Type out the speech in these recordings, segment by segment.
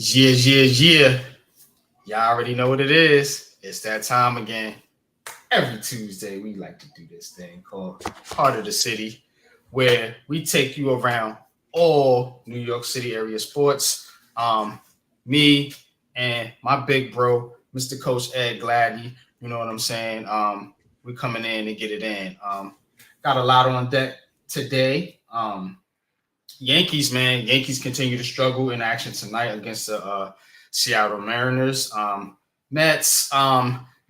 Yeah. Y'all already know what it is. It's that time again. Every Tuesday, we like to do this thing called Heart of the City, where we take you around all New York City area sports. Me and my big bro, Mr. Coach Ed Gladney, you know what I'm saying? We coming in to get it in. Got a lot on deck today. Yankees, man. Yankees continue to struggle in action tonight against the Seattle Mariners. Mets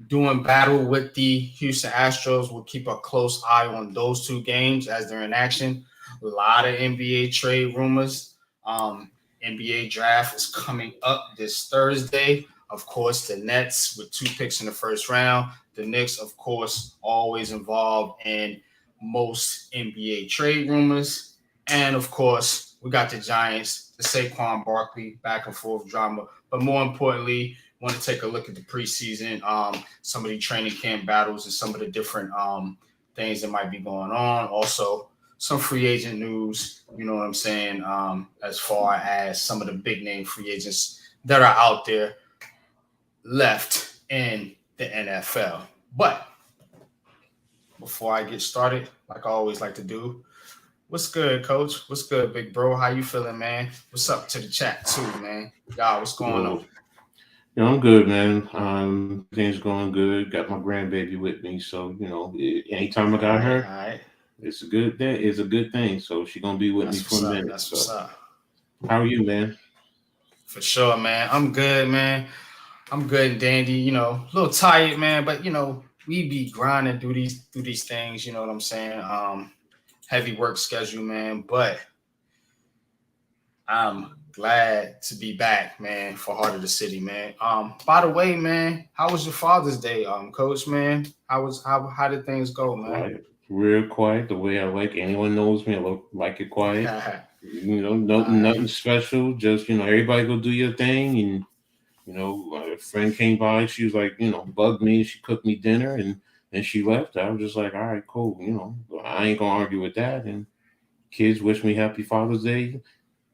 doing battle with the Houston Astros. We'll keep a close eye on those two games as they're in action. A lot of NBA trade rumors. NBA draft is coming up this Thursday. Of course, the Nets with 2 picks in the first round. The Knicks, of course, always involved in most NBA trade rumors. And of course, we got the Giants, the Saquon Barkley back and forth drama. But more importantly, want to take a look at the preseason, some of the training camp battles and some of the different things that might be going on. Also, some free agent news, you know what I'm saying, as far as some of the big name free agents that are out there left in the NFL. But before I get started, like I always like to do, what's good, Coach? What's good, big bro? How you feeling, man? What's up to the chat too, man? Y'all, what's going on? Yeah, I'm good, man. Things going good. Got my grandbaby with me, so anytime I got her, all right. it's a good thing. It's a good thing. So she's gonna be with me for a minute. That's what's up. How are you, man? For sure, man. I'm good, man. I'm good and dandy. A little tired, man, but we be grinding through these things. You know what I'm saying? Heavy work schedule, man, but I'm glad to be back, man, for Heart of the City, man. By the way, man, how was your Father's Day, Coach, man? How did things go, man? Quiet, real quiet. The way I like. Anyone knows me, I like it quiet. Nothing special. Just everybody go do your thing, and a friend came by. She was like, bugged me. She cooked me dinner, and she left. I was just like, all right, cool. I ain't gonna argue with that. And kids wish me happy Father's Day.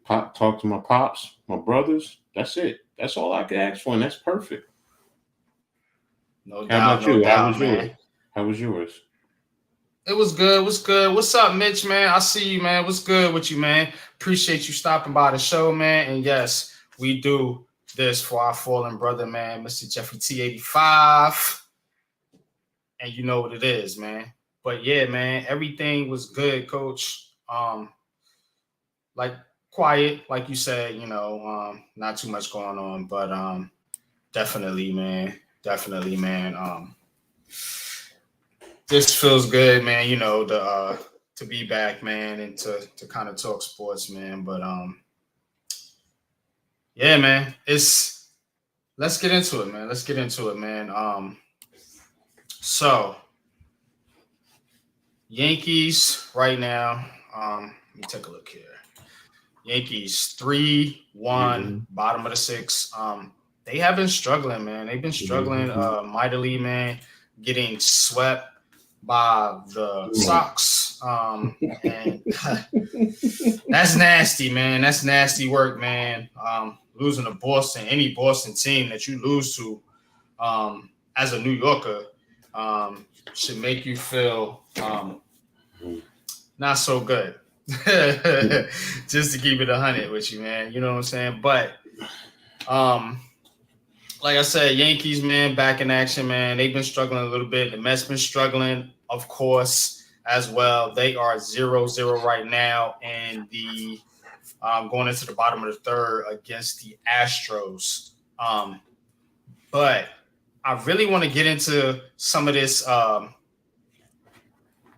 Talk to my pops, my brothers. That's it. That's all I could ask for, and that's perfect. No How doubt, about you? How was man. yours? How was yours? It was good. What's good? What's up, Mitch, man? I see you, man. What's good with you, man? Appreciate you stopping by the show, man. And yes, we do this for our fallen brother, man, Mr. Jeffrey T85. And you know what it is, man. But yeah, man, everything was good, Coach. Like quiet, like you said, not too much going on, but definitely, man. This feels good, man. To be back, man, and to kind of talk sports, man. But yeah, man. Let's get into it, man. So Yankees right now. Let me take a look here. Yankees 3-1, bottom of the 6. They have been struggling, man. They've been struggling mightily, man. Getting swept by the Sox. And that's nasty, man. That's nasty work, man. Losing to Boston, any Boston team that you lose to as a New Yorker should make you feel not so good. Just to keep it 100 with you, man. You know what I'm saying? But like I said, Yankees, man, back in action, man. They've been struggling a little bit. The Mets been struggling, of course, as well. They are 0-0 right now, and the going into the bottom of the third against the Astros. But I really want to get into some of this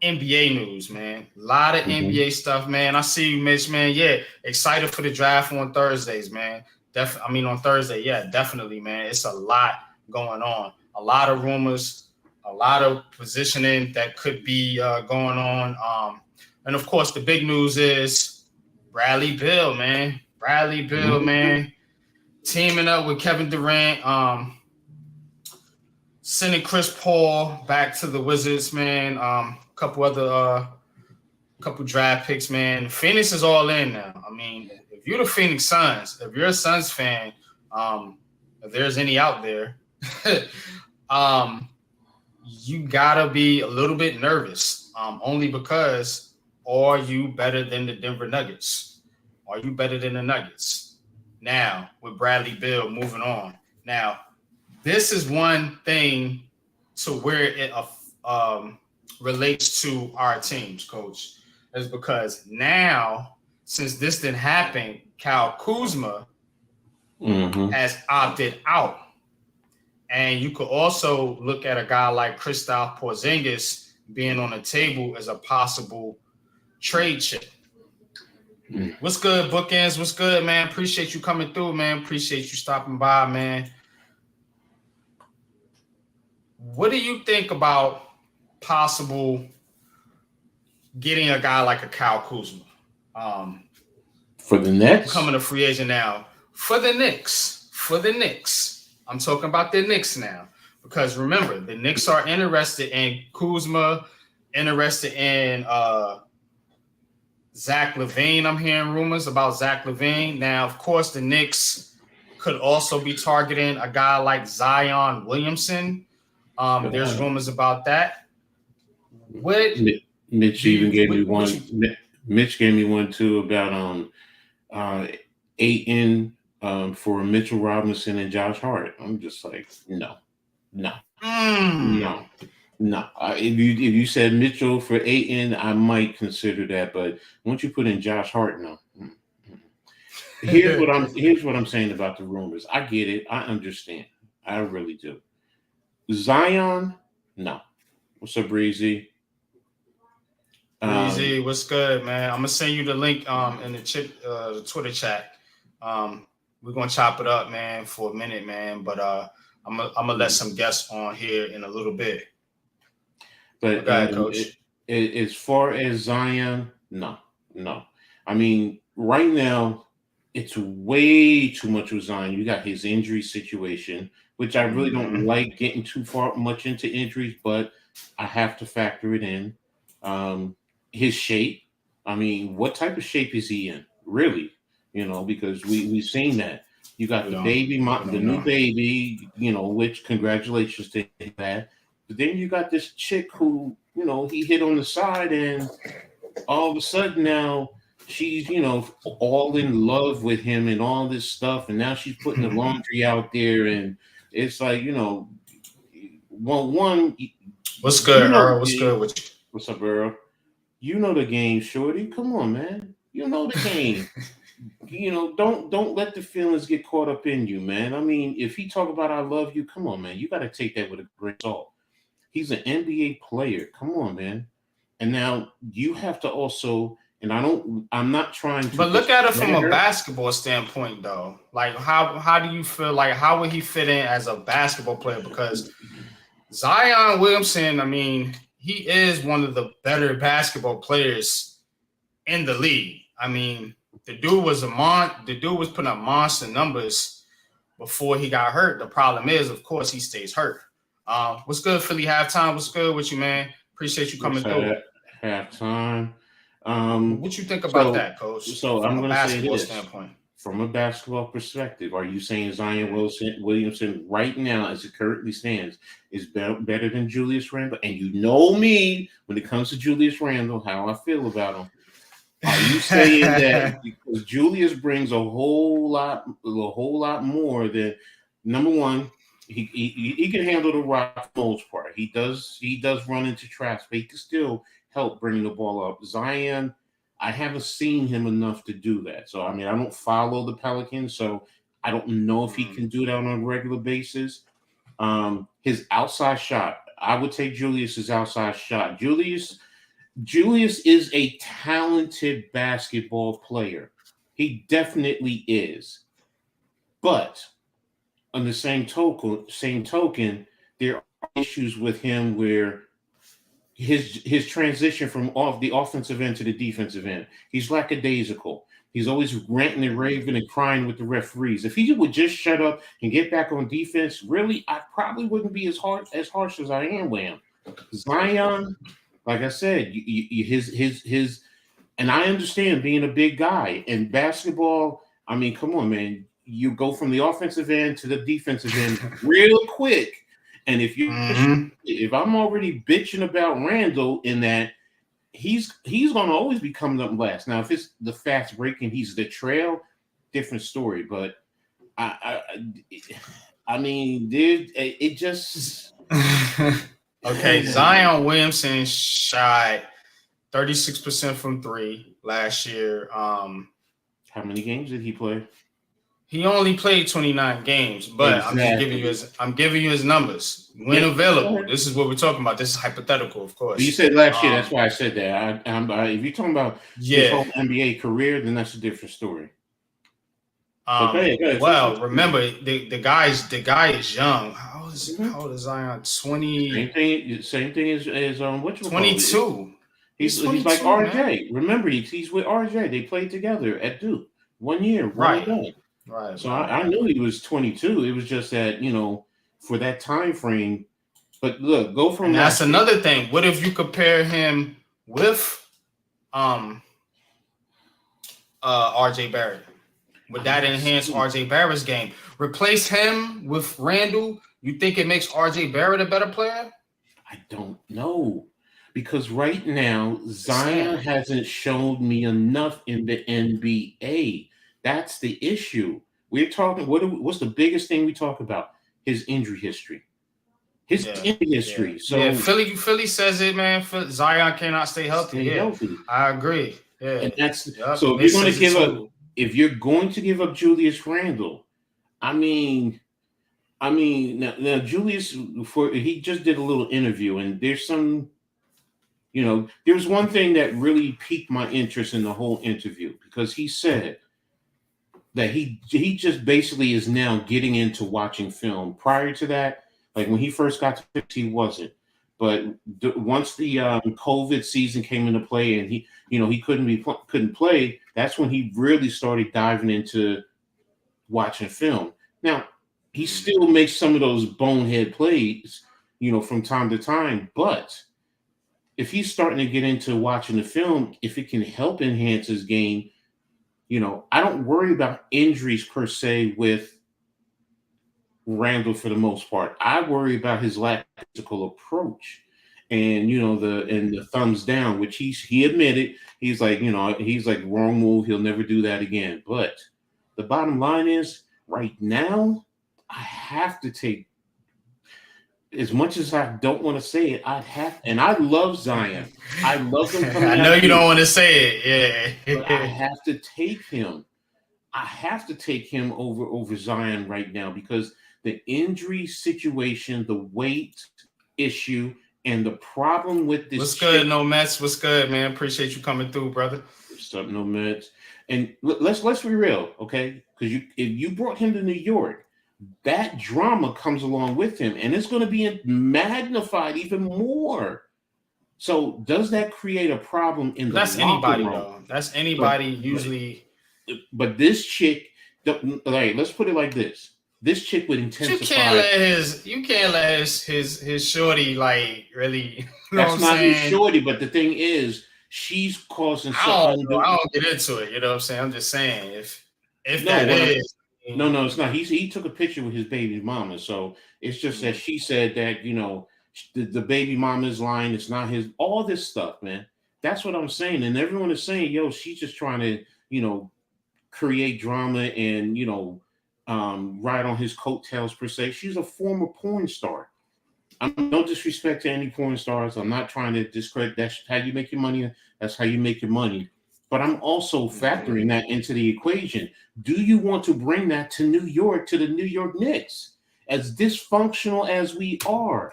NBA news, man. A lot of NBA stuff, man. I see you, Mitch, man. Yeah, excited for the draft on Thursdays, man. On Thursday, yeah, definitely, man. It's a lot going on. A lot of rumors, a lot of positioning that could be going on. And, of course, the big news is Bradley Beal, man. Man. Teaming up with Kevin Durant. Sending Chris Paul back to the Wizards, man. Couple draft picks, man. Phoenix is all in now. I mean, if you're the Phoenix Suns, if you're a Suns fan, If there's any out there, you gotta be a little bit nervous. Only because are you better than the Denver Nuggets? Are you better than the Nuggets? Now, with Bradley Beal moving on. Now, this is one thing to where it relates to our teams, Coach, is because now, since this didn't happen, Kyle Kuzma has opted out. And you could also look at a guy like Kristaps Porzingis being on the table as a possible trade chip. What's good, Bookends? What's good, man? Appreciate you coming through, man. Appreciate you stopping by, man. What do you think about possible getting a guy like a Kyle Kuzma? For the Knicks? Becoming a free agent now. For the Knicks. I'm talking about the Knicks now. Because remember, the Knicks are interested in Kuzma, interested in Zach LaVine. I'm hearing rumors about Zach LaVine. Now, of course, the Knicks could also be targeting a guy like Zion Williamson. There's rumors about that. Mitch even gave me one. Mitch gave me one too about Ayton for Mitchell Robinson and Josh Hart. I'm just like, no. If you said Mitchell for Ayton, I might consider that. But once you put in Josh Hart, no. Here's what I'm saying about the rumors. I get it. I understand. I really do. Zion, no. What's up, Breezy? Breezy, what's good, man? I'm gonna send you the link in the Twitter chat. We're gonna chop it up, man, for a minute, man. But I'm gonna let some guests on here in a little bit. But go ahead, Coach. As far as Zion, no. I mean, right now, it's way too much with Zion. You got his injury situation, which I really don't like getting too much into injuries, but I have to factor it in. His shape. I mean, what type of shape is he in? Really? Because we've seen that. You got the new baby, which congratulations to that. But then you got this chick who, he hit on the side, and all of a sudden now she's, all in love with him and all this stuff. And now she's putting the laundry out there. And it's like, one. What's good, Earl? What's good with you? What's up, Earl? You know the game, shorty. Come on, man. You know the game. Don't let the feelings get caught up in you, man. I mean, if he talk about I love you, come on, man. You got to take that with a grain of salt. He's an NBA player. Come on, man. And now you have to also, and I'm not trying to. But look at it from a basketball standpoint, though. Like, how do you feel? Like, how would he fit in as a basketball player? Because Zion Williamson, I mean, he is one of the better basketball players in the league. I mean, the dude was putting up monster numbers before he got hurt. The problem is, of course, he stays hurt. What's good, Philly Halftime? What's good with you, man? Appreciate you coming through. Halftime. What you think about that, Coach? So I'm going to say this. Standpoint. From a basketball perspective, are you saying Zion Williamson right now, as it currently stands, is better than Julius Randle? And you know me, when it comes to Julius Randle, how I feel about him. Are you saying that because Julius brings a whole lot more than, number one, he can handle the rock for the most part. He does run into traps, but he can still help bring the ball up. Zion, I haven't seen him enough to do that. So, I mean, I don't follow the Pelicans, so I don't know if he can do that on a regular basis. His outside shot, I would take Julius's outside shot. Julius is a talented basketball player. He definitely is. But on the same token, there are issues with him where his transition from the offensive end to the defensive end, he's lackadaisical. He's always ranting and raving and crying with the referees. If he would just shut up and get back on defense, really, I probably wouldn't be as harsh as I am with him. Zion, like I said, his, and I understand being a big guy in basketball. I mean, come on, man. you go from the offensive end to the defensive end real quick. And if I'm already bitching about Randall in that he's going to always be coming up last. Now, if it's the fast break and he's the trail, different story. But I mean, dude, it just okay. Zion Williamson shot 36% from three last year. How many games did he play? He only played 29 games, but exactly. I'm giving you his numbers when available. This is what we're talking about. This is hypothetical, of course. But you said last year. That's why I said that. If you're talking about his whole NBA career, then that's a different story. Go ahead. Well, remember the guy is young. How old is Zion? 20. Same thing as what you 22. He's like RJ. Man. Remember, he's with RJ. They played together at Duke 1 year. Right. Right. So I knew he was 22. It was just that, for that time frame. But look, go from that's another thing. What if you compare him with RJ Barrett? Would that enhance RJ Barrett's game? Replace him with Randall. You think it makes RJ Barrett a better player? I don't know. Because right now, Zion hasn't shown me enough in the NBA. That's the issue. We're talking. What's the biggest thing we talk about? His injury history. Injury history. So Philly says it, man. Zion cannot stay healthy. I agree. Yeah, and that's so. If you're going to give up, if you're going to give up Julius Randle, I mean, now Julius he just did a little interview, and there's some. There's one thing that really piqued my interest in the whole interview because he said that he just basically is now getting into watching film. Prior to that, like when he first got to Phoenix, he wasn't. But once the COVID season came into play and he couldn't play, that's when he really started diving into watching film. Now, he still makes some of those bonehead plays, from time to time, but if he's starting to get into watching the film, if it can help enhance his game, I don't worry about injuries per se with Randall for the most part. I worry about his lack of physical approach and, the thumbs down, which he admitted. He's like, wrong move. He'll never do that again. But the bottom line is right now, I have to take, as much as I don't want to say it, and I love Zion. I love him coming I know you don't want to say it. Yeah. But I have to take him. I have to take him over Zion right now because the injury situation, the weight issue, and the problem with this. What's good, No Mets? What's good, man? Appreciate you coming through, brother. What's up, No Mets? And let's be real, okay? Because if you brought him to New York, that drama comes along with him, and it's going to be magnified even more. So, does that create a problem in the That's anybody, though. That's anybody usually. But this chick, let's put it like this: this chick would intensify. You can't let his shorty really. That's not his shorty, but the thing is, she's causing. I don't get into it. You know what I'm saying? I'm just saying if that is. No, it's not. He took a picture with his baby mama, so it's just that she said that the baby mama's lying. It's not his. All this stuff, man. That's what I'm saying, and everyone is saying, "Yo, she's just trying to, create drama and ride on his coattails per se." She's a former porn star. I'm no disrespect to any porn stars. I'm not trying to discredit. That's how you make your money. That's how you make your money. But I'm also factoring that into the equation. Do you want to bring that to New York, to the New York Knicks? As dysfunctional as we are,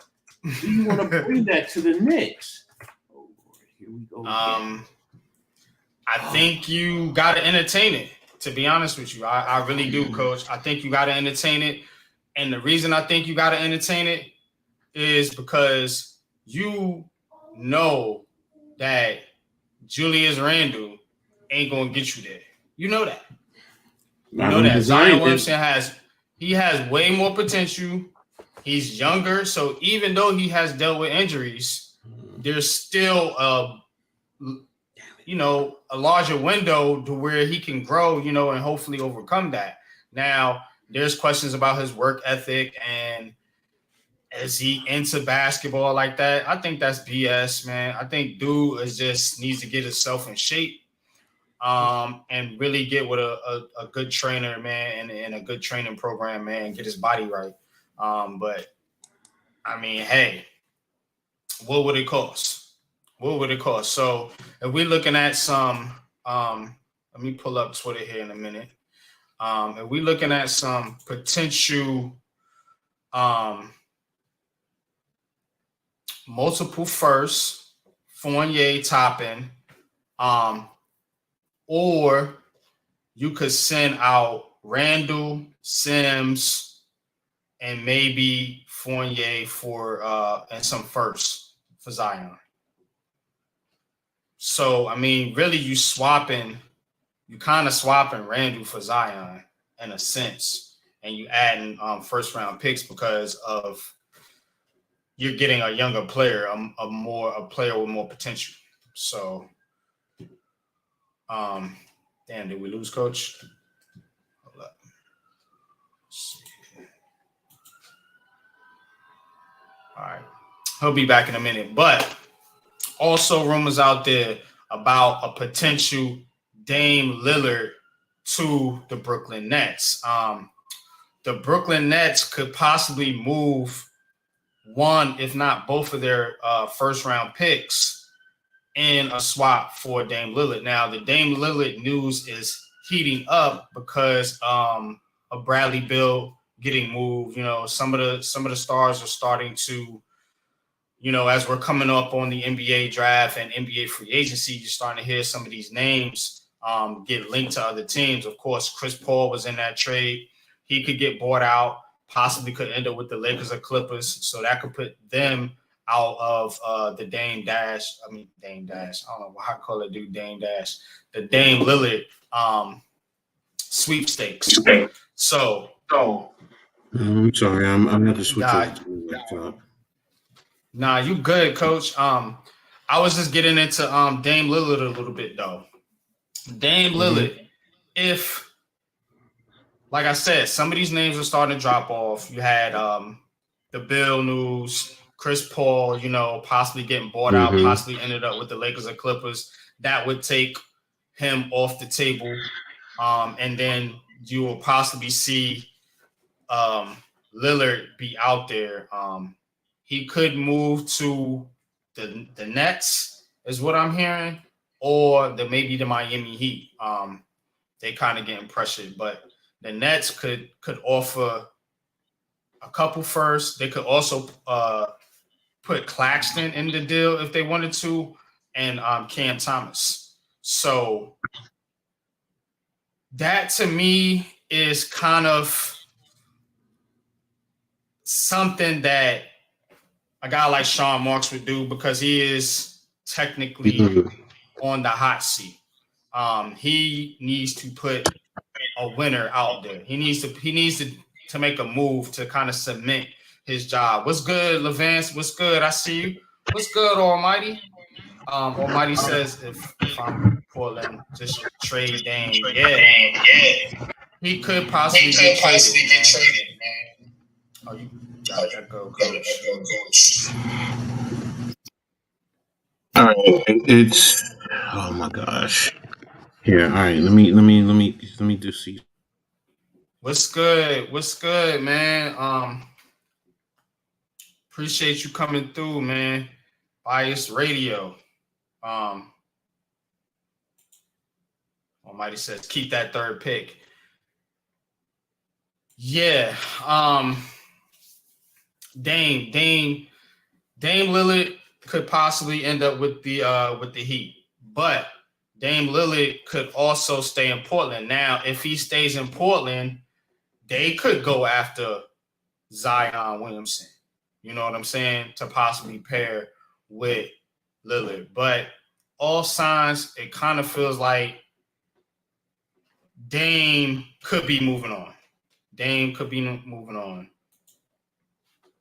do you want to bring that to the Knicks? Oh, here we go. I think you got to entertain it, to be honest with you. I really do, Coach. I think you got to entertain it. And the reason I think you got to entertain it is because you know that Julius Randle ain't gonna get you there. You know that. You know that Zion Williamson has way more potential. He's younger, so even though he has dealt with injuries, there's still a larger window to where he can grow, and hopefully overcome that. Now, there's questions about his work ethic and is he into basketball like that? I think that's BS, man. I think dude needs to get himself in shape, and really get with a good trainer, man, and a good training program, man, and get his body right. But I mean, hey, what would it cost? What would it cost? So if we're looking at some, let me pull up Twitter here in a minute. If we're looking at some potential multiple firsts, Fournier Toppin, or you could send out Randall, Sims, and maybe Fournier for and some firsts for Zion. So I mean, really, you kind of swapping Randall for Zion in a sense, and you adding first round picks because of you're getting a younger player, a player with more potential. So, damn, did we lose Coach? Hold up. All right, he'll be back in a minute. But also rumors out there about a potential Dame Lillard to the Brooklyn Nets. The Brooklyn Nets could possibly move one, if not both of their first round picks in a swap for Dame Lillard. Now, the Dame Lillard news is heating up because of Bradley Beal getting moved. You know, some of the stars are starting to, you know, as we're coming up on the NBA draft and NBA free agency, you're starting to hear some of these names get linked to other teams. Of course, Chris Paul was in that trade. He could get bought out. Possibly could end up with the Lakers or Clippers. So that could put them out of the Dame Dash. I don't know how I call it, dude. Dame Dash. The Dame Lillard sweepstakes. So. I'm sorry. I'm at the switch over to the laptop. Nah, you good, Coach. I was just getting into Dame Lillard a little bit, though. Dame Lillard, if... Like I said, some of these names are starting to drop off. You had the Bill news, Chris Paul, you know, possibly getting bought out, possibly ended up with the Lakers or Clippers. That would take him off the table. And then you will possibly see Lillard be out there. He could move to the Nets, is what I'm hearing, or maybe the Miami Heat. They kind of getting pressured, but the Nets could offer a couple firsts. They could also put Claxton in the deal if they wanted to, and Cam Thomas. So that to me is kind of something that a guy like Sean Marks would do because he is technically on the hot seat. He needs to put a winner out there. He needs to make a move to kind of cement his job. What's good, Levance? What's good? I see you. What's good, Almighty? Almighty says if I'm Portland, just trade Dame. Yeah. He could possibly get traded, man. Oh, you got that go, Coach. All right, it's oh my gosh. Here, all right. Let me just see. What's good? What's good, man? Appreciate you coming through, man. Bias Radio. Almighty says keep that third pick. Yeah. Dame Lillard could possibly end up with the Heat, but Dame Lillard could also stay in Portland. Now, if he stays in Portland, they could go after Zion Williamson. You know what I'm saying? To possibly pair with Lillard. But all signs, it kind of feels like Dame could be moving on.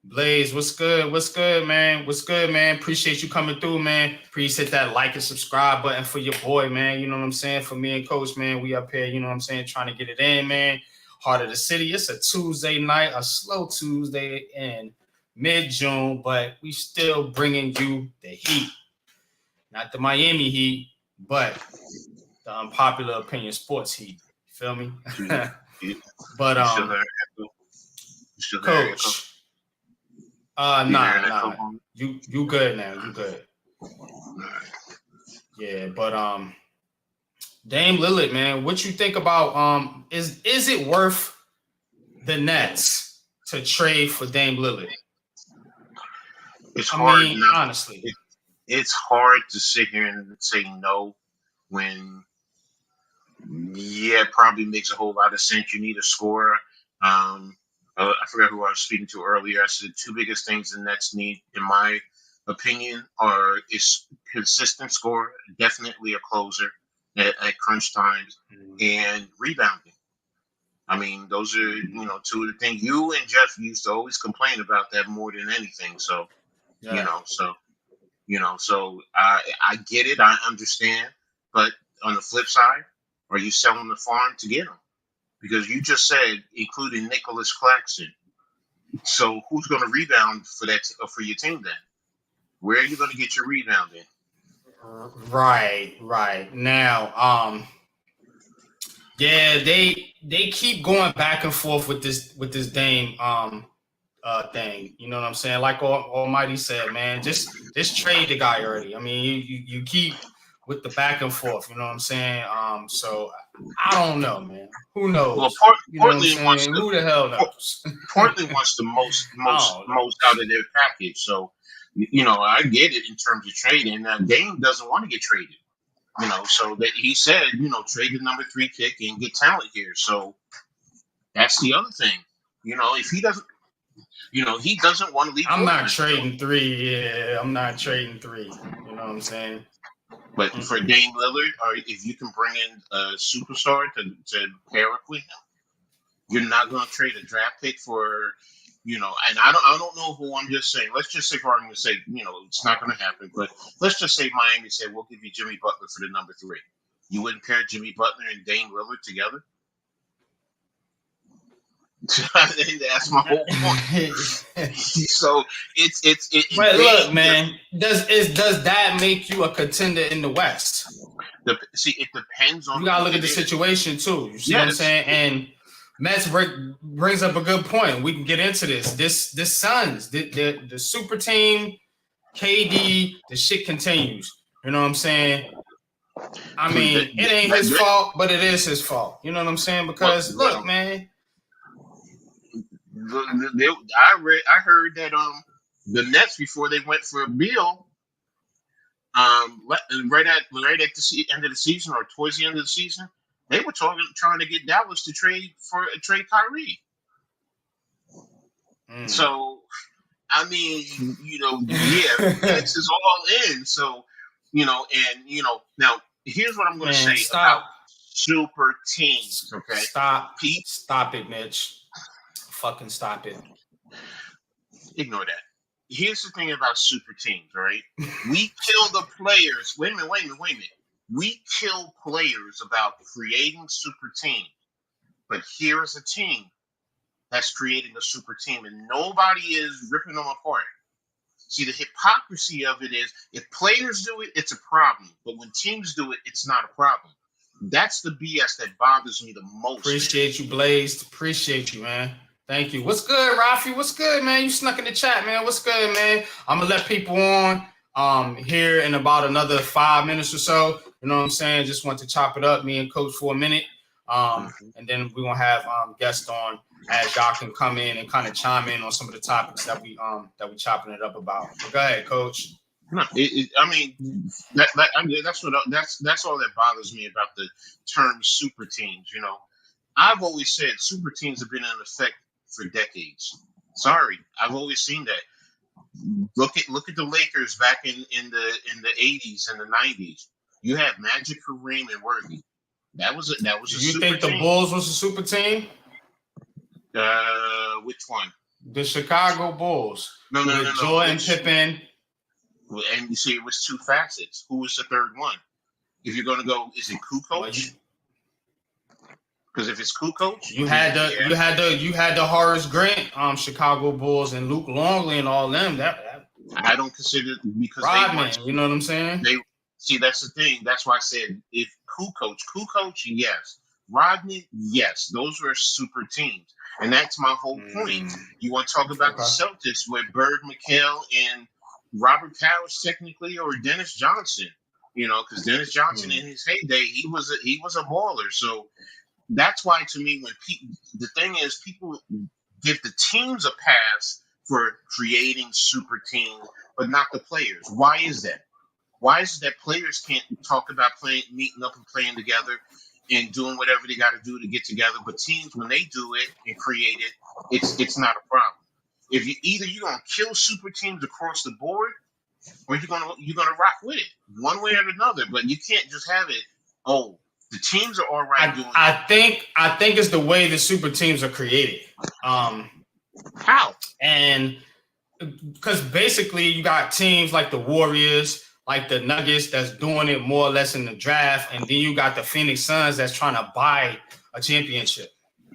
Blaze, what's good? What's good, man? What's good, man? Appreciate you coming through, man. Please hit that like and subscribe button for your boy, man. You know what I'm saying? For me and Coach, man, we up here, you know what I'm saying, trying to get it in, man. Heart of the City. It's a Tuesday night, a slow Tuesday in mid-June, but we still bringing you the heat. Not the Miami Heat, but the unpopular opinion sports heat. You feel me? But Coach. Nah. You good now. You good. Yeah, but Dame Lillard, man, what you think about is it worth the Nets to trade for Dame Lillard? It's hard. Honestly. It's hard to sit here and say no when it probably makes a whole lot of sense. You need a scorer. I forgot who I was speaking to earlier. I said the two biggest things the Nets need, in my opinion, is consistent scorer, definitely a closer at crunch times, and rebounding. I mean, those are two of the things. You and Jeff used to always complain about that more than anything. So, yeah. So I get it, I understand, but on the flip side, are you selling the farm to get them? Because you just said, including Nicholas Claxton. So who's going to rebound for your team then? Where are you going to get your rebounding? Right. Now, yeah, they keep going back and forth with this Dame thing. You know what I'm saying? Like Almighty said, man, just trade the guy already. I mean, you keep with the back and forth. You know what I'm saying? So I don't know, man. Who knows? Well, Portland wants who the hell knows? Portland wants the most out of their package. So I get it in terms of trading. Now, Dame doesn't want to get traded. So that he said, trade the number 3 pick and get talent here. So that's the other thing. If he doesn't. He doesn't want to leave. I'm not trading 3. Yeah, I'm not trading 3. You know what I'm saying? But for Dame Lillard, or if you can bring in a superstar to pair up with him, you're not going to trade a draft pick for, and I don't know who. I'm just saying. Let's just say, for argument's sake, it's not going to happen. But let's just say Miami said, we'll give you Jimmy Butler for the number 3. You wouldn't pair Jimmy Butler and Dame Lillard together? That's my whole point. So it's. But look, man, does that make you a contender in the West? It depends on. You gotta look at the situation too. You see what I'm saying? And Mets brings up a good point. We can get into this. This Suns, the super team, KD, the shit continues. You know what I'm saying? I mean, it ain't his fault, but it is his fault. You know what I'm saying? Because look, man. I heard that the Nets, before they went for a Beal, right at the end of the season or towards the end of the season, they were trying to get Dallas to trade Kyrie. So I mean, Phoenix is all in. So now here's what I'm going to say about super teams. Okay, stop it, Mitch. Fucking stop it. Ignore that. Here's the thing about super teams, right? We kill the players. Wait a minute. We kill players about creating super teams. But here's a team that's creating a super team, and nobody is ripping them apart. See, the hypocrisy of it is, if players do it, it's a problem. But when teams do it, it's not a problem. That's the BS that bothers me the most. Appreciate you, Blaze. Appreciate you, man. Thank you. What's good, Rafi? What's good, man? You snuck in the chat, man. What's good, man? I'm going to let people on here in about another 5 minutes or so. You know what I'm saying? Just want to chop it up, me and Coach, for a minute. And then we're going to have guests on as y'all can come in and kind of chime in on some of the topics that we chopping it up about. But go ahead, Coach. No, that's all that bothers me about the term super teams. I've always said super teams have been in effect for decades. Sorry, I've always seen that. Look at the Lakers back in the 80s and the 90s. You had Magic, Kareem, and Worthy. That was a super team. You think the Bulls was a super team? Which one? The Chicago Bulls. No. Jordan, Pippen. And you see, it was 2 facets. Who was the third one? If you're going to go, is it Kukoc? Because if it's Kukoc, you had the Horace Grant, Chicago Bulls, and Luke Longley and all them. That I don't consider because Rodman. You know what I'm saying? They see that's the thing. That's why I said if Kukoc, yes. Rodman, yes. Those were super teams, and that's my whole point. You want to talk about the Celtics with Bird, McHale, and Robert Parrish, technically, or Dennis Johnson. You know, because Dennis Johnson in his heyday, he was a baller. So that's why, to me, when the thing is, people give the teams a pass for creating super teams, but not the players. Why is that? Why is it that players can't talk about meeting up and playing together and doing whatever they got to do to get together? But teams, when they do it and create it, it's not a problem. If you're gonna kill super teams across the board, or you're gonna rock with it one way or another. But you can't just have it. Oh, the teams are all right doing. I think it's the way the super teams are created. How? And because basically you got teams like the Warriors, like the Nuggets, that's doing it more or less in the draft, and then you got the Phoenix Suns that's trying to buy a championship.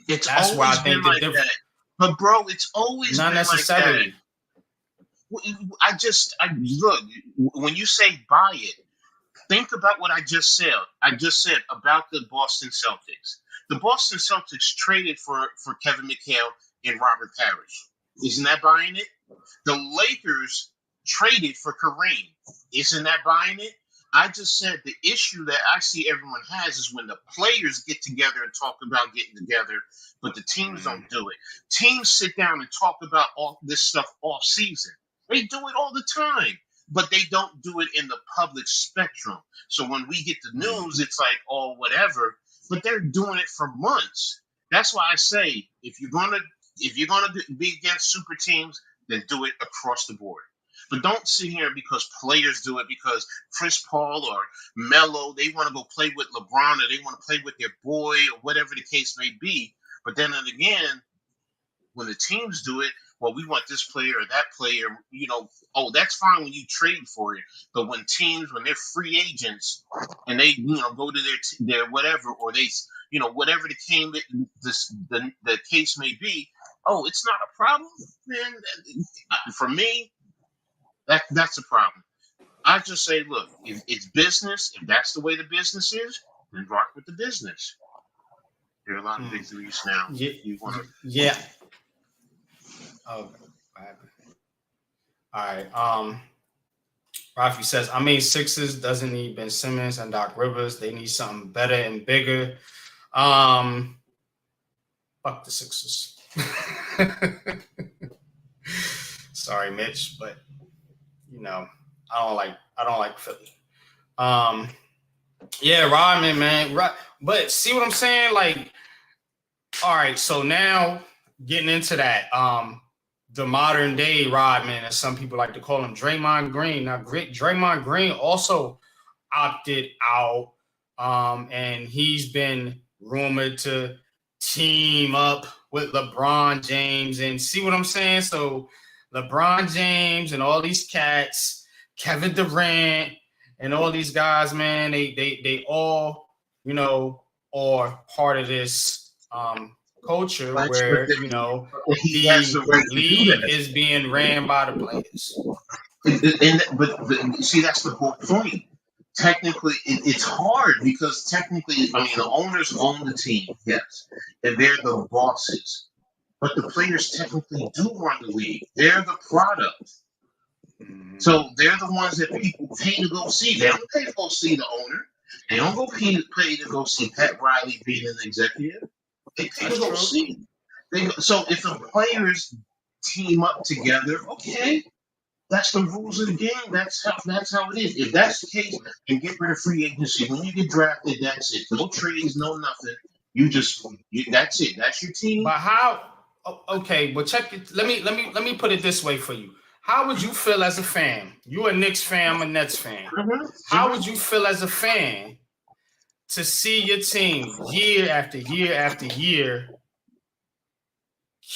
That's why I think that. But bro, it's always not been necessarily. Like that. I look, when you say buy it, think about what I just said. I just said about the Boston Celtics. The Boston Celtics traded for Kevin McHale and Robert Parrish. Isn't that buying it? The Lakers traded for Kareem. Isn't that buying it? I just said the issue that I see everyone has is when the players get together and talk about getting together, but the teams don't do it. Teams sit down and talk about all this stuff off season. They do it all the time, but they don't do it in the public spectrum. So when we get the news, it's like, oh, whatever. But they're doing it for months. That's why I say if you're gonna be against super teams, then do it across the board. But don't sit here because players do it because Chris Paul or Melo, they want to go play with LeBron or they want to play with their boy or whatever the case may be. But then again, when the teams do it, well, we want this player or that player, that's fine when you trade for it. But when they're free agents and they, go to their whatever, or they, whatever the case may be, oh, it's not a problem, man. For me, that's a problem. I just say, look, if it's business, if that's the way the business is, then rock with the business. There are a lot of victories now. Yeah. Oh, all right. Rafi says, Sixers doesn't need Ben Simmons and Doc Rivers. They need something better and bigger. Fuck the Sixers. Sorry, Mitch, but I don't like Philly. Yeah, Rodman, man. Right. But see what I'm saying? Like, all right, so now getting into that, the modern day Rodman, as some people like to call him, Draymond Green. Now, Draymond Green also opted out, and he's been rumored to team up with LeBron James. And see what I'm saying? So LeBron James and all these cats, Kevin Durant, and all these guys, man, they all, are part of this culture where, the league is being ran by the players. But see, that's the whole point. Technically, it's hard because technically, the owners own the team, yes, and they're the bosses. But the players technically do run the league. They're the product. So they're the ones that people pay to go see. They don't pay to go see the owner. They don't go pay to go see Pat Riley being an executive. They pay to go see. So if the players team up together, okay, that's the rules of the game. That's how it is. If that's the case, then get rid of free agency. When you get drafted, that's it. No trades, no nothing. That's it. That's your team. But how? Okay, but check it. Let me put it this way for you. How would you feel as a fan? You're a Knicks fan, I'm a Nets fan. How would you feel as a fan to see your team year after year after year?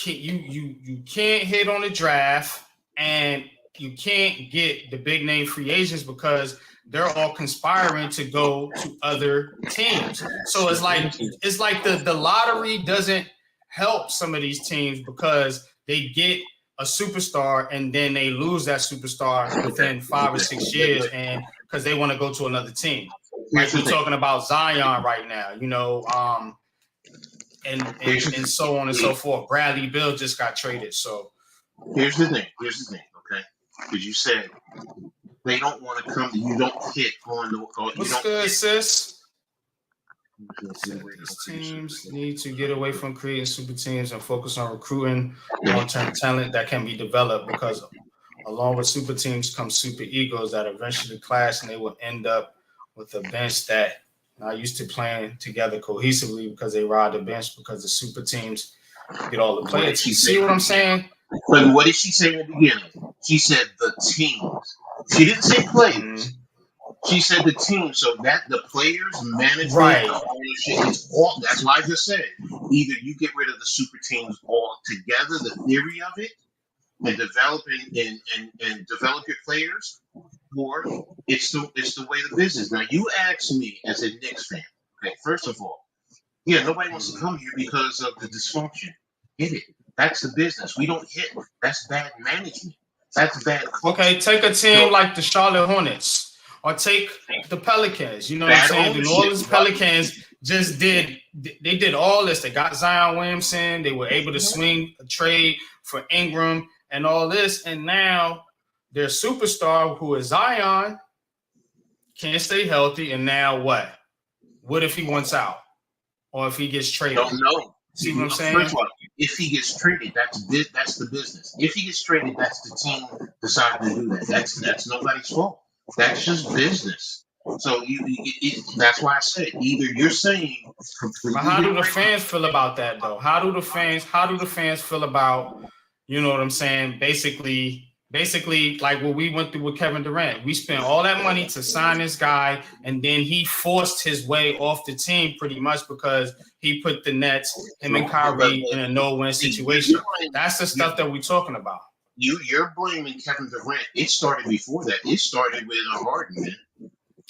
You can't hit on the draft, and you can't get the big name free agents because they're all conspiring to go to other teams. So it's like the lottery doesn't help some of these teams because they get a superstar and then they lose that superstar within 5 or 6 years, and because they want to go to another team. Like we're talking about Zion right now, and so on and so forth. Bradley Beal just got traded. So here's the thing, okay? Because you said they don't want to come. You don't hit on the. What's good, sis? These teams need to get away from creating super teams and focus on recruiting long-term talent that can be developed, because along with super teams come super egos that eventually clash, and they will end up with a bench that not used to playing together cohesively because they ride the bench because the super teams get all the players. You see what I'm saying? But what did she say in the beginning? She said the teams. She didn't say players. Mm-hmm. She said the team, so that the players, management, right. Ownership is all. That's why I just said either you get rid of the super teams altogether, the theory of it, and develop and develop your players, or it's the way the business. Now you ask me as a Knicks fan. Okay, first of all, yeah, nobody wants to come here because of the dysfunction. Hit it. That's the business. We don't hit. That's bad management. That's bad culture. Okay, take a team like the Charlotte Hornets. Or take the Pelicans, you know what I'm saying? The New Orleans Pelicans they did all this. They got Zion Williamson. They were able to swing a trade for Ingram and all this. And now their superstar, who is Zion, can't stay healthy. And now what? What if he wants out? Or if he gets traded? Don't know. See what I'm saying? First of all, if he gets traded, that's the business. If he gets traded, that's the team deciding to do that. That's nobody's fault. That's just business. So that's why I said either you're saying completely. But how do the fans feel about that though? How do the fans feel about, you know what I'm saying? Basically like what we went through with Kevin Durant. We spent all that money to sign this guy, and then he forced his way off the team pretty much because he put the Nets, him and Kyrie, in a no-win situation. That's the stuff that we're talking about. You're blaming Kevin Durant. It started before that. It started with Harden, man.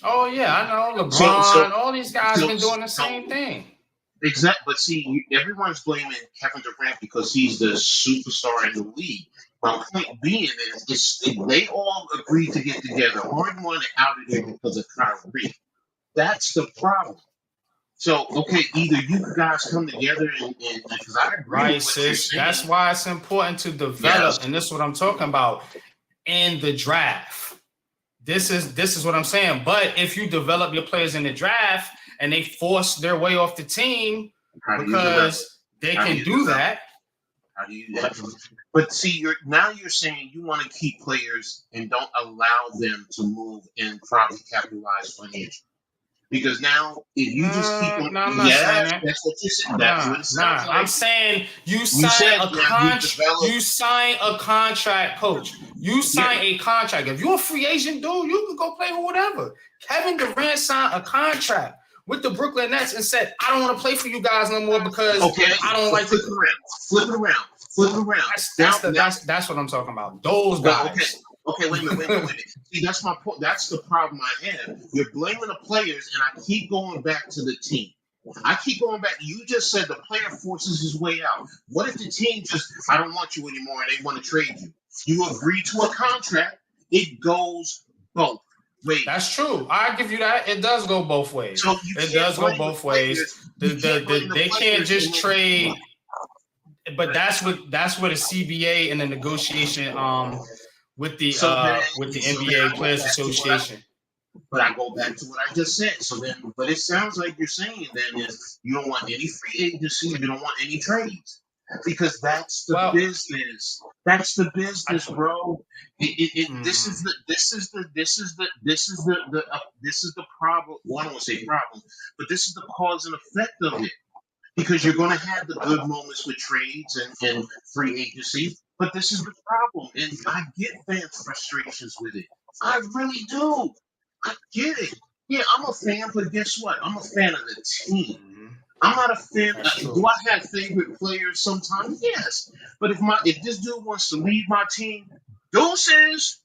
Oh yeah, I know. LeBron, all these guys have been doing the same thing. Exactly, but see, everyone's blaming Kevin Durant because he's the superstar in the league. My point being is, they all agreed to get together. Harden wanted out of there because of Kyrie. That's the problem. So, okay, either you guys come together and because I agree right, with what sis. That's why it's important to develop, and this is what I'm talking about in the draft. This is what I'm saying. But if you develop your players in the draft and they force their way off the team because they can do that. How do you? But see, you're saying you want to keep players and don't allow them to move and probably capitalize financially. Because now, if you just keep them, that's what you said. That's what it sounds like. I'm saying you sign a contract. You sign a contract, coach. You sign a contract. If you're a free agent, dude, you can go play with whatever. Kevin Durant signed a contract with the Brooklyn Nets and said, "I don't want to play for you guys no more because I don't like the flip it around. That's what I'm talking about. Those guys." Okay, wait a minute. See, that's my point. That's the problem I have. You're blaming the players, and I keep going back to the team. I keep going back. You just said the player forces his way out. What if the team just, I don't want you anymore, and they want to trade you? You agree to a contract. It goes both ways. That's true. I give you that. It does go both ways. So it does go both ways. They can't just trade. But that's what the CBA and the negotiation with the NBA Players Association. But I go back to what I just said. So then, but it sounds like you're saying then is you don't want any free agency, you don't want any trades, because that's the business. That's the business, bro. This is the problem. Well, I don't want to say problem, but this is the cause and effect of it. Because you're going to have the good moments with trades and free agency, but this is the problem. And I get fans' frustrations with it. I really do. I get it. Yeah, I'm a fan, but guess what? I'm a fan of the team. I'm not a fan. Do I have favorite players sometimes? Yes. But if this dude wants to leave my team, deuces.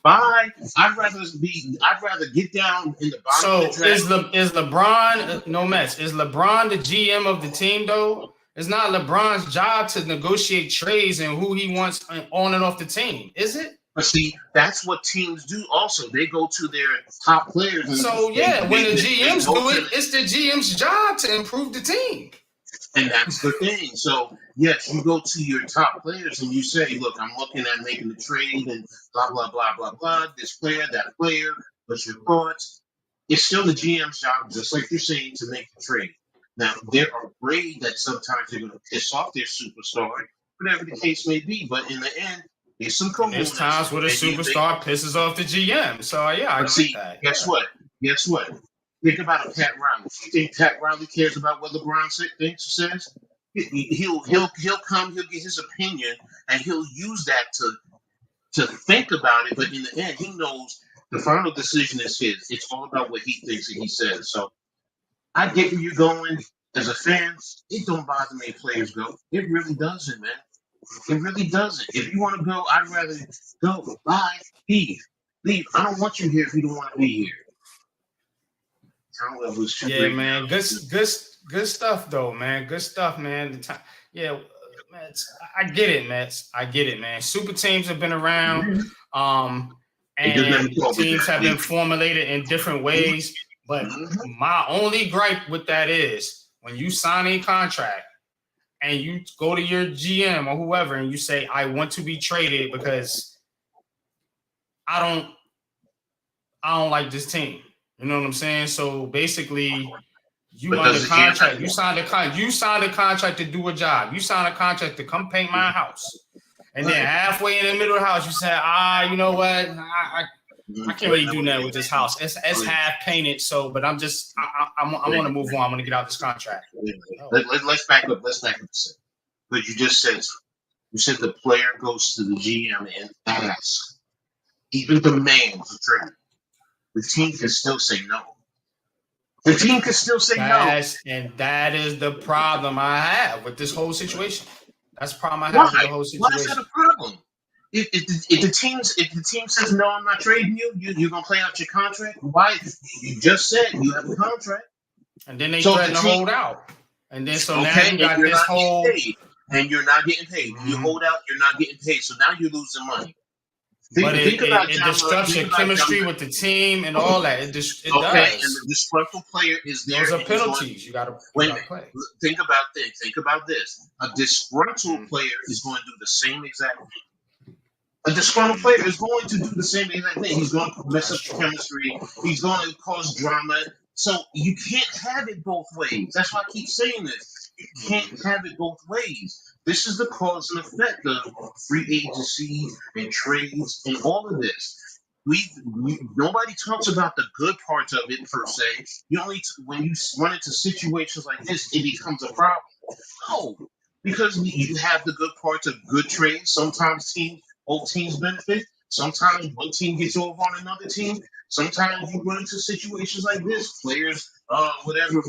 Bye. I'd rather get down in the bottom So of the draft. is LeBron no mess? Is LeBron the GM of the team though? It's not LeBron's job to negotiate trades and who he wants on and off the team, is it? But see, that's what teams do. Also, they go to their top players, and So they, yeah, when they, the they GMs vote do them. it, it's the GM's job to improve the team. And that's the thing. So, yes, you go to your top players and you say, look, I'm looking at making a trade and blah, blah, blah, blah, blah, this player, that player, what's your thoughts? It's still the GM's job, just like you're saying, to make the trade. Now, they're afraid that sometimes they're going to piss off their superstar, whatever the case may be. But in the end, there's some And there's times where the superstar pisses off the GM. So yeah, I get that. Guess what? Guess what? Think about a Pat Riley. You think Pat Riley cares about what LeBron thinks or says? He'll come. He'll get his opinion, and he'll use that to think about it. But in the end, he knows the final decision is his. It's all about what he thinks and he says. So I get where you're going. As a fan, it don't bother me if players go. It really doesn't, man. It really doesn't. If you want to go, I'd rather go. Bye. Leave. Leave. I don't want you here if you don't want to be here. Yeah, man. Good stuff though, man. Good stuff, man. Yeah, man. I get it, Mets. I get it, man. Super teams have been around, and teams have been formulated in different ways. But my only gripe with that is when you sign a contract and you go to your GM or whoever and you say, I want to be traded because I don't like this team. You know what I'm saying? So basically, you under contract. You signed a contract to do a job. You signed a contract to come paint my house. And then halfway in the middle of the house, you said, you know what? I can't really do nothing with this house. It's half painted, so but I'm just I want to move on. I want to get out this contract. Let's back up. Let's back up a second. But you just said the player goes to the GM and asks, even demands a trade. The team can still say no. The team can still say no. And that is the problem I have with this whole situation. That's the problem I have with the whole situation. Why is that a problem? If the team says no, I'm not trading you, you're gonna play out your contract. Why? You just said you have a contract. And then they threaten to hold out. And then now you got this whole and you're not getting paid. You hold out, you're not getting paid. So now you're losing money. But it disrupts your chemistry with the team and all that. It does. And the disgruntled player is there. Those are penalties. You got to play. Think about this. A disgruntled player is going to do the same exact thing. A disgruntled player is going to do the same exact thing. He's going to mess up the chemistry. He's going to cause drama. So you can't have it both ways. That's why I keep saying this. You can't have it both ways. This is the cause and effect of free agency and trades and all of this. Nobody talks about the good parts of it per se. When you run into situations like this, it becomes a problem. No, because you have the good parts of good trades. Sometimes both teams benefit. Sometimes one team gets over on another team. Sometimes you run into situations like this. Players, whatever.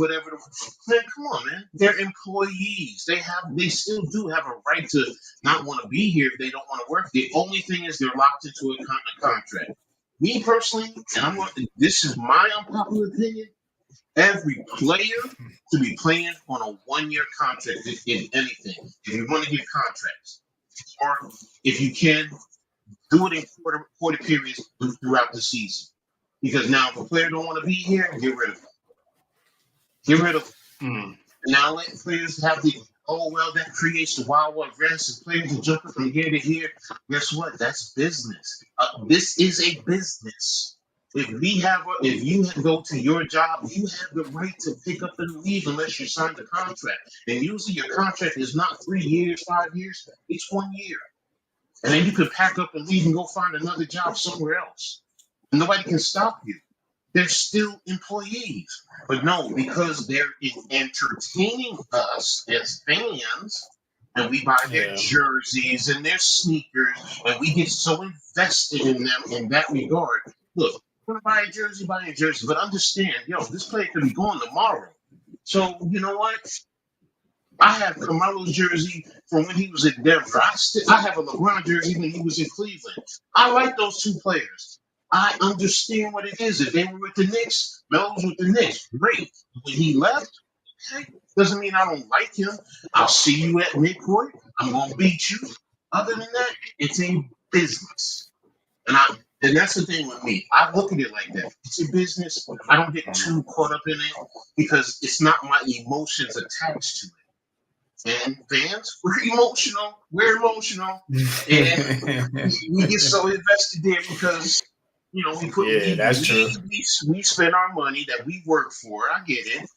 Man, come on, man. They're employees. They still do have a right to not want to be here if they don't want to work. The only thing is they're locked into a contract. Me personally, and this is my unpopular opinion. Every player to be playing on a 1-year contract in anything. If you want to get contracts, or if you can, do it in quarter periods throughout the season. Because now if a player don't want to be here, get rid of him. Get rid of him. Now let players have that creates the wild west and players are jumping from here to here. Guess what? That's business. This is a business. If you go to your job, you have the right to pick up and leave unless you sign the contract. And usually your contract is not 3 years, 5 years, it's 1 year. And then you could pack up and leave and go find another job somewhere else. And nobody can stop you. They're still employees. But no, because they're entertaining us as fans, and we buy their jerseys and their sneakers, and we get so invested in them in that regard. Look, we're going to buy a jersey, but understand, this player could be gone tomorrow. So, you know what? I have Carmelo's jersey from when he was in Denver. I have a LeBron jersey when he was in Cleveland. I like those two players. I understand what it is. If they were with the Knicks, Melo was with the Knicks. Great. When he left, okay, doesn't mean I don't like him. I'll see you at midcourt. I'm gonna beat you. Other than that, it's a business. And that's the thing with me. I look at it like that. It's a business. I don't get too caught up in it because it's not my emotions attached to it. And fans, we're emotional. We're emotional. And we get so invested there because we put that's true. we spend our money that we work for. I get it.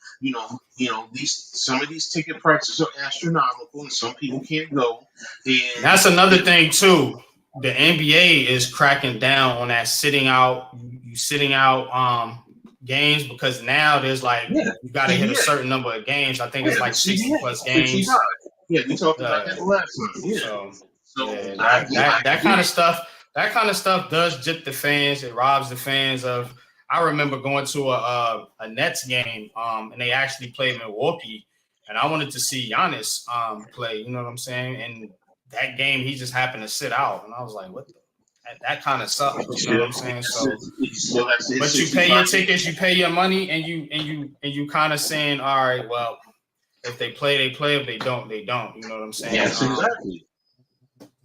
Some of these ticket prices are astronomical, and some people can't go. And that's another thing too. The NBA is cracking down on that sitting out games because now there's you got to hit a certain number of games. I think it's like 60 plus games. Yeah, we talked about that last time. Yeah. So that kind of stuff. That kind of stuff does jip the fans. It robs the fans of. I remember going to a Nets game, and they actually played Milwaukee, and I wanted to see Giannis play. You know what I'm saying? And that game, he just happened to sit out, and I was like, "What?" That kind of sucks. You know what I'm saying? So, but you pay your tickets, you pay your money, and you kind of saying, "All right, well, if they play, they play. If they don't, they don't." You know what I'm saying? Yes, exactly.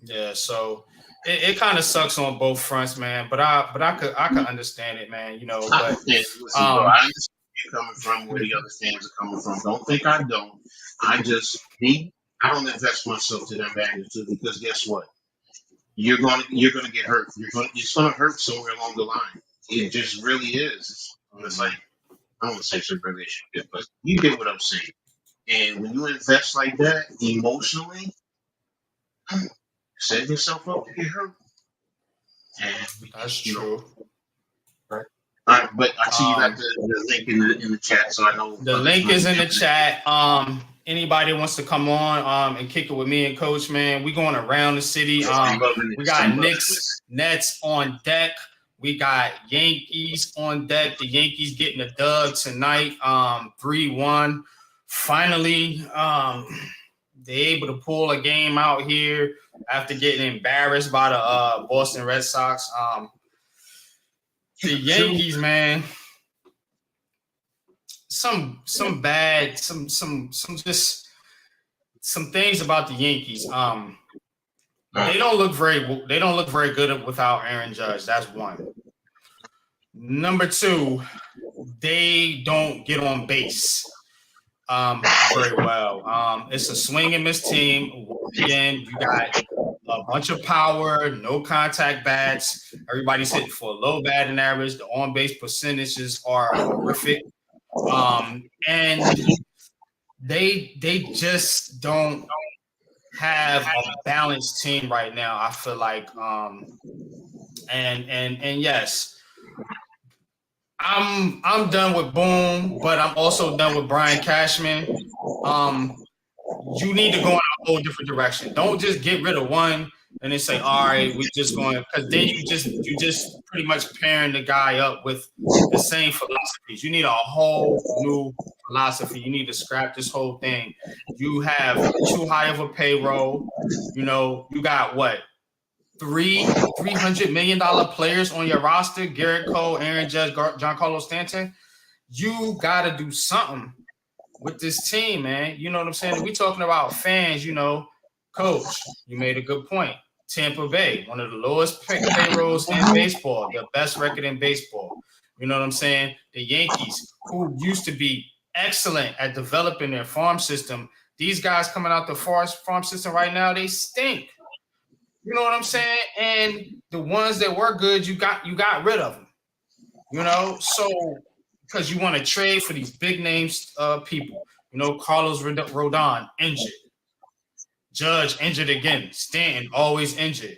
Yeah. So. It kind of sucks on both fronts, man. But I could understand it, man. But I understand where you're coming from, where the other fans are coming from. Don't think I don't. I don't invest myself to that magnitude because guess what? You're gonna get hurt. It's gonna hurt somewhere along the line. It just really is. It's like I don't want to say it's a relationship, but you get what I'm saying. And when you invest like that emotionally. Set yourself up to get hurt. And that's true. Right. All right, but I see you got the link in the chat, so I know the link is in the chat. Anybody wants to come on and kick it with me and Coach, man? We going around the city. We got Knicks, Nets on deck. We got Yankees on deck. The Yankees getting a dub tonight, 3-1. Finally, they're able to pull a game out here after getting embarrassed by the Boston Red Sox. The Yankees, man, some things about the Yankees. They don't look very good without Aaron Judge. That's one. Number two, they don't get on base very well. It's a swing and miss team. Again, you got a bunch of power, no contact bats. Everybody's hitting for a low batting average. The on base percentages are horrific, and they just don't have a balanced team right now. I feel like, and yes. I'm done with Boom, but I'm also done with Brian Cashman. You need to go in a whole different direction. Don't just get rid of one and then say, all right, we're just going, because then you just pretty much pairing the guy up with the same philosophies. You need a whole new philosophy. You need to scrap this whole thing. You have too high of a payroll. You got what? $300 million players on your roster: Garrett Cole, Aaron Judge, Giancarlo Stanton. You got to do something with this team, man. You know what I'm saying? We talking about fans, Coach, you made a good point. Tampa Bay, one of the lowest payrolls in baseball, the best record in baseball. You know what I'm saying? The Yankees, who used to be excellent at developing their farm system, these guys coming out the farm system right now, they stink. You know what I'm saying? And the ones that were good, you got rid of them. So because you want to trade for these big names people. Carlos Rodon injured. Judge injured again. Stanton always injured.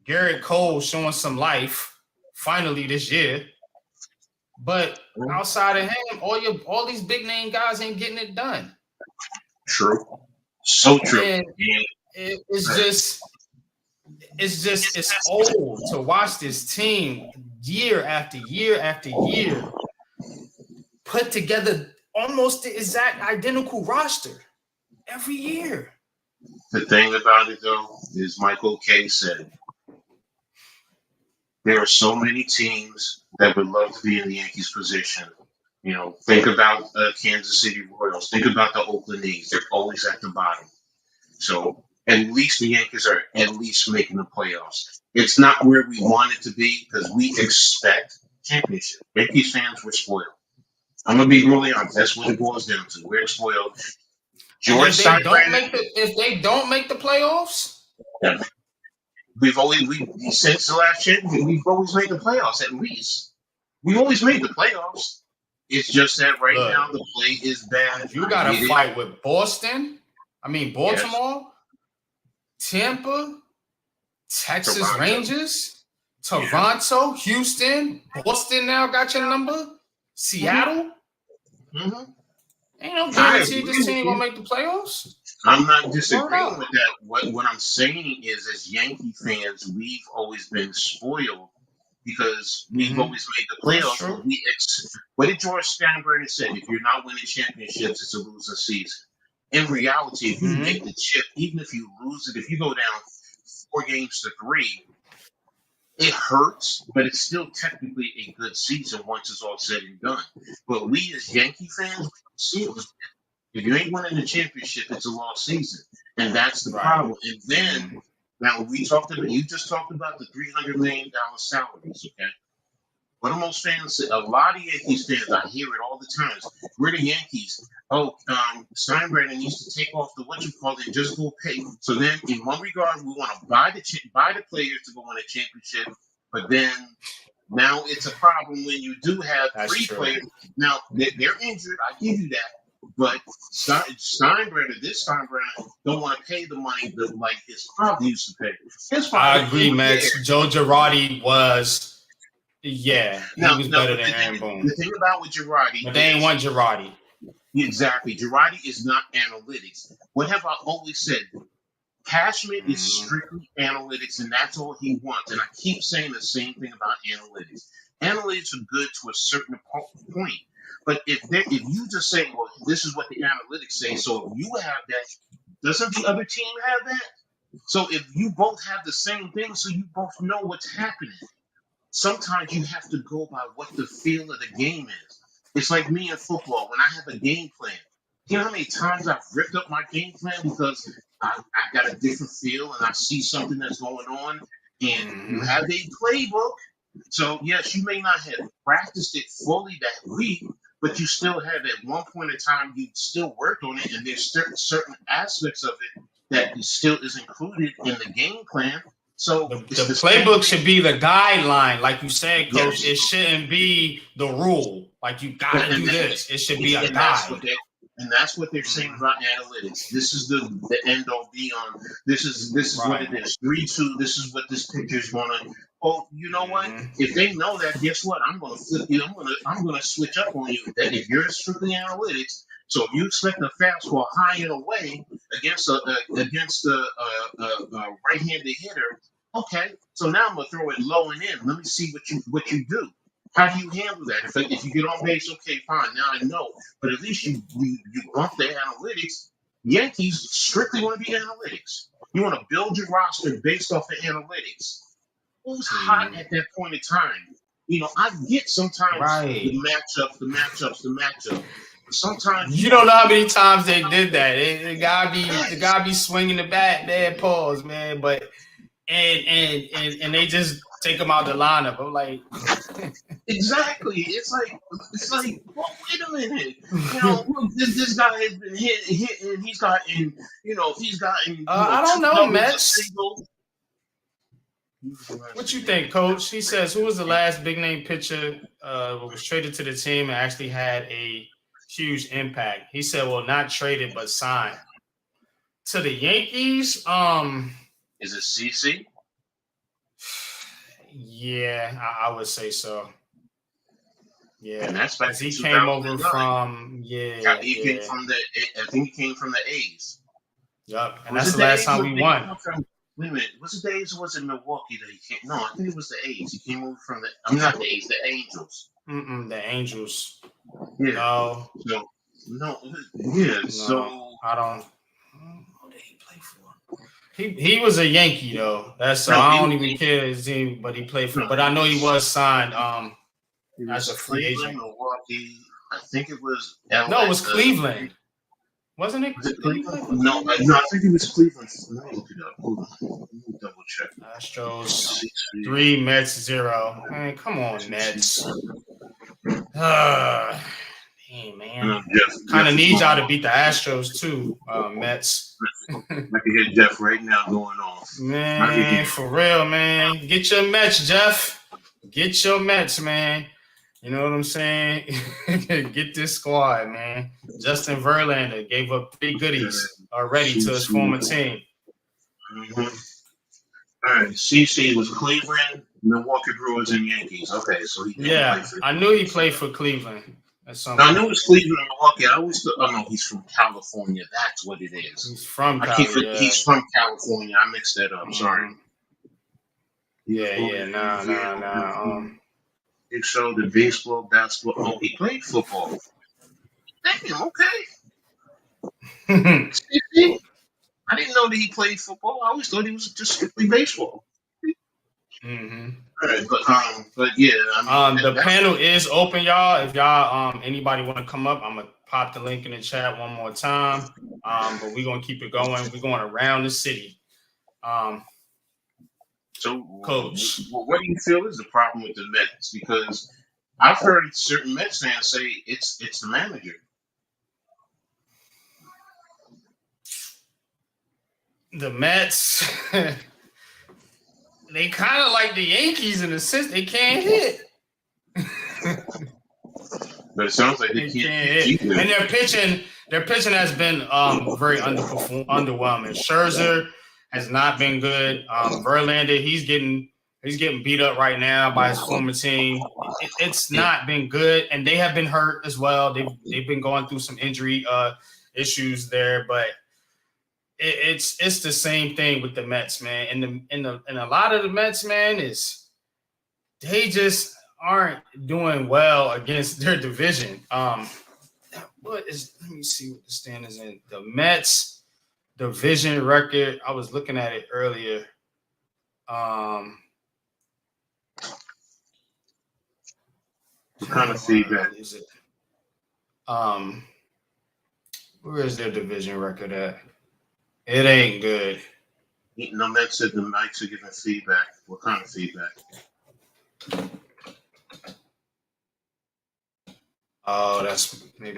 Garrett Cole showing some life finally this year. But outside of him, all these big name guys ain't getting it done. True. So true. And it's old to watch this team year after year after year put together almost the exact identical roster every year. The thing about it, though, is Michael K said there are so many teams that would love to be in the Yankees' position. Think about Kansas City Royals. Think about the Oakland A's. They're always at the bottom. So at least the Yankees are at least making the playoffs. It's not where we want it to be because we expect championship. Yankees fans, we're spoiled. I'm gonna be really honest. That's what it boils down to. We're spoiled. And George Steinbrenner. if they don't make the playoffs, Yeah, since the last championship, we've always made the playoffs at least. We always made the playoffs. It's just that right now the play is bad. You got to fight with Baltimore, Tampa, Texas Toronto. Rangers, Toronto, Houston, Boston now got your number, Seattle. Mm-hmm. Ain't no guarantee this team gonna make the playoffs. I'm not disagreeing with that. What I'm saying is, as Yankee fans, we've always been spoiled because we've always made the playoffs. What did George Steinbrenner say? If you're not winning championships, it's a losing season. In reality, if you make the chip, even if you lose it, if you go down 4-3, it hurts, but it's still technically a good season once it's all said and done. But we as Yankee fans, we don't see it. If you ain't winning the championship, it's a lost season, and that's the problem. And then now you just talked about the $300 million salaries, okay? What do most fans say? A lot of Yankees fans, I hear it all the time. We're the Yankees. Steinbrenner needs to take off the and just go pay. So then, in one regard, we want to buy the players to go win a championship, but then now it's a problem when you do have three players. Now they're injured. I give you that. But Steinbrenner don't want to pay the money that like his father used to pay. I agree, Max. Joe Girardi was, he was better than Aaron Boone. The thing about with Girardi, but they ain't want Girardi. Exactly, Girardi is not analytics. What have I always said? Cashman is strictly analytics, and that's all he wants. And I keep saying the same thing about analytics. Analytics are good to a certain point. But if you just say, well, this is what the analytics say, so if you have that, doesn't the other team have that? So if you both have the same thing, so you both know what's happening. Sometimes you have to go by what the feel of the game is. It's like me in football. When I have a game plan, you know how many times I've ripped up my game plan because I got a different feel and I see something that's going on, and you have a playbook. So, yes, you may not have practiced it fully that week, but you still have at one point in time, you still worked on it, and there's certain aspects of it that still is included in the game plan. So the playbook should be the guideline, like you said, Coach. Yes. It shouldn't be the rule. Like, you got to do this. It should be a guide. And that's what they're saying about analytics. This is the end all be on. This is what it is. 3-2. This is what this picture is going to. Oh, you know what? If they know that, guess what? I'm going to flip you. I'm going to switch up on you. That if you're strictly analytics, so if you expect a fastball high and away against a right-handed hitter, okay. So now I'm going to throw it low and in. Let me see what you do. How do you handle that? If you get on base, okay, fine. Now I know. But at least you bump the analytics. Yankees strictly want to be analytics. You want to build your roster based off of analytics. Who's hot at that point in time? I get sometimes the matchup. Sometimes you don't know how many times they did that. It gotta be swinging the bat, bad pause, man. But and they just take them out the lineup. I'm like, exactly. It's like, well, wait a minute. This guy has been hit, and he's gotten. He's gotten. I don't know, Mets. What you think, Coach? He says, who was the last big name pitcher was traded to the team and actually had a huge impact? He said, well, not traded but signed to the Yankees. Is it CC? Yeah, I would say so. Yeah, and that's back he came over from I think he came from the A's. Yep, and that's the last time we won. Wait a minute, was it the A's or was it Milwaukee that he came? No, I think it was the A's. He came over from not the A's, the Angels. The Angels. Yeah. No. So No, yeah. No, So I don't. Who did he play for? He was a Yankee though. That's no, I don't even care his team, but he played for. no, But I know he was signed it as was a free Cleveland, agent. Milwaukee. I think it was L. No, it was Cleveland, wasn't it? Was it Did he play Cleveland? for No, Cleveland? no, I think it was Cleveland. Let me look it up. Hold on. Let me double check. Astros CC. 3, Mets 0. Man, come on, Mets. Hey man, kind of need y'all to beat the Astros too, Mets. I can hear Jeff right now going off. Man, for real, man. Get your Mets, Jeff. Get your Mets, man. You know what I'm saying? Get this squad, man. Justin Verlander gave up 3 goodies already to his former team. Mm-hmm. All right, CC was Cleveland, Milwaukee Brewers, and Yankees. Okay, so he didn't play for. I knew he played for Cleveland at some No, I point. knew it was Cleveland and Milwaukee. I always thought, oh no, he's from California. That's what it is. He's from I Cali. keep he's from California. I mixed that up. Sorry. Nah. It showed the baseball, basketball. Oh, he played football. Damn, okay. See? I didn't know that he played football. I always thought he was just strictly baseball. Mm-hmm. All right, but yeah, I mean, the panel is open, y'all. If y'all anybody want to come up, I'm gonna pop the link in the chat one more time. But we're gonna keep it going. We're going around the city. So, Coach, what do you feel is the problem with the Mets? Because I've heard certain Mets fans say it's the manager. The Mets, they kind of like the Yankees in a sense. They can't hit. But it sounds like they can't hit. And their pitching has been very underwhelming. Scherzer has not been good. Verlander, he's getting beat up right now by his former team. It's not been good, and they have been hurt as well. They've been going through some injury issues there, but it's the same thing with the Mets, man. And a lot of the Mets, man, is they just aren't doing well against their division. Let me see what the standings in the Mets division record. I was looking at it earlier. What kind of feedback is it? Where is their division record at? It ain't good. No, Mets said the mics are giving feedback. What kind of feedback? Oh, that's what it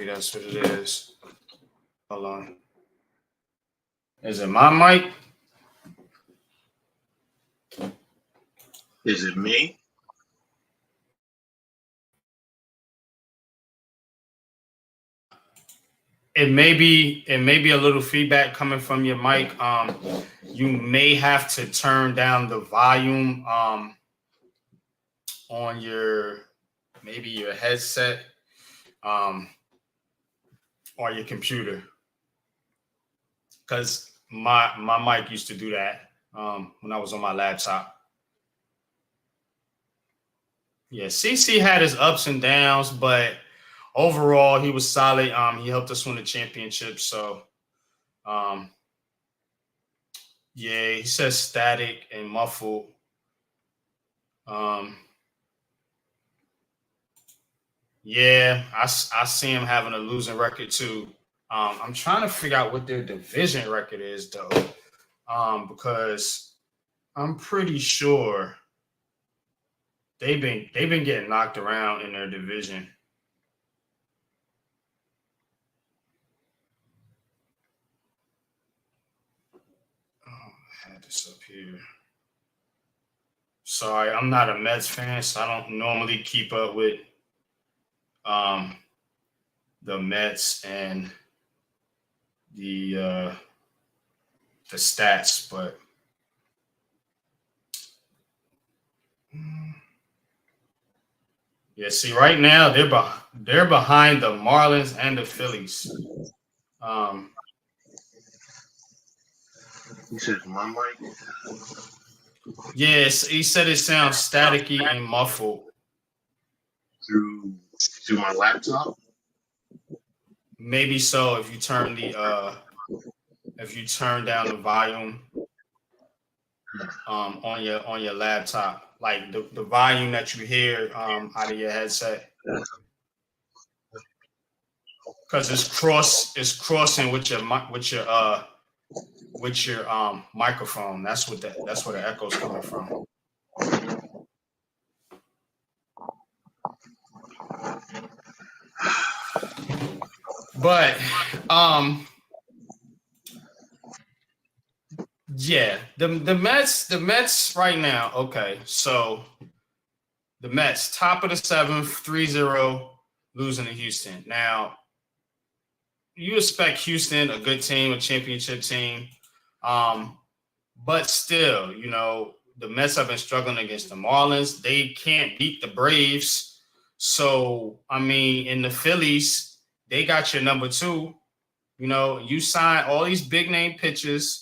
is. Hold on. Is it my mic? Is it me? It may be a little feedback coming from your mic. You may have to turn down the volume on your headset or your computer, because my mic used to do that when I was on my laptop. Yeah, CC had his ups and downs, but overall he was solid. He helped us win the championship. So, yeah, he says static and muffled. Yeah, I see him having a losing record too. I'm trying to figure out what their division record is though, because I'm pretty sure they've been getting knocked around in their division. Oh, I had this up here. Sorry, I'm not a Mets fan, so I don't normally keep up with the Mets and the stats, but yeah, see, right now they're behind the Marlins and the Phillies. He says my mic. Yes, he said it sounds staticky and muffled Through my laptop. Maybe so if you turn down the volume on your laptop, like the volume that you hear out of your headset, because it's crossing with your microphone. That's where the echo's coming from. But yeah, the Mets right now. Okay, so the Mets top of the seventh, 3-0, losing to Houston. Now you expect Houston, a good team, a championship team, but still, the Mets have been struggling against the Marlins. They can't beat the Braves. So I mean, in the Phillies, they got your number two. You sign all these big name pitchers.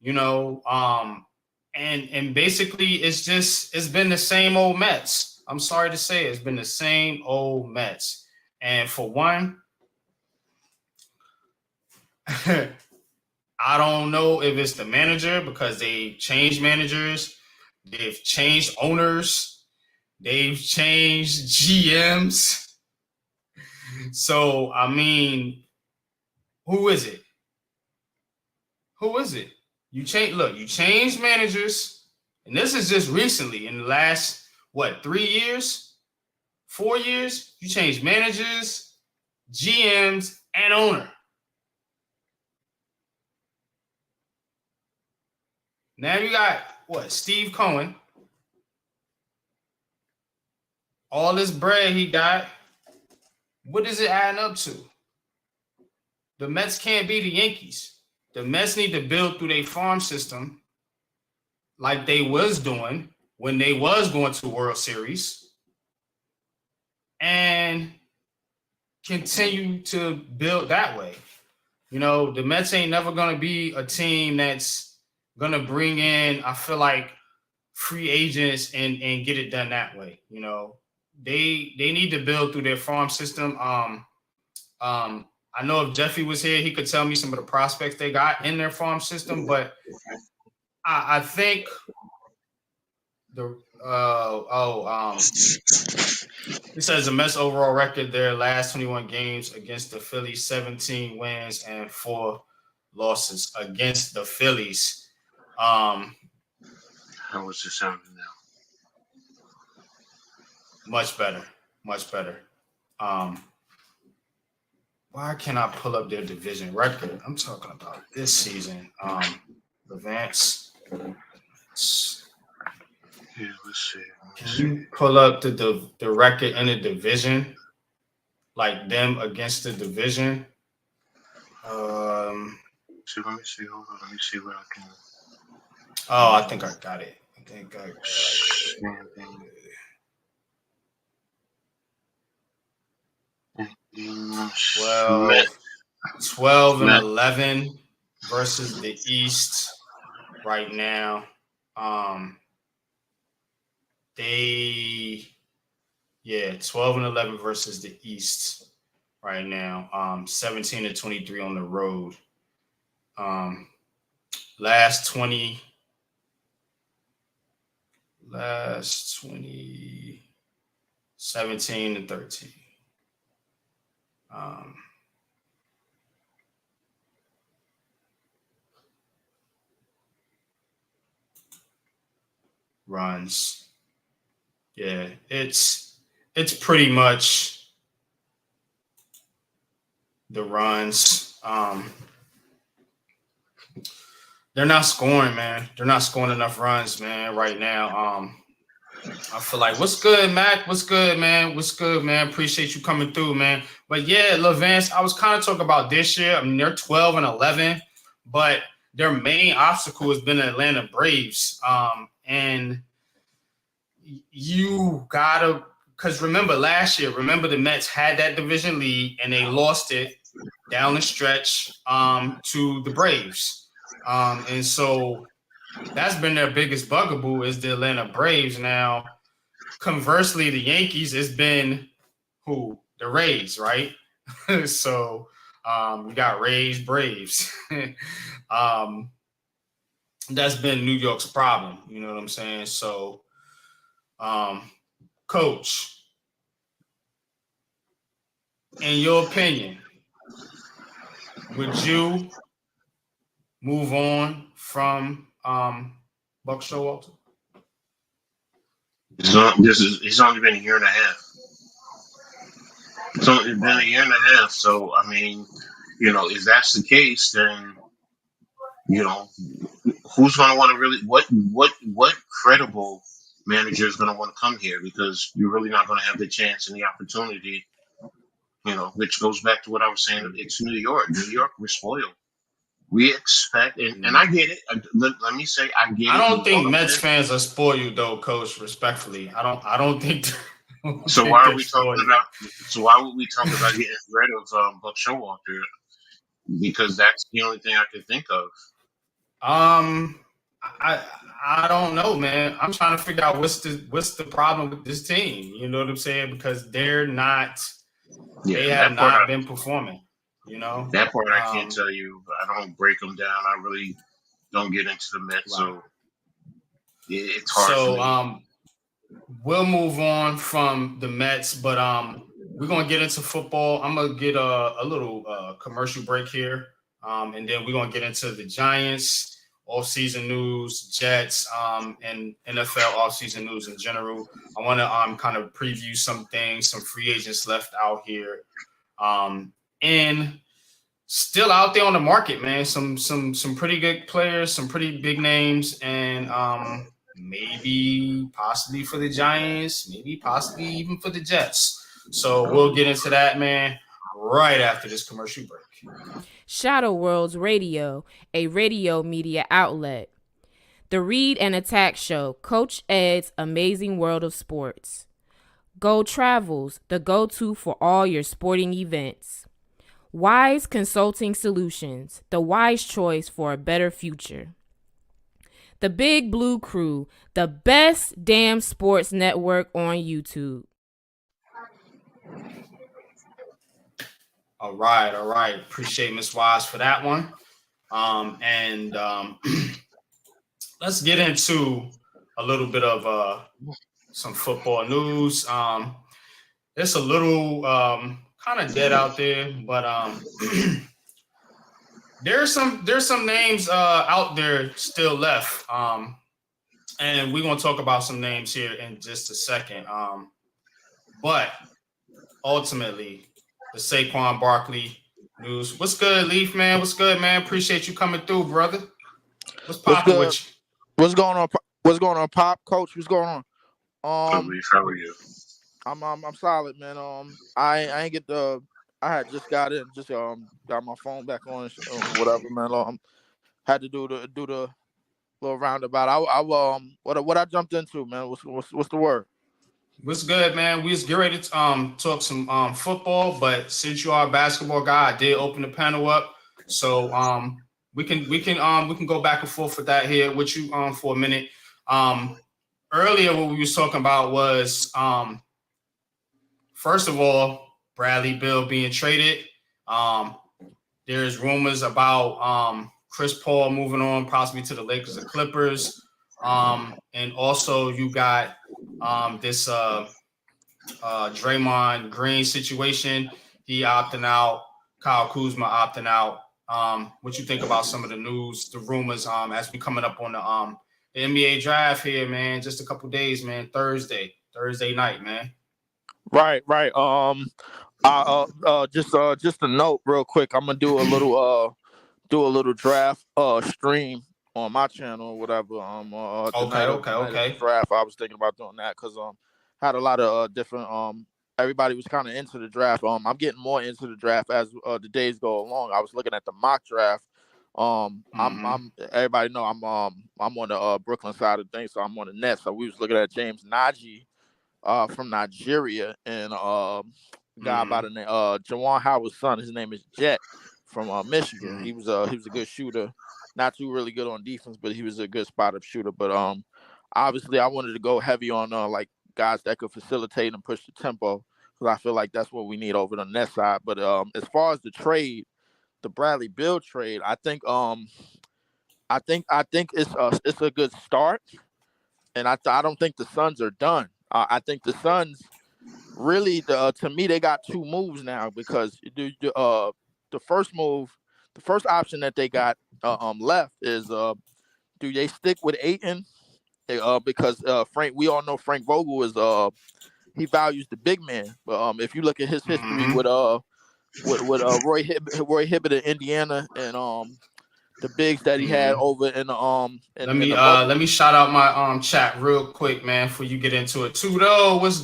And basically it's been the same old Mets. I'm sorry to say it's been the same old Mets. And for one, I don't know if it's the manager because they changed managers, they've changed owners, they've changed GMs. So I mean, who is it? You changed managers, and this is just recently in the last 3 years, 4 years. You changed managers, GMs, and owner. Now you got Steve Cohen. All this bread he got. What is it adding up to? The Mets can't be the Yankees. The Mets need to build through their farm system like they was doing when they was going to the World Series and continue to build that way. The Mets ain't never going to be a team that's going to bring in, I feel like, free agents and get it done that way. They need to build through their farm system. I know if Jeffy was here, he could tell me some of the prospects they got in their farm system, but I think it says the Mets overall record, their last 21 games against the Phillies, 17 wins and 4 losses against the Phillies. How was it sounding now? Much better. Why can't I pull up their division record? I'm talking about this season. Advance. Yeah, let's see. Can you pull up the record in the division? Like them against the division? Let me see. Hold on. Let me see what I can. Oh, I think I got it. I think I got it. 12 and 11 versus the East right now. 12 and 11 versus the East right now. 17 and 23 on the road. Last 20, 17 and 13. Runs. Yeah, it's pretty much the runs. They're not scoring, man. They're not scoring enough runs, man, right now. I feel like, what's good, Mac? What's good, man? Appreciate you coming through, man. But yeah, LaVance, I was kind of talking about this year. I mean, they're 12 and 11, but their main obstacle has been the Atlanta Braves. And you gotta, because remember the Mets had that division lead and they lost it down the stretch to the Braves. And so that's been their biggest bugaboo is the Atlanta Braves. Now, conversely, the Yankees has been the Rays, right? So You got Rays, Braves. That's been New York's problem. You know what I'm saying? So, Coach, in your opinion, would you move on from Buck Showalter? He's only been a year and a half. It's only been a year and a half. So I mean, if that's the case, then you know who's going to want to really what credible manager is going to want to come here, because you're really not going to have the chance and the opportunity. Which goes back to what I was saying. It's New York. New York, we're spoiled. We expect, and I get it. Let me say, I get it. I don't think Mets fans are spoiled, though, Coach. Respectfully, I don't think. So why are we talking about? So why would we talk about getting rid of Buck Showalter? Because that's the only thing I can think of. I don't know, man. I'm trying to figure out what's the problem with this team. You know what I'm saying? Because they're not. Yeah, they have not been performing. That part I can't tell you. I don't break them down. I really don't get into the Mets, right. So it's hard for me. We'll move on from the Mets, but we're gonna get into football. I'm gonna get a little commercial break here, and then we're gonna get into the Giants off-season news, Jets, and NFL off-season news in general. I want to kind of preview some things, some free agents left out here. And still out there on the market, man. Some pretty good players, some pretty big names, and maybe possibly for the Giants, maybe possibly even for the Jets. So we'll get into that, man, right after this commercial break. Shadow Worlds Radio, a radio media outlet. The Read and Attack Show, Coach Ed's Amazing World of Sports. Go Travels, the go-to for all your sporting events. Wise Consulting Solutions, the wise choice for a better future. The Big Blue Crew, the best damn sports network on YouTube. All right. Appreciate Ms. Wise for that one. Let's get into a little bit of some football news. It's a little kind of dead out there, but there's some names out there still left, and we're gonna talk about some names here in just a second. But ultimately, the Saquon Barkley news. What's good, Leaf man? What's good, man? Appreciate you coming through, brother. What's popping with you? What's going on? What's going on, Pop? Coach, what's going on? Leaf, how are you? I'm solid, man. I ain't get the. I had just got in, just got my phone back on, whatever, man. Had to do the little roundabout. What I jumped into, man. What's the word? What's good, man? We was getting ready to talk some football, but since you are a basketball guy, I did open the panel up, so we can go back and forth with that here with you for a minute. Earlier, what we was talking about was first of all, Bradley Beal being traded. There's rumors about Chris Paul moving on possibly to the Lakers or Clippers. And also you got this Draymond Green situation. He opting out. Kyle Kuzma opting out. What you think about some of the news, the rumors as we coming up on the NBA draft here, man? Just a couple days, man. Thursday night, man. Right. Just a note real quick. I'm gonna do a little draft stream on my channel or whatever. Okay. Draft. I was thinking about doing that because had a lot of different everybody was kind of into the draft. I'm getting more into the draft as the days go along. I was looking at the mock draft. I'm everybody know I'm on the Brooklyn side of things, so I'm on the Nets. So we was looking at James Najee from Nigeria and guy by the name Jawan Howard's son. His name is Jet from Michigan. He was a good shooter, not too really good on defense, but he was a good spot up shooter. But obviously I wanted to go heavy on like guys that could facilitate and push the tempo because I feel like that's what we need over the net side. But as far as the trade, the Bradley Beal trade, I think it's a good start, and I don't think the Suns are done. I think the Suns really, to me, they got two moves now because the first move, the first option that they got left is do they stick with Ayton? Because we all know Frank Vogel is he values the big man. But if you look at his history with Roy Hibbert in Indiana and the bigs that he had over in let me shout out my chat real quick, man, before you get into it. Tudo, what's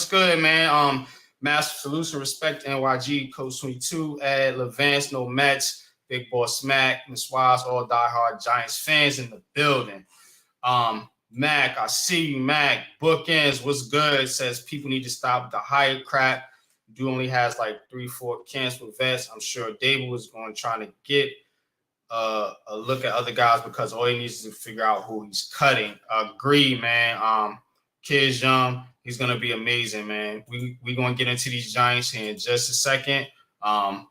good, man? Master Salutes and Respect NYG, Coach 22, Ed, Levance, No Mets, Big Boss Smack, Miss Wise, all diehard Giants fans in the building. Mac, I see you, Mac. Bookends, what's good? Says people need to stop the hype crap. Dude only has like 3-4 canceled vets. I'm sure David was going to try to get a look at other guys because all he needs is to figure out who he's cutting. Agree, man. Kid's young. He's gonna be amazing, man. We gonna get into these Giants here in just a second. I'm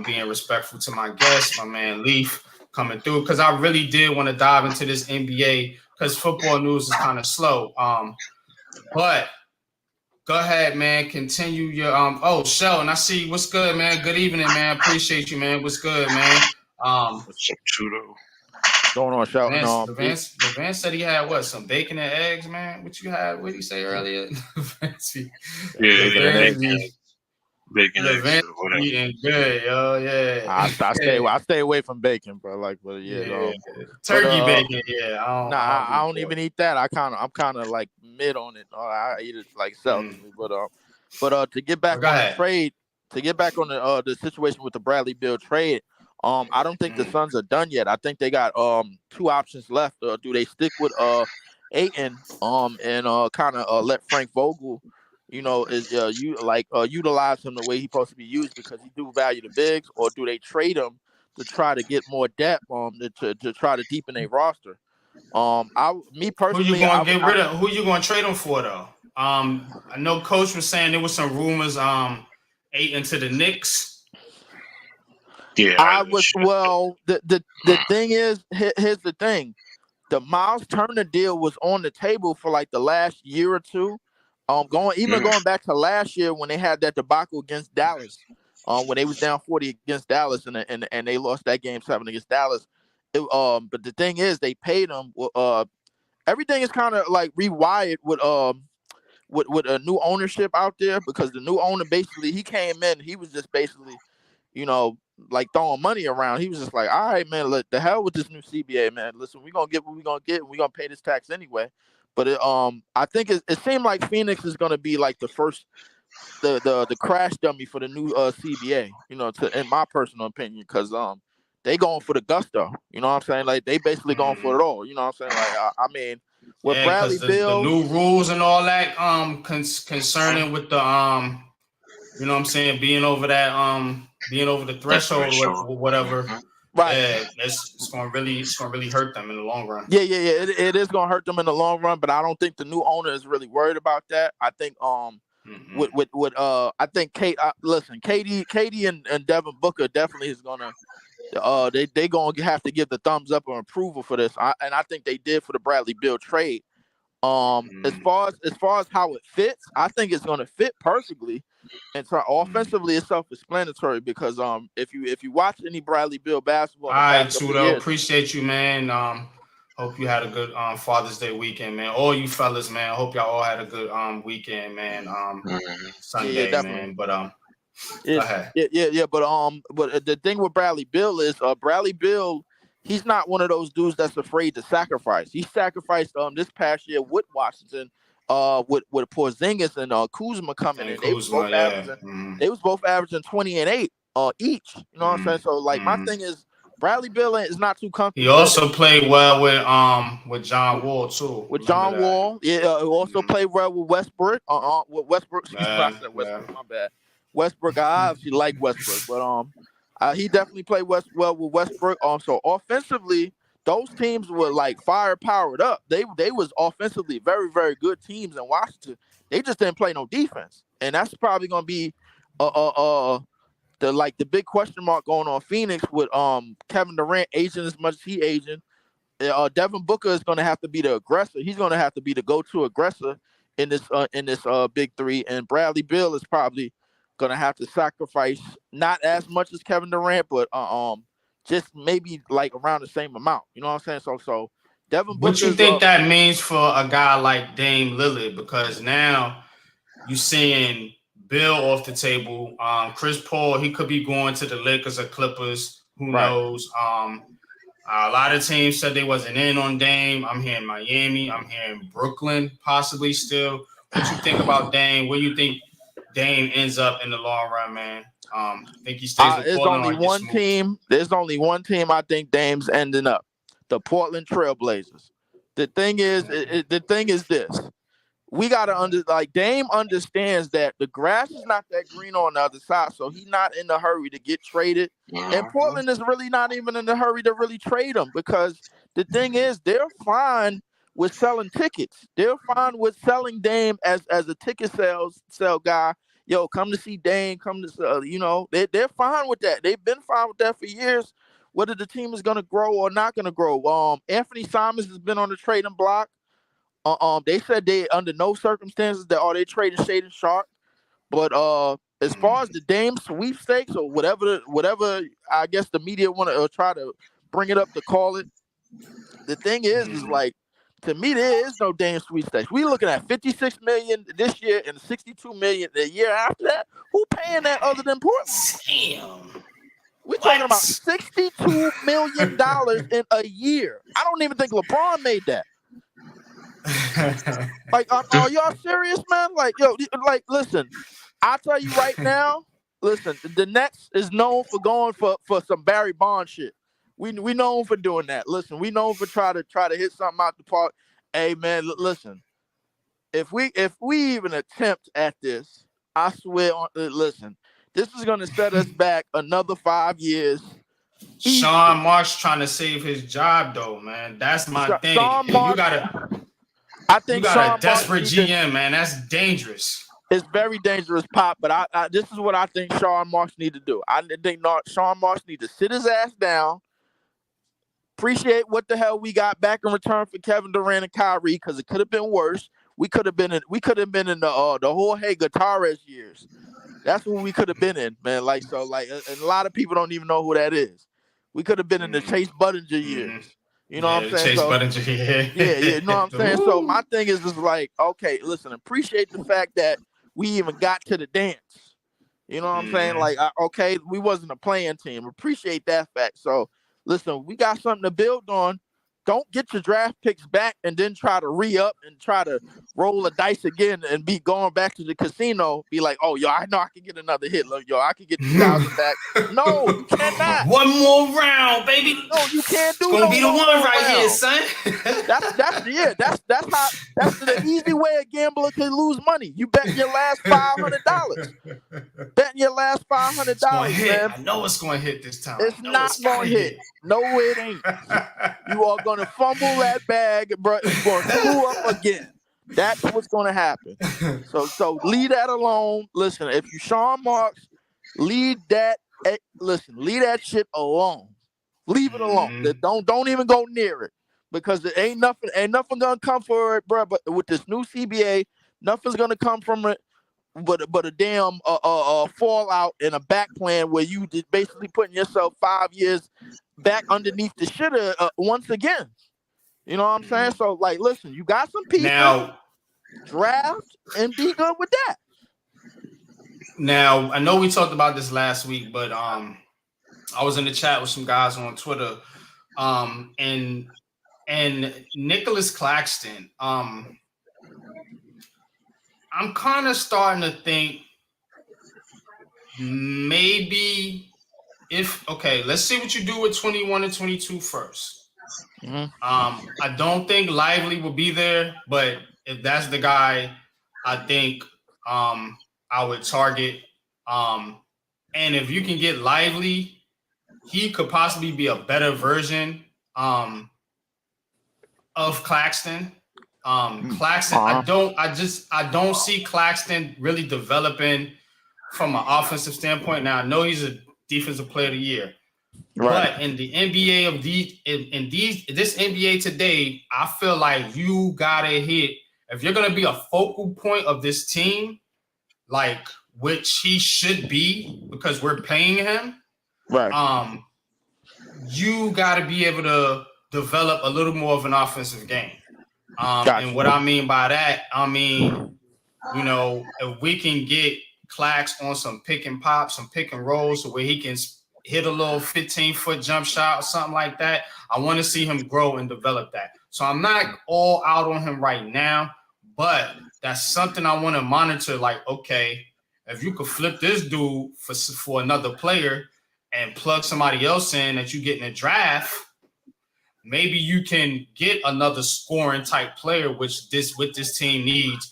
being respectful to my guest, my man Leaf, coming through because I really did want to dive into this NBA because football news is kind of slow. But go ahead, man. Continue your Sheldon, I see. What's good, man? Good evening, man. Appreciate you, man. What's good, man? What's up, Tudo? going on, Sheldon. The Vance said he had what? Some bacon and eggs, man. What you had? What did he say earlier? Bacon, eggs, whatever. Eating good, yo. Yeah. I stay away from bacon, bro. Turkey bacon. Yeah. I don't even eat that. I'm kind of like mid on it. I eat it like seldomly. But to get back on the trade, the situation with the Bradley Beal trade. I don't think the Suns are done yet. I think they got two options left. Do they stick with Ayton and kind of let Frank Vogel, utilize him the way he's supposed to be used because he do value the bigs, or do they trade him to try to get more depth to try to deepen a roster? Me personally, who you gonna get rid of? Who you gonna trade him for though? I know Coach was saying there was some rumors Ayton to the Knicks. Yeah, the thing is, here's the thing. The Miles Turner deal was on the table for like the last year or two. Going back to last year when they had that debacle against Dallas, when they was down 40 against Dallas and they lost that game 7 against Dallas. But the thing is, they paid him. Everything is kind of like rewired with a new ownership out there because the new owner basically he came in. He was just basically, like throwing money around. He was just like, all right, man, the hell with this new CBA, man. Listen, we're going to get what we're going to get, and we're going to pay this tax anyway. But I think it seemed like Phoenix is going to be like the first, the crash dummy for the new CBA, in my personal opinion, because they going for the gusto. You know what I'm saying? Like, they basically going for it all. You know what I'm saying? Like, with Bradley Beal. The new rules and all that concerning with the, you know what I'm saying, being over the threshold or whatever. Right. Yeah, it's gonna really hurt them in the long run. Yeah. It is gonna hurt them in the long run, but I don't think the new owner is really worried about that. I think I think Katie and Devin Booker definitely is gonna they gonna have to give the thumbs up or approval for this. And I think they did for the Bradley Beal trade. As far as how it fits, I think it's gonna fit perfectly. And so offensively, it's self-explanatory because if you watch any Bradley Beal basketball, all right, Tudo, appreciate you, man. Hope you had a good Father's Day weekend, man. All you fellas, man. I hope y'all all had a good weekend, man. Sunday, man. But go ahead. But the thing with Bradley Beal is Bradley Beal. He's not one of those dudes that's afraid to sacrifice. He sacrificed this past year with Washington, with Porzingis and Kuzma coming in. They was both averaging 20 and 8 each. You know what I'm saying? So like my thing is Bradley Beal is not too comfortable. He also played well with John Wall too. With John Wall, also played well with Westbrook. With Westbrook, my bad. Westbrook, I obviously like Westbrook, but he definitely played well with Westbrook. So offensively, those teams were like firepowered up. They was offensively very, very good teams in Washington. They just didn't play no defense, and that's probably gonna be the the big question mark going on Phoenix with Kevin Durant aging as much as he aging. Devin Booker is going to have to be the aggressor. He's going to have to be the go-to aggressor in this big three, and Bradley Beal is probably going to have to sacrifice not as much as Kevin Durant, but just maybe like around the same amount. You know what I'm saying? So Devin Booker. What you think that means for a guy like Dame Lillard? Because now you're seeing Bill off the table. Chris Paul, he could be going to the Lakers or Clippers. Who knows? A lot of teams said they wasn't in on Dame. I'm hearing Miami. I'm hearing Brooklyn possibly still. What you think about Dame? Where you think Dame ends up in the long run, man? Think he stays with Portland? There's only one team I think Dame's ending up. The Portland Trailblazers. The thing is this. We gotta Dame understands that the grass is not that green on the other side, so he's not in a hurry to get traded. And Portland is really not even in a hurry to really trade him, because the thing is they're fine with selling tickets. They're fine with selling Dame as a ticket sell guy. Yo, come to see Dame. Come to they're fine with that. They've been fine with that for years. Whether the team is gonna grow or not gonna grow. Anthony Simons has been on the trading block. They said they under no circumstances that they trading Shaden Sharp. But as far as the Dame sweepstakes or whatever I guess the media want to try to bring it up to call it, the thing is like, to me there is no Dame sweepstakes. We looking at $56 million this year and $62 million the year after that. Who paying that other than Portland? Damn. We're talking about $62 million in a year. I don't even think LeBron made that. Like, are y'all serious, man? Like, yo, listen, I'll tell you right now, listen, the Nets is known for going for some Barry Bonds shit. We known for doing that. Listen, we known for try to hit something out the park. Hey, man, listen, if we even attempt at this, I swear, listen, this is going to set us back another 5 years. Sean Marks trying to save his job, though, man. That's my thing. I think you got a desperate Marks GM, man. That's dangerous. It's very dangerous, Pop. But this is what I think Sean Marks need to do. I think Sean Marks need to sit his ass down, appreciate what the hell we got back in return for Kevin Durant and Kyrie, because it could have been worse. We could have been in the Jorge Gutierrez years. That's what we could have been in, man. And a lot of people don't even know who that is. We could have been in the Chase Budinger years. You know what I'm saying? Yeah, you know what I'm saying? So my thing is like, okay, listen, appreciate the fact that we even got to the dance. You know what I'm saying? Like, okay, we wasn't a playing team. Appreciate that fact. So, listen, we got something to build on. Don't get your draft picks back and then try to re-up and try to roll a dice again and be going back to the casino. Be like, oh, yo, I know I can get another hit. Look, yo, I can get 2,000 back. No, you cannot. One more round, baby. No, you can't do. It's gonna be the one right here, son. That's the easy way a gambler can lose money. You bet your last $500. Betting your last $500, man. I know it's gonna hit this time. It's not gonna hit. No, it ain't. You are gonna fumble that bag, bro. It's gonna screw up again. That's what's gonna happen. So leave that alone. Listen, if you Sean Marks, leave that shit alone. Leave it alone. Don't even go near it, because it ain't nothing gonna come for it, bro. But with this new CBA, nothing's gonna come from it. But a damn fallout and a back plan where you just basically putting yourself 5 years back underneath the shitter once again. You know what I'm saying? So, like, listen, you got some people. Now, draft and be good with that. Now, I know we talked about this last week, but I was in the chat with some guys on Twitter, and Nicholas Claxton. I'm kind of starting to think maybe let's see what you do with 21 and 22 first. Mm-hmm. I don't think Lively will be there, but if that's the guy, I think I would target. And if you can get Lively, he could possibly be a better version of Claxton. Claxton, I don't see Claxton really developing from an offensive standpoint. Now I know he's a defensive player of the year, Right. but in the NBA of this NBA today, I feel like you gotta hit if you're gonna be a focal point of this team, like which he should be because we're paying him. Right. You gotta be able to develop a little more of an offensive game. Gotcha. And what I mean by that, I mean, if we can get Clax on some pick and pop, some pick and rolls, where he can hit a little 15-foot jump shot or something like that, I want to see him grow and develop that. So I'm not all out on him right now, but that's something I want to monitor. Like, okay, if you could flip this dude for another player and plug somebody else in that you get in a draft, maybe you can get another scoring type player, which this team needs.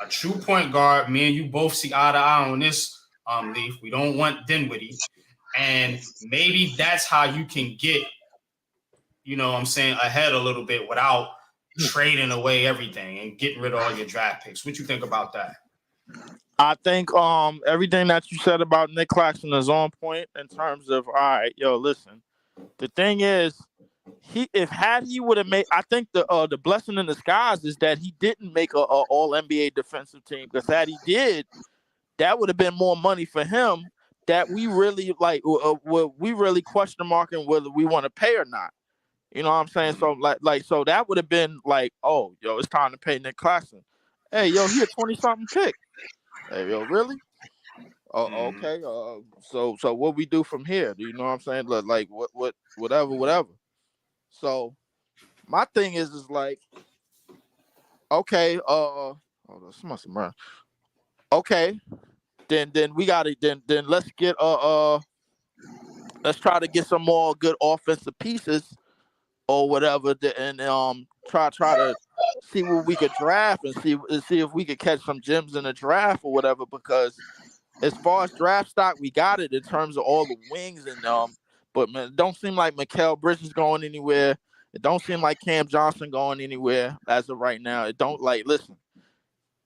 A true point guard. Me and you both see eye to eye on this, Leaf. We don't want Dinwiddie. And maybe that's how you can get, ahead a little bit without trading away everything and getting rid of all your draft picks. What you think about that? I think everything that you said about Nick Claxton is on point in terms of, all right, yo, listen. The thing is, he would have made, I think the blessing in disguise is that he didn't make a all NBA defensive team, because had he did, that would have been more money for him that we really we really question marking whether we want to pay or not. You know what I'm saying? So so that would have been like, oh, yo, it's time to pay Nick Claxton. Hey, yo, he a 20-something pick. Hey, yo, really? Oh, okay. So what we do from here? Do you know what I'm saying? Like whatever. So my thing is like, okay, this must have run. Okay, then we gotta then let's get let's try to get some more good offensive pieces or whatever, and try to see what we could draft and see if we could catch some gems in the draft or whatever, because as far as draft stock, we got it in terms of all the wings and but man, it don't seem like Mikal Bridges going anywhere. It don't seem like Cam Johnson going anywhere as of right now. It don't listen.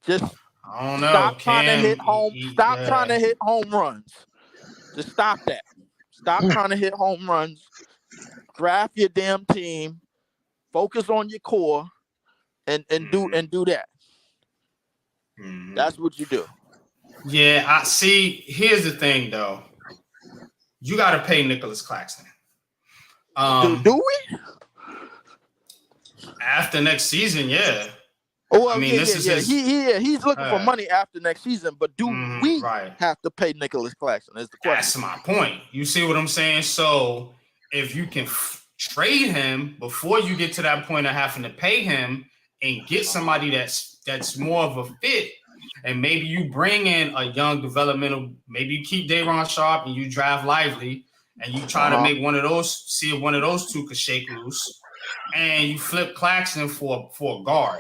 Just I don't know. Stop Cam, trying to hit home. Stop trying to hit home runs. Just stop that. Stop trying to hit home runs. Draft your damn team. Focus on your core, and do that. That's what you do. Yeah, I see. Here's the thing, though. You got to pay Nicholas Claxton. Do we? After next season, yeah. Oh, well, he's looking for money after next season, but do we have to pay Nicholas Claxton? Is the question. That's my point. You see what I'm saying? So if you can trade him before you get to that point of having to pay him and get somebody that's more of a fit, and maybe you bring in a young developmental, maybe you keep Day'Ron Sharp and you draft Lively, and you try to make one of those, see if one of those two could shake loose, and you flip Claxton for a guard.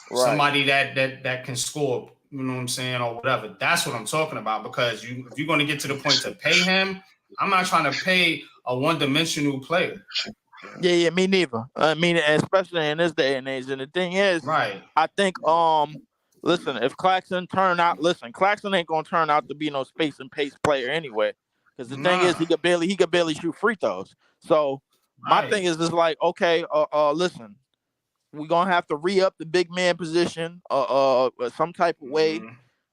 Right. Somebody that can score, you know what I'm saying, or whatever. That's what I'm talking about, because if you're going to get to the point to pay him, I'm not trying to pay a one-dimensional player. Yeah, me neither. I mean, especially in this day and age. And the thing is, right, I think, listen, if Claxton Claxton ain't going to turn out to be no space and pace player anyway, because the thing is, he could barely shoot free throws. So my thing is like, okay, listen, we're gonna have to re-up the big man position, some type of way.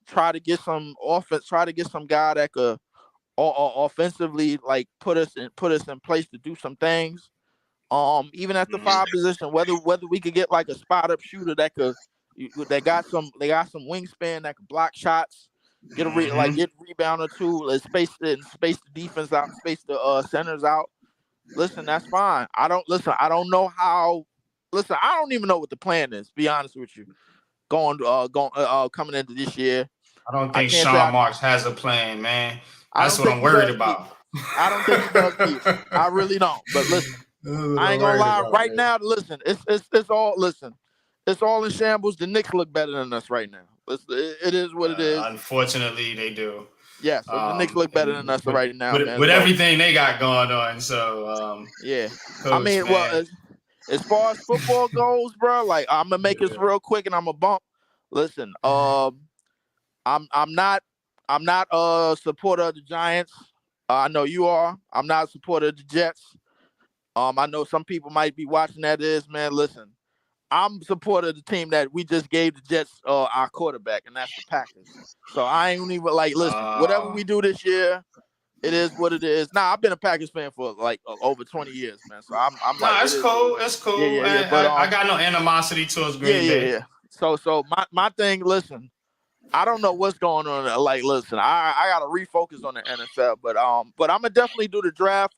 Try to get some offense. Try to get some guy that could, offensively, like put us in place to do some things. Even at the 5 position, whether we could get like a spot up shooter that got some wingspan that could block shots, get get rebound or two, space the defense out, space the centers out. Listen, that's fine. I don't know how. Listen, I don't even know what the plan is, to be honest with you. Coming into this year. I don't think Sean Marks has a plan, man. That's what I'm worried about. I don't think he does either. I really don't. But listen, I ain't gonna lie. Right now, listen, it's all in shambles. The Knicks look better than us right now. It is what it is. Unfortunately, they do. Yes, the Knicks look better than us right now, man. With everything they got going on. So yeah, Coach, I mean, well. As far as football goes, bro, like I'm gonna make this real quick and I'm gonna bump. Listen, I'm not I'm not a supporter of the Giants. I know you are. I'm not a supporter of the Jets. I know some people might be watching that. Man, listen, I'm a supporter of the team that we just gave the Jets our quarterback, and that's the Packers. So I ain't even listen, whatever we do this year, it is what it is. Now, I've been a Packers fan for over 20 years, man. So I'm like, it's cool. It's cool. Yeah. But I got no animosity towards Green Bay. Yeah. So my thing, listen, I don't know what's going on. Listen, I gotta refocus on the NFL, but I'm gonna definitely do the draft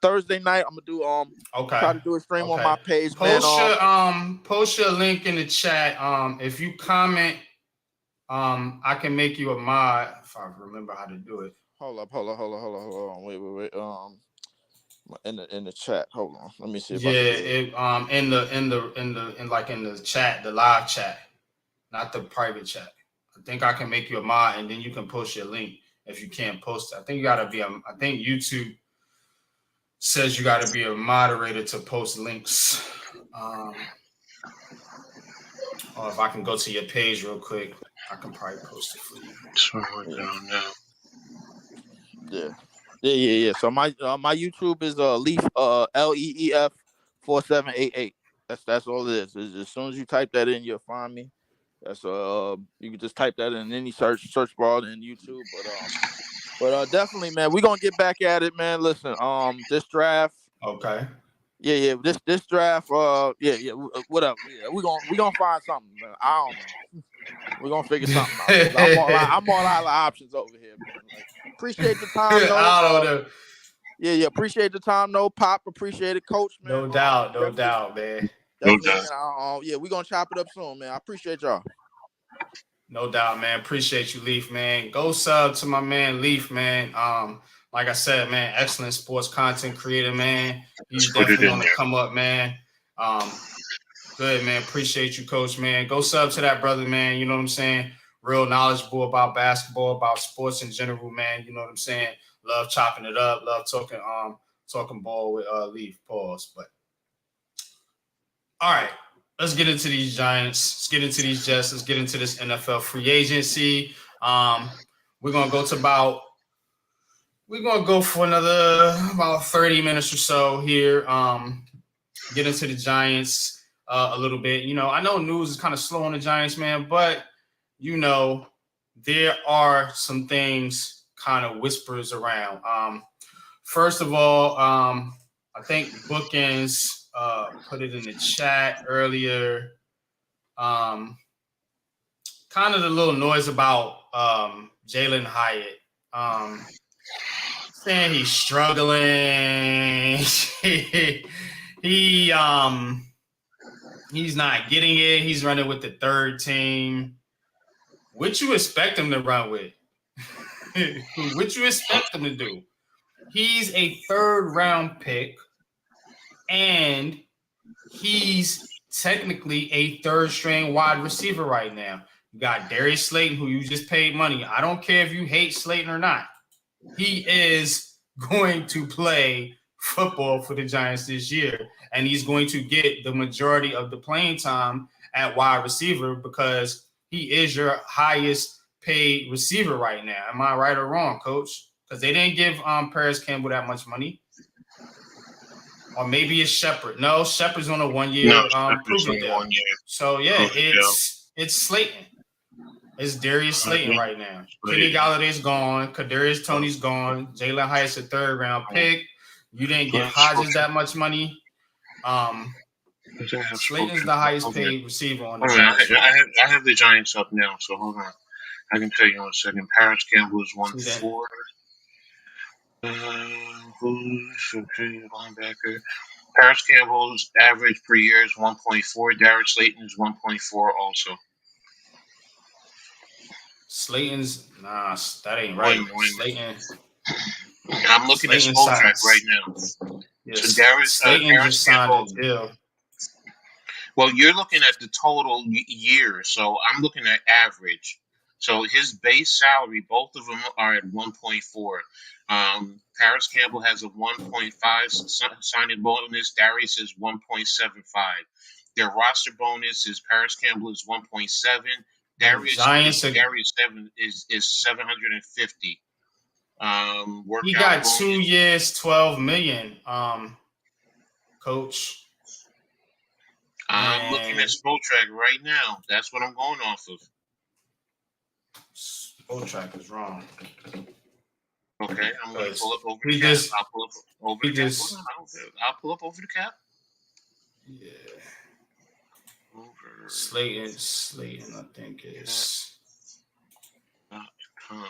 Thursday night. I'm gonna do try to do a stream on my page, post your link in the chat. If you comment, I can make you a mod if I remember how to do it. Hold on. Wait. In the chat. Hold on. Let me see if I can do it. in the chat, the live chat, not the private chat. I think I can make you a mod, and then you can post your link if you can't post it. I think you gotta be I think YouTube says you gotta be a moderator to post links. Or if I can go to your page real quick, I can probably post it for you. Yeah. So my YouTube is Leaf LEEF 4788. That's all it is. As soon as you type that in, you'll find me. That's you can just type that in any search bar in YouTube. But definitely, man, we're gonna get back at it, man. Listen, this draft. Okay. Yeah. This draft. Yeah. Whatever. Yeah, we're gonna find something. Man. I don't know. We're gonna figure something out. I'm all out of options over here, man. Like, appreciate the time, though. I don't know. Yeah. Appreciate the time, though. Pop, appreciate it, Coach, man. No doubt, man. No doubt. Yeah, we're gonna chop it up soon, man. I appreciate y'all. No doubt, man. Appreciate you, Leaf, man. Go sub to my man Leaf, man. Like I said, man, excellent sports content creator, man. He's definitely on the come up, man. Good, man. Appreciate you, Coach, man. Go sub to that brother, man. You know what I'm saying? Real knowledgeable about basketball, about sports in general, man. You know what I'm saying? Love chopping it up. Love talking ball with Leaf. Pause. But all right, let's get into these Giants. Let's get into these Jets. Let's get into this NFL free agency. We're gonna go for another about 30 minutes or so here. Get into the Giants a little bit. You know, I know news is kind of slow on the Giants, man, but you know, there are some things kind of whispers around. First of all, I think Bookends put it in the chat earlier. Kind of the little noise about Jalen Hyatt. Saying he's struggling. He's not getting it. He's running with the third team. What you expect him to run with? What you expect him to do? He's a third round pick, and he's technically a third string wide receiver right now. You got Darius Slayton, who you just paid money. I don't care if you hate Slayton or not. He is going to play football for the Giants this year, and he's going to get the majority of the playing time at wide receiver because he is your highest paid receiver right now. Am I right or wrong, Coach? Because they didn't give Paris Campbell that much money. Or maybe it's Shepard. No, Shepard's on a 1 year proven deal. So yeah, it's Slayton. It's Darius Slayton right now. Kenny Galladay's gone. Kadarius Toney's gone. Jalen Hyatt's a third round pick. You didn't give Hodges that much money. Slayton's the highest paid receiver on the Giants. I have the Giants up now, so hold on. I can tell you in a second. Paris Campbell is 1-4. Who's linebacker? Paris Campbell's average per year is 1.4. Darius Slayton is 1.4 also. Slayton's that ain't right. Slayton. I'm looking at Spotrac right now. Yes. So Slayton just signed a deal. Well, you're looking at the total year, so I'm looking at average. So his base salary, both of them are at 1.4. Paris Campbell has a 1.5 signing bonus. Darius is 1.75. Their roster bonus is Paris Campbell is 1.7. Darius Giants are, Darius is 750. he Workout got bonus. 2 years, 12 million. Coach. I'm looking at Spotrac right now. That's what I'm going off of. Spotrac is wrong. Okay, I'm going to pull up over He the cap. just- I'll pull up over he the cap. just- Hold on, I don't care. I'll pull up over the cap. Yeah. Over Slayton, I think is. .com.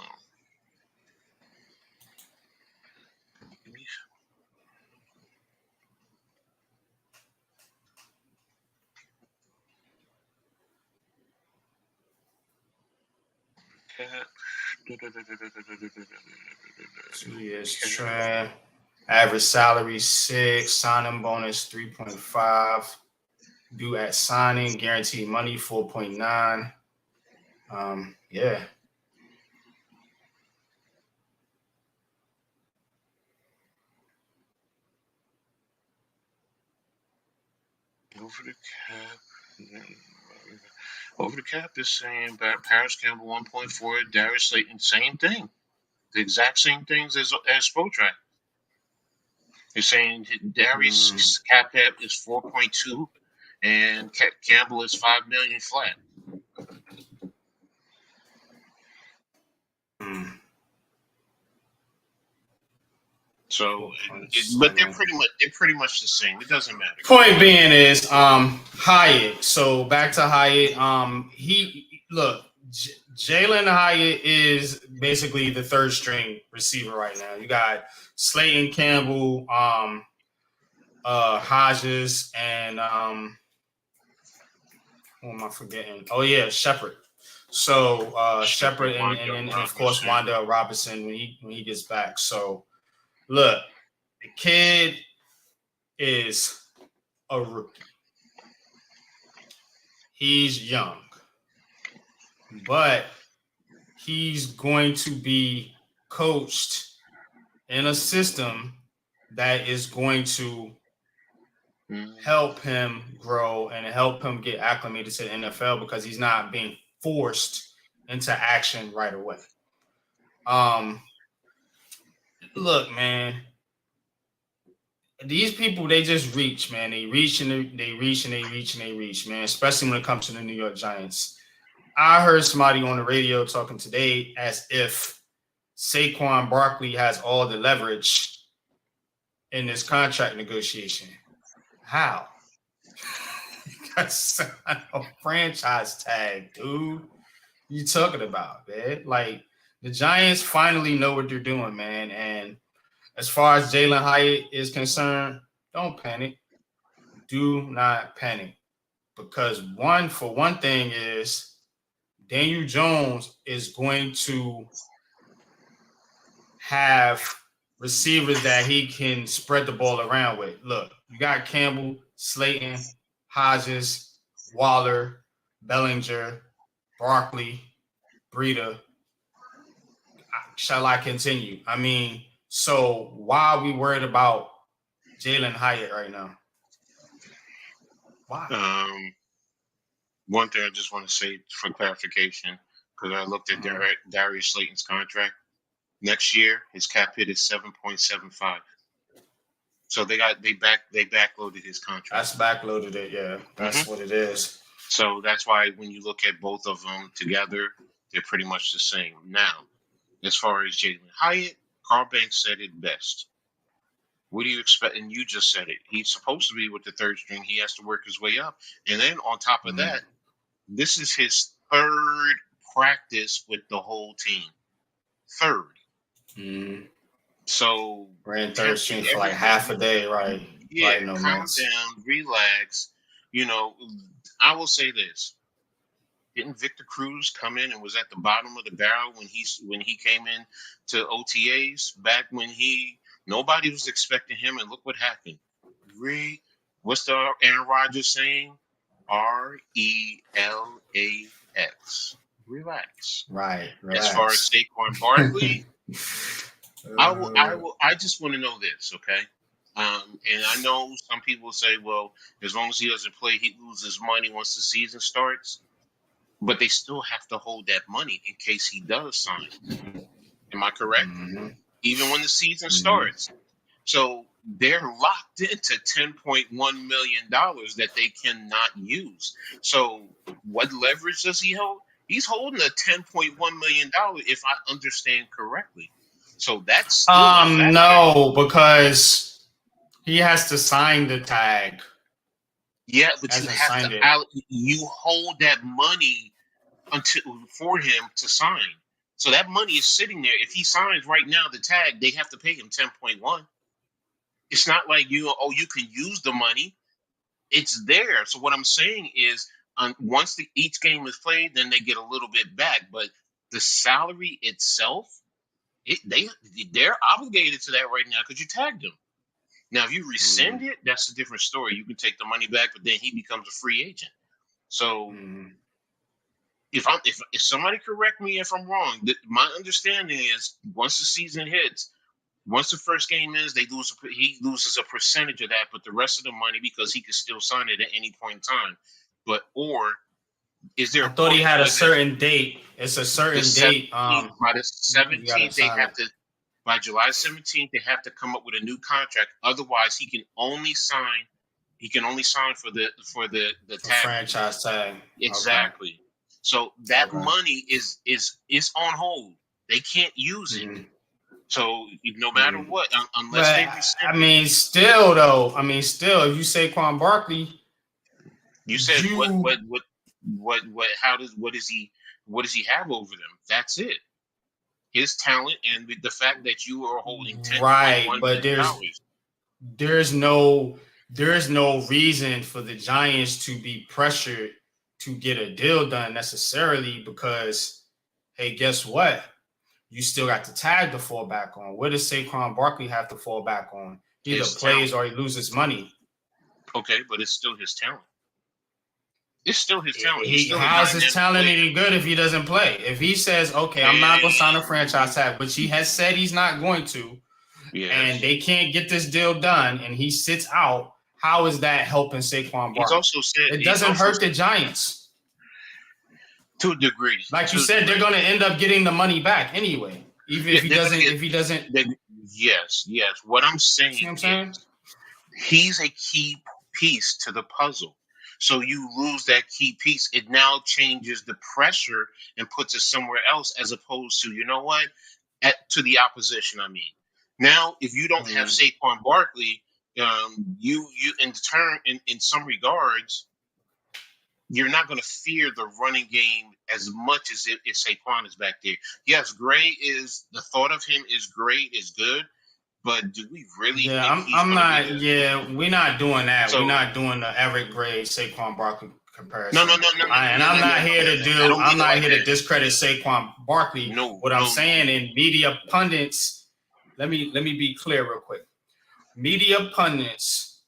Cap. 2 years trend. Average salary 6. Signing bonus 3.5. Due at signing. Guaranteed money 4.9. Yeah. Over the cap. Over the cap is saying Paris Campbell 1.4, Darius Slayton, same thing. The exact same things as Spotrac. It's saying Darius cap hit is 4.2 and Campbell is 5 million flat. So, but they're pretty much the same. It doesn't matter. Point being is Hyatt. So back to Hyatt. Jalen Hyatt is basically the third string receiver right now. You got Slayton, Campbell, Hodges, and who am I forgetting? Oh yeah, Shepard. So Shepard and of course Wan'Dale Robinson when he gets back. So look, the kid is a rookie. He's young, but he's going to be coached in a system that is going to help him grow and help him get acclimated to the NFL because he's not being forced into action right away. Look, man, these people, they just reach, man. They reach, man, especially when it comes to the New York Giants. I heard somebody on the radio talking today as if Saquon Barkley has all the leverage in this contract negotiation. How? That's a franchise tag, dude. You talking about, man? Like, the Giants finally know what they're doing, man. And as far as Jalen Hyatt is concerned, don't panic. Do not panic. Because one thing is Daniel Jones is going to have receivers that he can spread the ball around with. Look, you got Campbell, Slayton, Hodges, Waller, Bellinger, Barkley, Breida. Shall I continue? I mean, so why are we worried about Jalen Hyatt right now? Why? One thing I just want to say for clarification, because I looked at Darius Slayton's contract. Next year, his cap hit is 7.75. So they backloaded his contract. That's backloaded it, yeah. That's what it is. So that's why when you look at both of them together, they're pretty much the same. Now, as far as Jalen Hyatt, Carl Banks said it best. What do you expect? And you just said it. He's supposed to be with the third string. He has to work his way up. And then on top of that, this is his third practice with the whole team. Third. So ran third string for like half a day, right? Yeah, calm down, relax. You know, I will say this. Didn't Victor Cruz come in and was at the bottom of the barrel when he came in to OTAs back when nobody was expecting him, and look what happened. What's the Aaron Rodgers saying? RELAX. Relax. Right. As far as Saquon Barkley, I just want to know this, okay? And I know some people say, well, as long as he doesn't play, he loses money once the season starts. but they still have to hold that money in case he does sign. Am I correct? Mm-hmm. Even when the season Mm-hmm. starts. So they're locked into $10.1 million that they cannot use. So what leverage does he hold? He's holding a $10.1 million, if I understand correctly. So that's still a factor. No, because he has to sign the tag. Yeah, but you have signed to you hold that money for him to sign. So that money is sitting there. If he signs right now the tag, they have to pay him 10.1. It's not like you can use the money. It's there. So what I'm saying is, once each game is played, then they get a little bit back. But the salary itself, they're obligated to that right now because you tagged them. Now, if you rescind it, that's a different story. You can take the money back, but then he becomes a free agent. So, if somebody correct me if I'm wrong, my understanding is once the season hits, once the first game is, he loses a percentage of that, but the rest of the money, because he can still sign it at any point in time. Or is there? I thought he had a certain date. It's a certain date. By the 17th, they have to. By July 17th, they have to come up with a new contract. Otherwise, he can only sign. He can only sign for the tag. Franchise tag. Exactly. Okay. So that money is on hold. They can't use it. So no matter what, unless they rescind. I mean, still though. If you say Saquon Barkley, you said what does he have over them? That's it. His talent and the fact that you are holding $10.1 million. There's no reason for the Giants to be pressured to get a deal done necessarily because, hey, guess what? You still got the tag to fall back on. What does Saquon Barkley have to fall back on? He either plays or he loses money. Okay, but it's still his talent. It's still his talent. How's his talent any good if he doesn't play? If he says, okay, I'm not going to sign a franchise tag, which he has said he's not going to, and they can't get this deal done, and he sits out, how is that helping Saquon Barkley? It doesn't hurt the Giants. To a degree. Like you said, they're going to end up getting the money back anyway, even if he doesn't. Yes. What I'm saying is he's a key piece to the puzzle. So you lose that key piece. It now changes the pressure and puts it somewhere else as opposed to, you know what, to the opposition, I mean. Now, if you don't have Saquon Barkley, you in turn, in some regards, you're not going to fear the running game as much as if Saquon is back there. Yes, the thought of him is great, is good. But do we really? Yeah, I'm not. Yeah, we're not doing that. So, we're not doing the Eric Gray Saquon Barkley comparison. No. I'm not here to do. I'm not here to discredit Saquon Barkley. What I'm saying in media pundits. Let me be clear real quick. Media pundits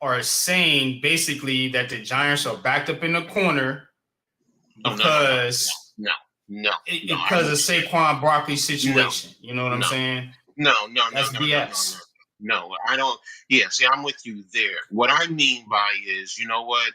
are saying basically that the Giants are backed up in the corner because because of Saquon Barkley's situation. You know what I'm saying? No. That's BS. No, I don't. Yeah, see, I'm with you there. What I mean by is, you know what?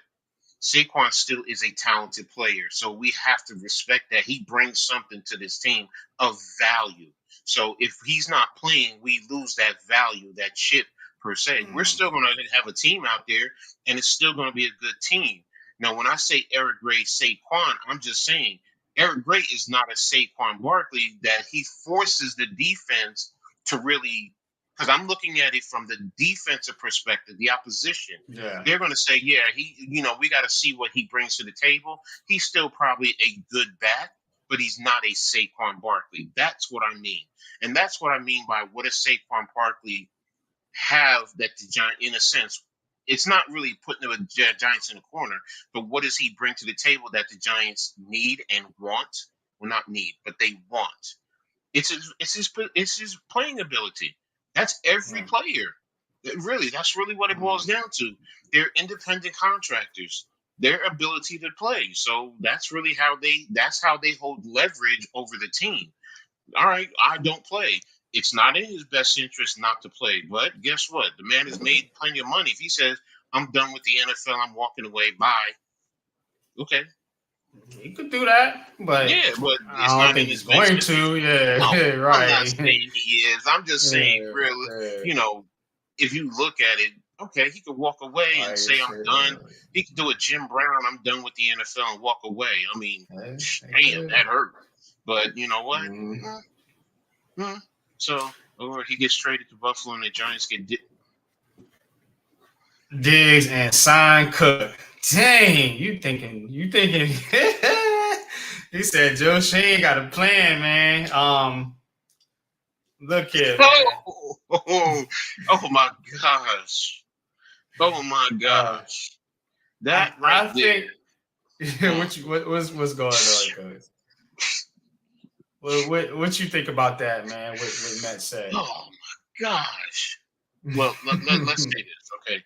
Saquon still is a talented player, so we have to respect that. He brings something to this team of value. So if he's not playing, we lose that value, that chip per se. We're still going to have a team out there, and it's still going to be a good team. Now, when I say Eric Gray, Saquon, I'm just saying Eric Gray is not a Saquon Barkley that he forces the defense to really, because I'm looking at it from the defensive perspective, the opposition. Yeah. They're going to say, yeah, we got to see what he brings to the table. He's still probably a good back, but he's not a Saquon Barkley. That's what I mean. And that's what I mean by what does Saquon Barkley have that the Giants, in a sense, it's not really putting the Giants in a corner, but what does he bring to the table that the Giants need and want? Well, not need, but they want. It's his playing ability. That's every player. That's really what it boils down to. They're independent contractors. Their ability to play. So that's really how they hold leverage over the team. All right, I don't play. It's not in his best interest not to play. But guess what? The man has made plenty of money. If he says, I'm done with the NFL, I'm walking away, bye. Okay. He could do that, but Yeah, but I it's don't not think in he's his going best to. interest. Yeah, No, I'm not right. saying he is. I'm just saying, really, you know, if you look at it, okay, he could walk away and say, I'm done. He could do a Jim Brown, I'm done with the NFL and walk away. I mean, damn, that hurt. But you know what? So, or he gets traded to Buffalo and the Giants get Diggs and sign Cook. Dang, you thinking he said Joe Shane got a plan, man. Look here, man. Oh my gosh. Oh my gosh. That right I there. think what's going on, Coach? What you think about that, man? What Matt said? Oh my gosh. Well, let's say this, okay?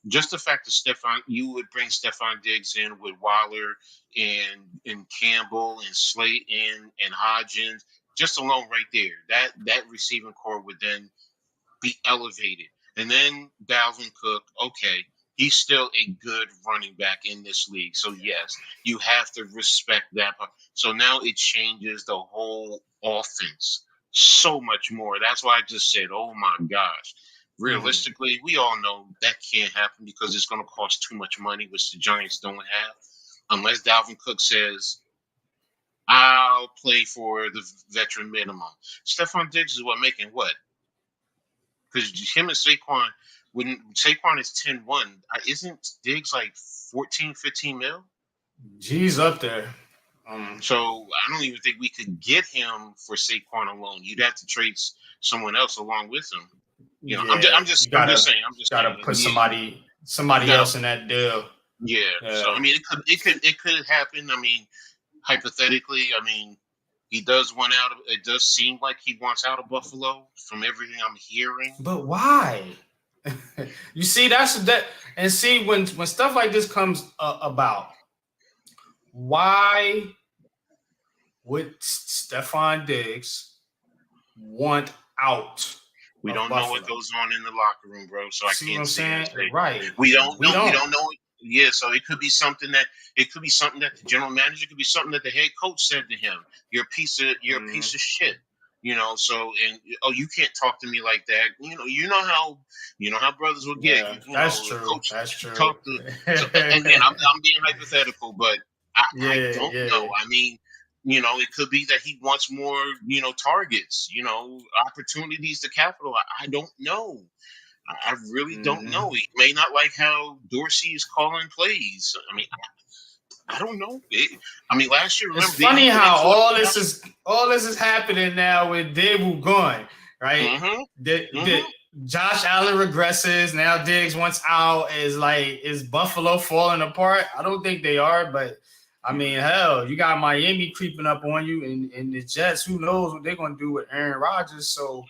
Just the fact that you would bring Stephon Diggs in with Waller and Campbell and Slate and Hodgins, just alone right there, that receiving core would then be elevated. And then Dalvin Cook, okay, he's still a good running back in this league. So yes, you have to respect that part. So now it changes the whole offense so much more. That's why I just said, oh my gosh. Realistically, we all know that can't happen because it's going to cost too much money, which the Giants don't have. Unless Dalvin Cook says, I'll play for the veteran minimum. Stephon Diggs is making what? Because him and Saquon, when Saquon is 10-1, isn't Diggs like 14, 15 mil? G's up there. So I don't even think we could get him for Saquon alone. You'd have to trade someone else along with him. You know, yeah, I'm just saying. Gotta put somebody else in that deal. Yeah. So I mean, it could happen. I mean, hypothetically, I mean, he does want out. It does seem like he wants out of Buffalo from everything I'm hearing. But why? You see, and see when stuff like this comes about, why would Stephon Diggs want out? We don't know what goes on in the locker room, bro. So I can't say. Right. We don't know. Yeah, so it could be something that the general manager, could be something that the head coach said to him. You're a piece of shit. You know, so you can't talk to me like that. You know how brothers will get. Yeah, that's true. That's true. And again, I'm being hypothetical, but I don't know. I mean, it could be that he wants more, targets, opportunities to capital. I don't know. I really don't know. He may not like how Dorsey is calling plays. I mean, I don't know. Last year, it's funny how all this is happening now with Daboll gone, right? Josh Allen regresses. Now Diggs wants out. Is Buffalo falling apart? I don't think they are, but I mean, hell, you got Miami creeping up on you, and the Jets. Who knows what they're going to do with Aaron Rodgers? So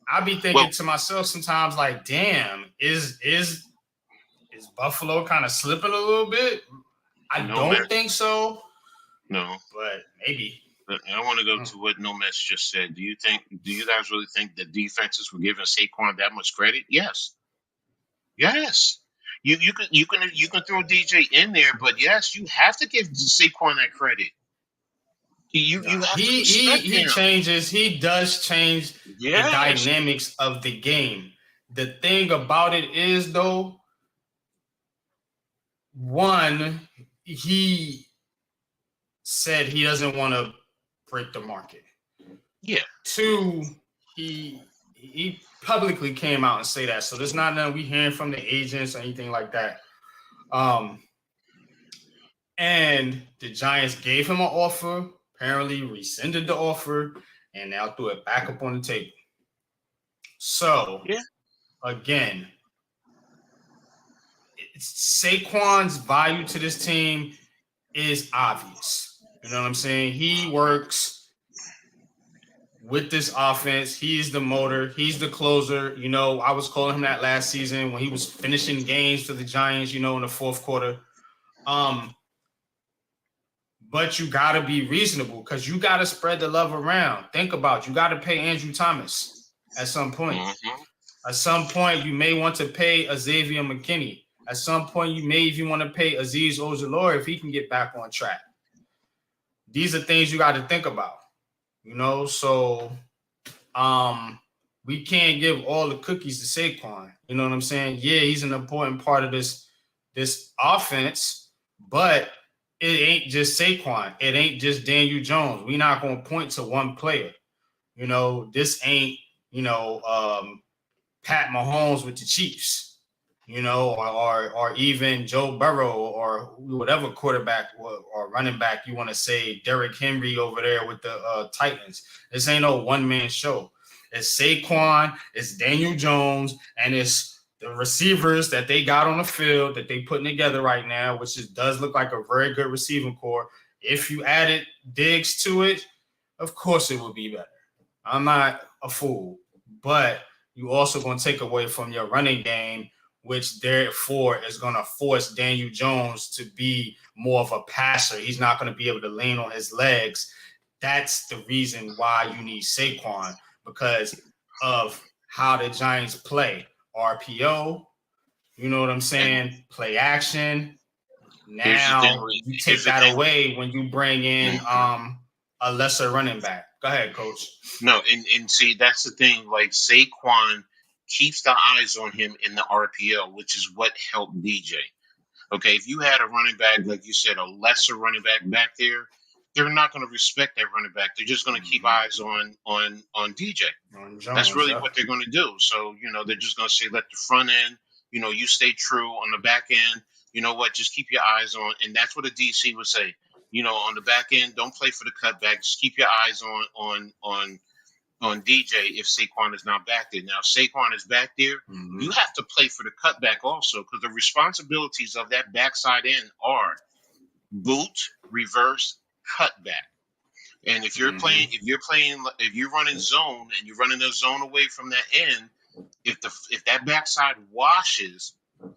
I be thinking to myself sometimes, like, damn, is Buffalo kind of slipping a little bit? I don't think so. No, but maybe. I want to go to what No Mess just said. Do you guys really think that defenses were giving Saquon that much credit? Yes. Yes. You can throw DJ in there, but yes, you have to give Saquon that credit. You have to respect him. He does change the dynamics of the game. The thing about it is, though, one, he said he doesn't want to break the market. Yeah. Two, he publicly came out and say that. So there's not nothing we hearing from the agents or anything like that. And the Giants gave him an offer, apparently rescinded the offer, and now threw it back up on the table. So, again, Saquon's value to this team is obvious. You know what I'm saying? He works with this offense. He's the motor. He's the closer. I was calling him that last season when he was finishing games for the Giants, in the fourth quarter. But you got to be reasonable because you got to spread the love around. Think about it. You got to pay Andrew Thomas at some point. At some point, you may want to pay Xavier McKinney. At some point, you may even want to pay Azeez Ojulari if he can get back on track. these are things you got to think about, you know. So we can't give all the cookies to Saquon. You know what I'm saying? Yeah, he's an important part of this offense, but it ain't just Saquon. It ain't just Daniel Jones. We're not going to point to one player. You know, this ain't, Pat Mahomes with the Chiefs, or even Joe Burrow or whatever quarterback or running back you want to say, Derrick Henry over there with the Titans. This ain't no one-man show. It's Saquon, it's Daniel Jones, and it's the receivers that they got on the field that they putting together right now, which does look like a very good receiving core. If you added Diggs to it, of course it would be better. I'm not a fool, but you also going to take away from your running game, which therefore is going to force Daniel Jones to be more of a passer. He's not going to be able to lean on his legs. That's the reason why you need Saquon, because of how the Giants play. RPO, you know what I'm saying? Play action. Now you take that away when you bring in a lesser running back. Go ahead, Coach. No, and see, that's the thing. Like, Saquon keeps the eyes on him in the RPO, which is what helped DJ. Okay, if you had a running back, like you said, a lesser running back there, they're not going to respect that running back. They're just going to keep eyes on DJ. On Jones, that's really what they're going to do. So, they're just going to say, let the front end, you stay true. On the back end, you know what, just keep your eyes on. And that's what a DC would say. On the back end, don't play for the cutback. Just keep your eyes on DJ if Saquon is not back there. Now, Saquon is back there. Mm-hmm. You have to play for the cutback also, because the responsibilities of that backside end are boot, reverse, cutback. And if you're playing, if you're running zone and you're running the zone away from that end, if that backside washes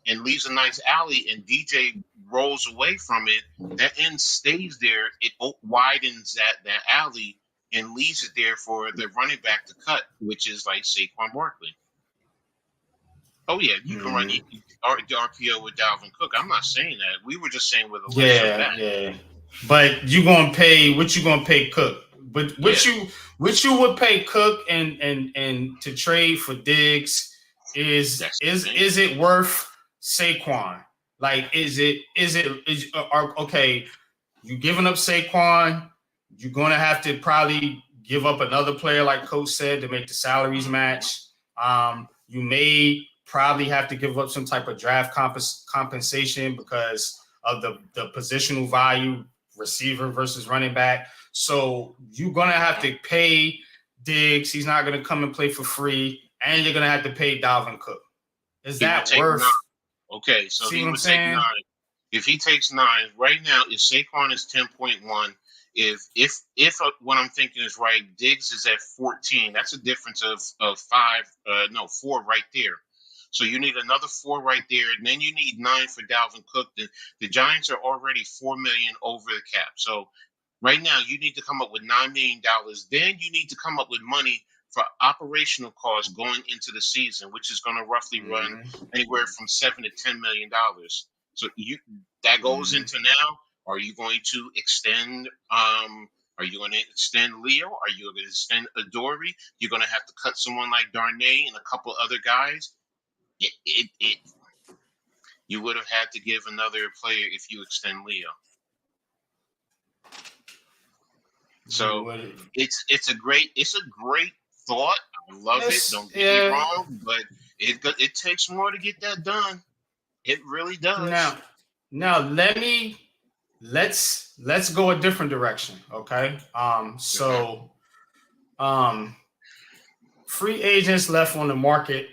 and leaves a nice alley and DJ rolls away from it, that end stays there. It widens that alley and leaves it there for the running back to cut, which is like Saquon Barkley. Oh yeah, you can run the RPO with Dalvin Cook. I'm not saying that. We were just saying with a lesser back. Yeah. But you gonna pay what you gonna pay Cook? But what you would pay Cook and to trade for Diggs is it worth Saquon? Like is okay? You giving up Saquon? You're gonna have to probably give up another player, like Coach said, to make the salaries match. You may probably have to give up some type of draft compensation because of the positional value, receiver versus running back. So you're going to have to pay Diggs. He's not going to come and play for free. And you're going to have to pay Dalvin Cook. Is that worth? 9. Okay, so he would take 9. If he takes 9, right now, if Saquon is 10.1, if what I'm thinking is right, Diggs is at 14. That's a difference of 4 right there. So you need another 4 right there, and then you need 9 for Dalvin Cook. The Giants are already $4 million over the cap. So right now you need to come up with $9 million. Then you need to come up with money for operational costs going into the season, which is going to roughly run anywhere from $7 to $10 million. So that goes into now. Are you going to extend? Are you going to extend Leo? Are you going to extend Adoree? You're going to have to cut someone like Darnay and a couple other guys. You would have had to give another player if you extend Leo. So it's a great thought. I love it. Don't get me wrong, but it takes more to get that done. It really does. Now let's go a different direction, okay? Free agents left on the market.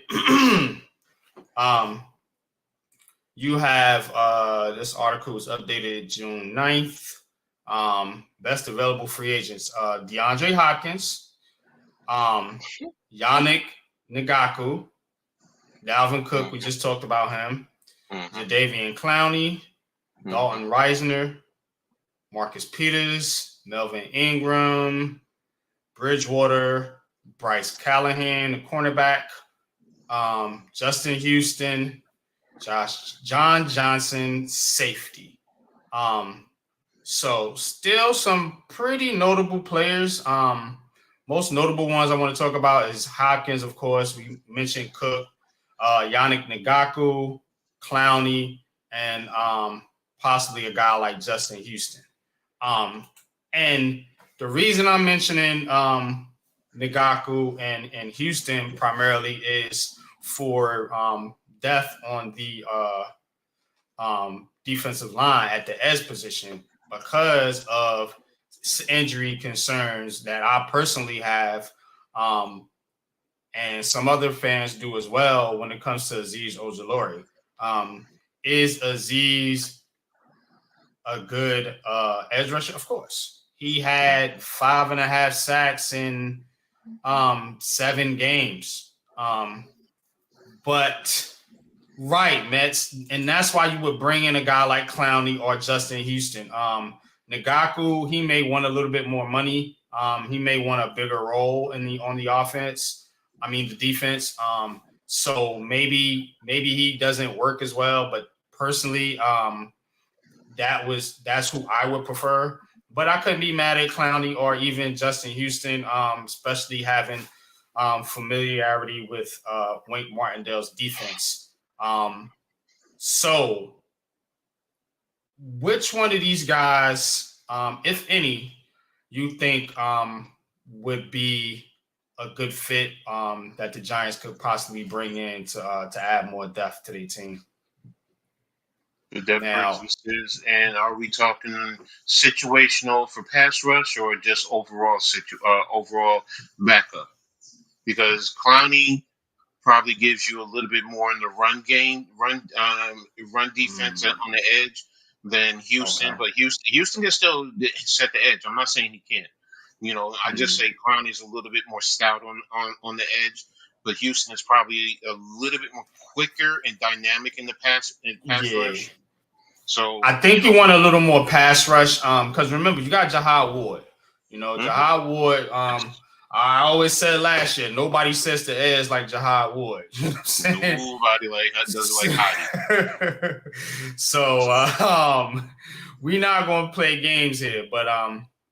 You have this article was updated June 9th. Best available free agents: DeAndre Hopkins, Yannick Ngakoue, Dalvin Cook. We just talked about him. Jadeveon Clowney, Dalton Reisner, Marcus Peters, Melvin Ingram, Bridgewater, Bryce Callahan, the cornerback, Justin Houston, John Johnson, safety. So still some pretty notable players. Most notable ones I want to talk about is Hopkins, of course. We mentioned Cook, Yannick Ngakoue, Clowney, and possibly a guy like Justin Houston. And the reason I'm mentioning Ngakoue and Houston primarily is for depth on the defensive line at the edge position because of injury concerns that I personally have, and some other fans do as well when it comes to Azeez Ojulari. Is Azeez a good edge rusher? Of course. He had 5.5 sacks in 7 games. But right, Mets, and that's why you would bring in a guy like Clowney or Justin Houston. Ngakoue, he may want a little bit more money. He may want a bigger role on the offense. I mean the defense. So maybe he doesn't work as well. But personally, that's who I would prefer. But I couldn't be mad at Clowney or even Justin Houston, especially having familiarity with Wink Martindale's defense. So which one of these guys, if any, you think would be a good fit that the Giants could possibly bring in to add more depth to their team? The depth is, and are we talking situational for pass rush or just overall overall backup? Because Clowney probably gives you a little bit more in the run game, run defense on the edge than Houston. Okay. But Houston can still set the edge. I'm not saying he can't. I just say Clowney's a little bit more stout on the edge, but Houston is probably a little bit more quicker and dynamic in the pass rush. So I think you want a little more pass rush because remember you got Jahad Ward. Jahad Ward. I always said last year, nobody says the edge like Jahad Ward. You know what I'm saying? Nobody does it like Hottie. So we're not going to play games here, but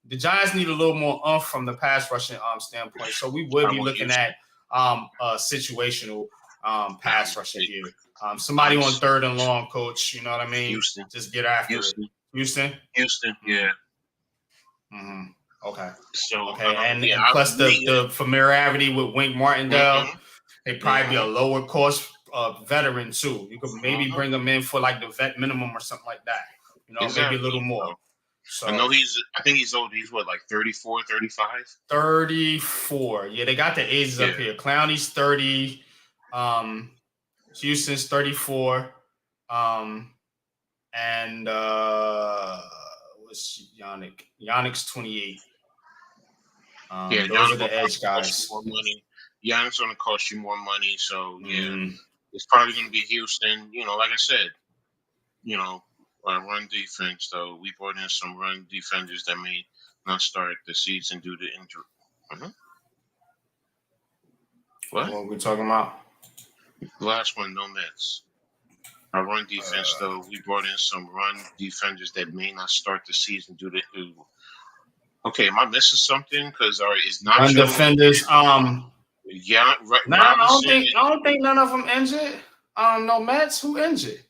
the Giants need a little more oomph from the pass rushing standpoint. So we would be looking at a situational pass rushing here. Somebody on 3rd and long, coach. You know what I mean? Houston. Just get after it. Houston, yeah. Mm-hmm. Okay. So and plus the familiarity with Wink Martindale, they probably be a lower cost veteran too. You could maybe bring them in for like the vet minimum or something like that. Maybe a little more. So I think he's old. He's what, like 34, 35? 34. Yeah, they got the ages up here. Clowney's 30. Houston's 34. And what's Yannick? Yannick's 28. Those are the edge guys. More money. Yannick's going to cost you more money, so it's probably going to be Houston. Like I said, run defense. Though we brought in some run defenders that may not start the season due to injury. What are we talking about? The last one, no Mets. Our run defense, though, we brought in some run defenders that may not start the season due to. Okay, am I missing something? Because is not run defenders. Yeah, right. I don't think none of them injured. No Mets. Who injured?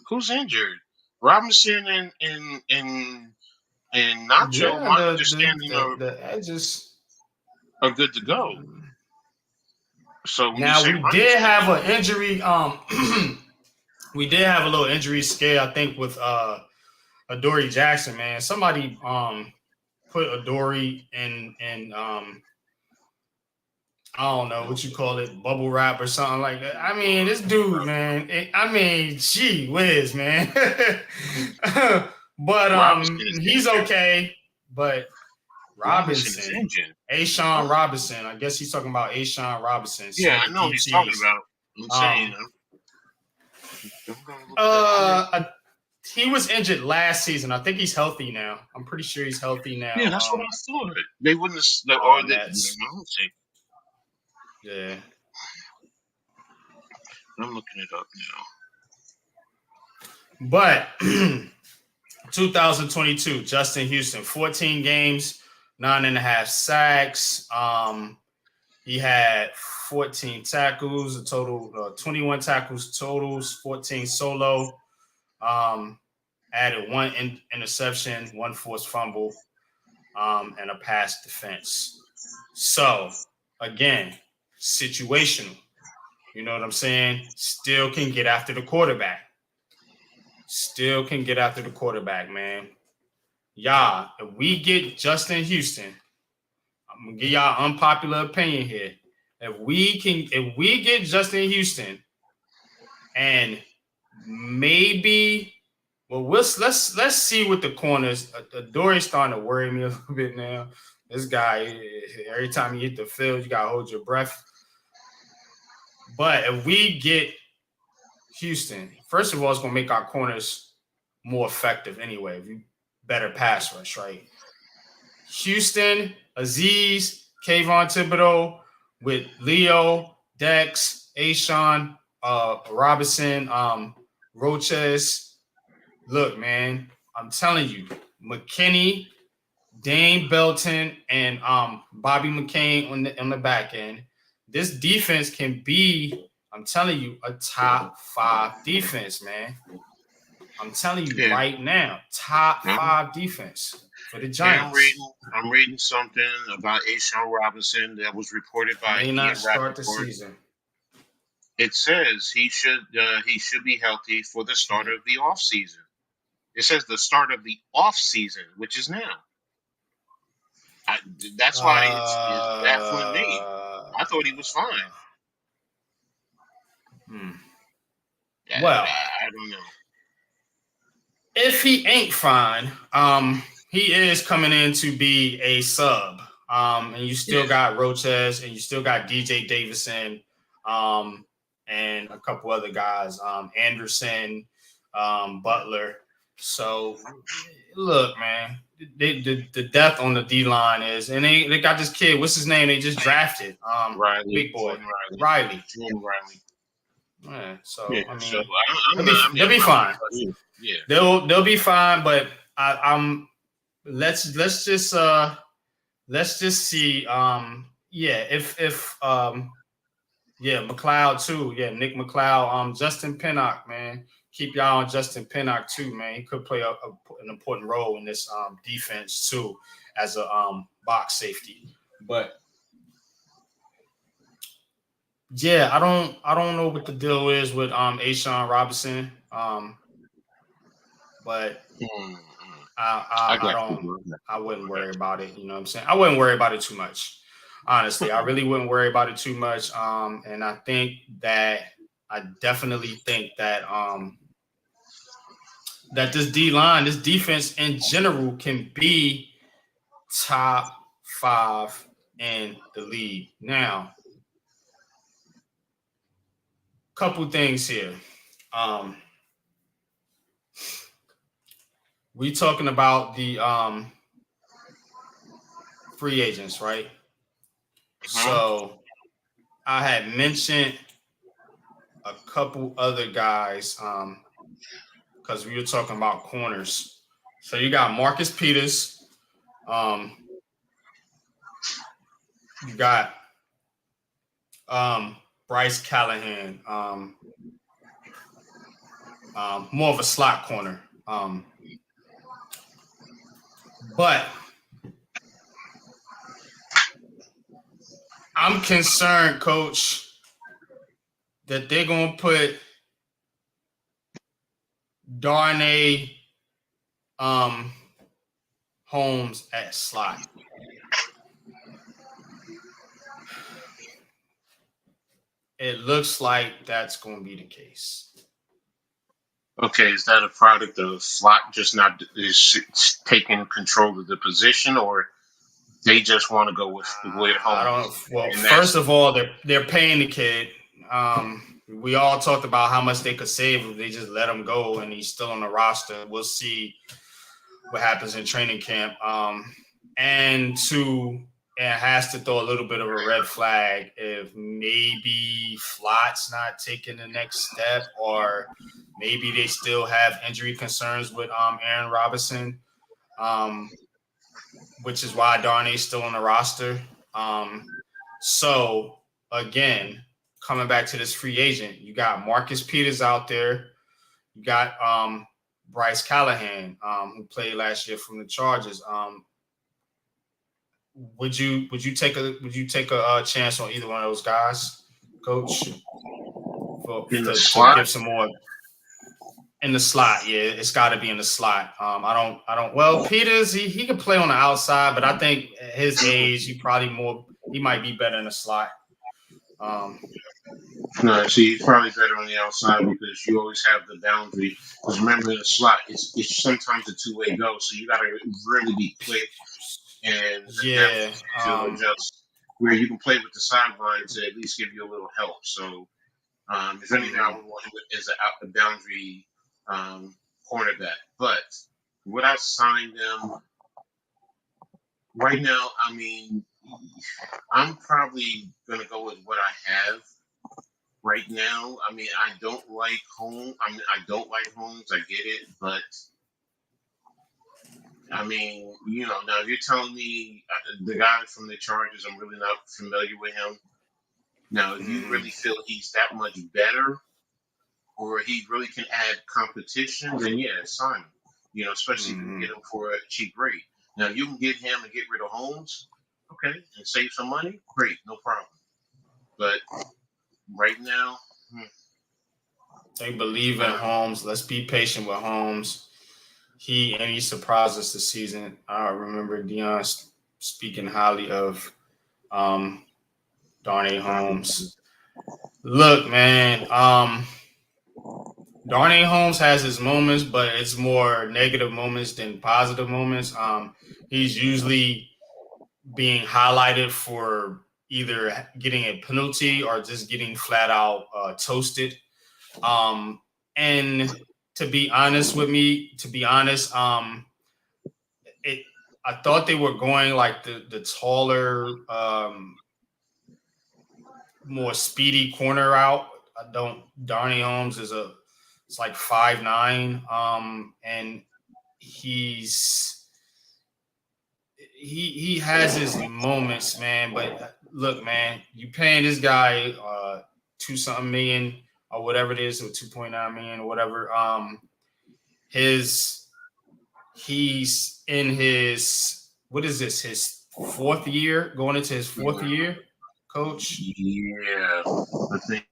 Who's injured? Robinson and Nacho. Yeah, my understanding the edges are good to go. So now we did have an injury. We did have a little injury scare, I think, with Adoree Jackson. Man, somebody put Adoree in I don't know what you call it, bubble wrap or something like that. I mean, this dude, man. Gee whiz, man. But he's okay. But Robinson, Ashawn Robinson. I guess he's talking about Ashawn Robinson. Yeah, I know what he's talking about. He was injured last season. I think he's healthy now. I'm pretty sure he's healthy now. Yeah, that's what I thought. They wouldn't have. Yeah. I'm looking it up now. But 2022, Justin Houston, 14 games, 9.5 sacks. He had 14 tackles, a total 21 tackles totals, 14 solo. Added one interception, one forced fumble, and a pass defense. So, again, situational. You know what I'm saying? Still can get after the quarterback. Man. Y'all, if we get Justin Houston, I'm gonna give y'all unpopular opinion here. If we get Justin Houston, and maybe, let's see what the corners. Dory's starting to worry me a little bit now. This guy, every time you hit the field, you gotta hold your breath. But if we get Houston, first of all, it's gonna make our corners more effective anyway. Better pass rush, right? Houston, Aziz, Kayvon Thibodeau with Leo, Dex, Ashawn, Robinson, Roches. Look, man, I'm telling you, McKinney, Dane Belton, and Bobby McCain on the back end. This defense can be, I'm telling you, a top 5 defense, man. I'm telling you right now, top 5 defense for the Giants. I'm reading something about Ashawn Robinson that was reported by May Ian not start Rappaport. the season. It says he should be healthy for the start of the off season. It says the start of the off season, which is now. That's why it's baffling me. I thought he was fine. Well, I don't know. If he ain't fine, he is coming in to be a sub. And you still got Roches, and you still got DJ Davison, and a couple other guys, Anderson, Butler. So, look, man, the depth on the D line is, and they got this kid. What's his name? They just drafted, Riley, big boy, Riley. Yeah, so yeah, I mean, so they'll be fine. Yeah, they'll be fine. But let's just see. McLeod too. Yeah, Nick McLeod. Justin Pinnock, man. Keep y'all on Justin Pinnock too, man. He could play an important role in this defense too, as a box safety. But yeah, I don't know what the deal is with Ashawn Robinson. But I wouldn't worry about it. You know what I'm saying? I wouldn't worry about it too much. Honestly, I really wouldn't worry about it too much. And I definitely think that that this D-line, this defense in general can be top 5 in the league. Now, couple things here. We talking about the free agents, right? So I had mentioned a couple other guys because we were talking about corners. So you got Marcus Peters. You got Bryce Callahan, more of a slot corner. But I'm concerned, Coach, that they're going to put Darnay Holmes at slot. It looks like that's going to be the case. Okay, is that a product of slot just not is taking control of the position, or they just want to go with Holmes? I don't. Well, first of all, they're paying the kid. We all talked about how much they could save if they just let him go, and he's still on the roster. We'll see what happens in training camp. And to it has to throw a little bit of a red flag if maybe Flott's not taking the next step, or maybe they still have injury concerns with Aaron Robinson, which is why Darnay's still on the roster. So again, coming back to this free agent, you got Marcus Peters out there. You got Bryce Callahan, who played last year from the Chargers. Would you take a chance on either one of those guys, Coach? To give some more in the slot. Yeah, it's got to be in the slot. I don't. Well, Peters, he can play on the outside, but I think at his age, he might be better in the slot. No, see, he's probably better on the outside because you always have the boundary. Because remember, in the slot, it's sometimes a two-way go, so you got to really be quick and to adjust. Where you can play with the sidelines to at least give you a little help. So, if anything, I would want him as a boundary cornerback. But would I sign them right now? I mean, I'm probably going to go with what I have right now. I mean, I don't like Holmes. I don't like Holmes. I get it, but I mean, now if you're telling me the guy from the Chargers, I'm really not familiar with him. Now, if you really feel he's that much better, or he really can add competition, then yeah, sign him. Especially if you can get him for a cheap rate. Now, if you can get him and get rid of Holmes, okay, and save some money, great, no problem. But right now, they believe in Holmes. Let's be patient with Holmes. He surprised us this season. I remember Dion speaking highly of Darnay Holmes. Look, man, Darnay Holmes has his moments, but it's more negative moments than positive moments. He's usually being highlighted for either getting a penalty or just getting flat out toasted. And to be honest, I thought they were going like the taller, more speedy corner route. Darnay Holmes it's like 5'9", and he has his moments, man. But look, man, you paying this guy $2-something million or whatever it is, or 2.9 million or whatever. He's in his, what is this? His fourth year, going into his fourth year, Coach. Yeah, I think.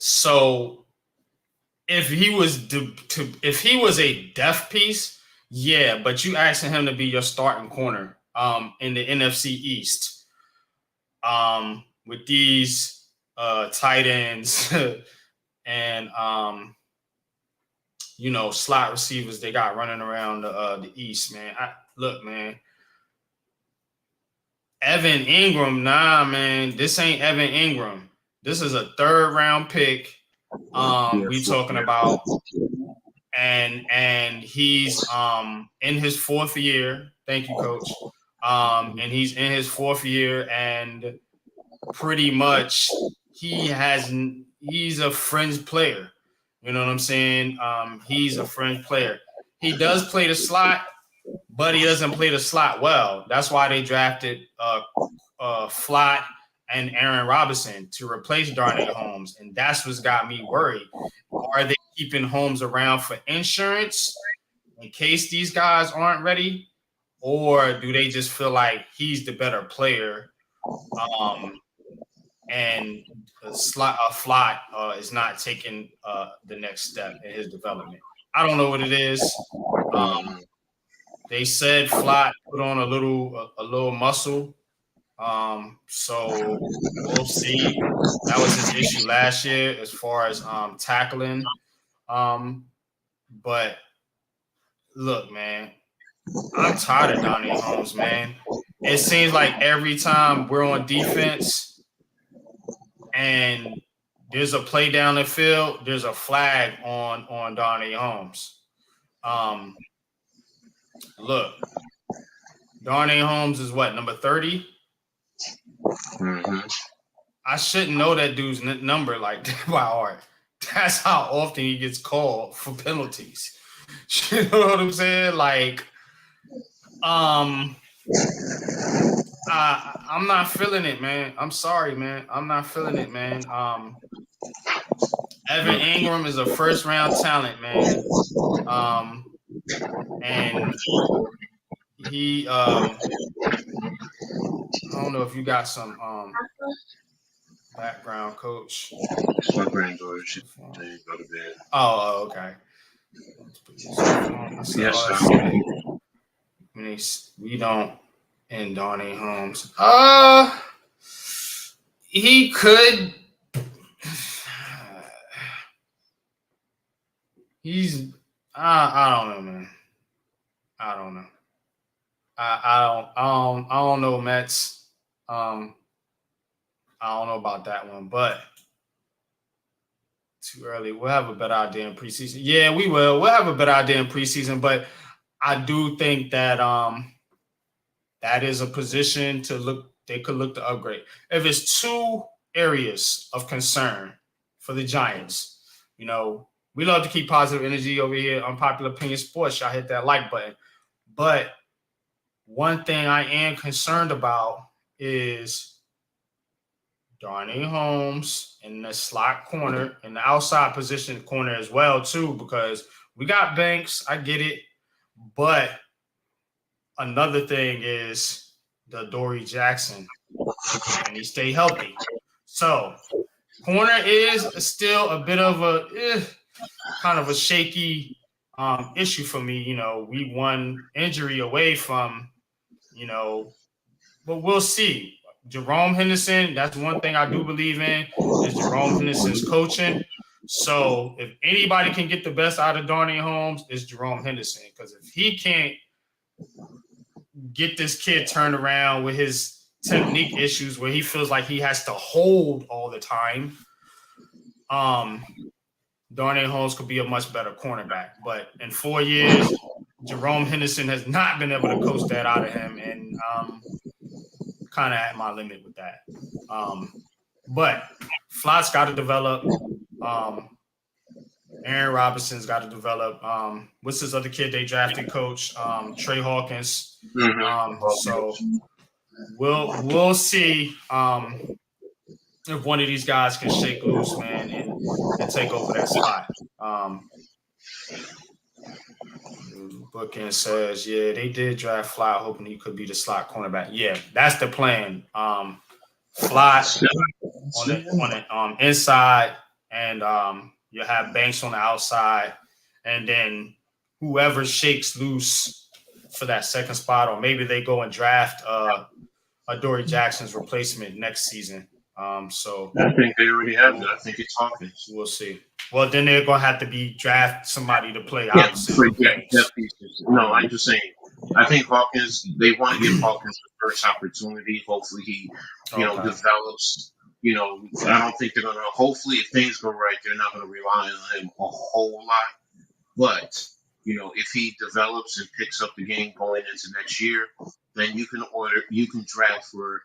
So if he was a depth piece, yeah, but you asking him to be your starting corner in the NFC East with these tight ends and slot receivers they got running around the East, man. Look, man. Evan Ingram, nah, man. This ain't Evan Ingram. This is a 3rd round pick. We talking about, and he's in his 4th year. Thank you, Coach. And he's in his 4th year, and pretty much he's a fringe player. You know what I'm saying? He's a fringe player. He does play the slot, but he doesn't play the slot well. That's why they drafted Flott and Aaron Robinson to replace Darnay Holmes, and that's what's got me worried. Are they keeping Holmes around for insurance in case these guys aren't ready, or do they just feel like he's the better player, and Flott is not taking the next step in his development? I don't know what it is. They said Flott put on a little muscle. So we'll see. That was his issue last year as far as tackling. But look, man, I'm tired of Darnay Holmes, man. It seems like every time we're on defense and there's a play down the field, there's a flag on Darnay Holmes. Look, Darnay Holmes is what, number 30? Mm-hmm. I shouldn't know that dude's number like that by heart. That's how often he gets called for penalties. You know what I'm saying? Like, I'm not feeling it, man. I'm sorry, man. I'm not feeling it, man. Evan Ingram is a first round talent, man. And he I don't know if you got some background, coach. My granddaughter, she didn't go to bed. Oh, okay. Yes, we don't end Darnay Holmes. He could. He's. I don't know, man. I don't know. I don't know, Mets. I don't know about that one, but too early. We'll have a better idea in preseason. Yeah, we will. We'll have a better idea in preseason, but I do think that that is a position to look. They could look to upgrade. If it's two areas of concern for the Giants, you know, we love to keep positive energy over here. Unpopular Opinion Sports. Y'all hit that like button. But one thing I am concerned about is Darnay Holmes in the slot corner, in the outside position corner as well, too, because we got Banks. I get it. But another thing is the Dory Jackson. Can he stay healthy? So corner is still a bit of a kind of a shaky issue for me. You know, we one injury away from, you know, but we'll see. Jerome Henderson, that's one thing I do believe in, is Jerome Henderson's coaching. So if anybody can get the best out of Darnay Holmes, it's Jerome Henderson. Because if he can't get this kid turned around with his technique issues where he feels like he has to hold all the time, Darnay Holmes could be a much better cornerback. But in 4 years, Jerome Henderson has not been able to coach that out of him, and kind of at my limit with that. But Flott's got to develop. Aaron Robinson's got to develop. What's this other kid they drafted, coach? Trey Hawkins. So we'll see if one of these guys can shake loose, man, and take over that spot. Bookend says, yeah, they did draft Fly, hoping he could be the slot cornerback. Yeah, that's the plan. Fly on the inside, and you have Banks on the outside, and then whoever shakes loose for that second spot, or maybe they go and draft Dory Jackson's replacement next season. So I think they already have that. I think it's Hawkins. We'll see. Well, then they're gonna have to draft somebody to play opposite. No, I'm just saying. I think Hawkins. They want to give Hawkins the first opportunity. Hopefully, he, develops. I don't think they're gonna. Hopefully, if things go right, they're not gonna rely on him a whole lot. But if he develops and picks up the game going into next year, then you can draft for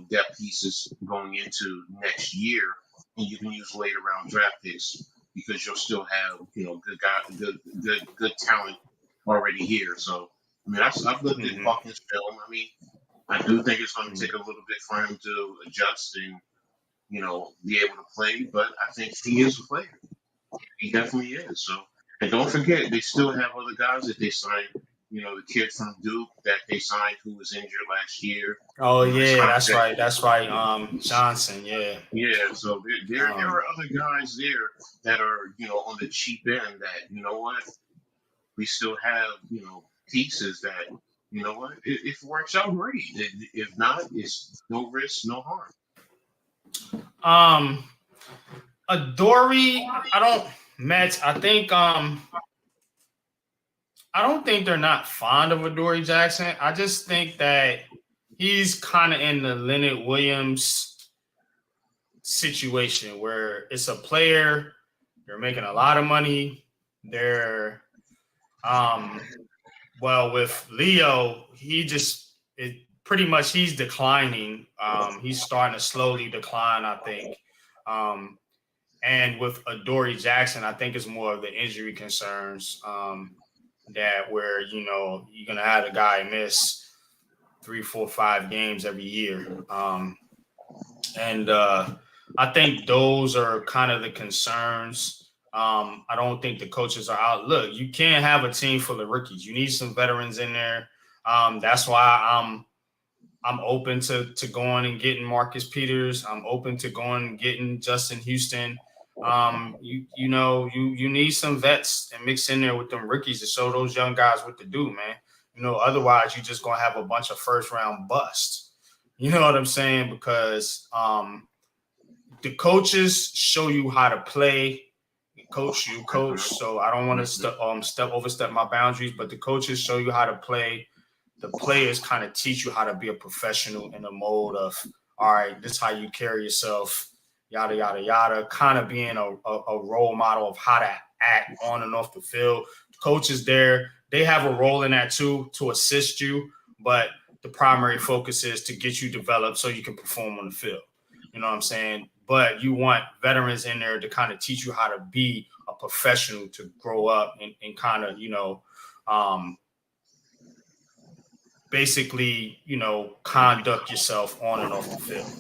depth pieces going into next year, and you can use later round draft picks because you'll still have good talent already here. So I've looked at Hawkins' film. I do think it's going to take a little bit for him to adjust and be able to play, but I think he is a player. He definitely is. So, and don't forget, they still have other guys that they signed. The kid from Duke that they signed who was injured last year. Oh, yeah, that's right. That's right. Johnson, yeah. Yeah, so there are other guys there that are, on the cheap end that, we still have, pieces that, it works out great. If not, it's no risk, no harm. Adoree, Mets, I don't think they're not fond of Adoree Jackson. I just think that he's kind of in the Leonard Williams situation where it's a player, they're making a lot of money, they're Well, with Leo, pretty much he's declining. He's starting to slowly decline, I think. And with Adoree Jackson, I think it's more of the injury concerns that where, you're going to have a guy miss 3, 4, 5 games every year. And I think those are kind of the concerns. I don't think the coaches are out. Look, you can't have a team full of rookies. You need some veterans in there. That's why I'm open to going and getting Marcus Peters. I'm open to going and getting Justin Houston. You need some vets and mix in there with them rookies to show those young guys what to do, man. Otherwise you're just gonna have a bunch of first round busts. You know what I'm saying? Because the coaches show you how to play. Coach, you coach. So I don't want to overstep my boundaries, but the coaches show you how to play. The players kind of teach you how to be a professional in the mode of, all right, this is how you carry yourself, yada, yada, yada, kind of being a role model of how to act on and off the field. The coaches there, they have a role in that too, to assist you, but the primary focus is to get you developed so you can perform on the field. You know what I'm saying? But you want veterans in there to kind of teach you how to be a professional, to grow up and kind of, basically, conduct yourself on and off the field.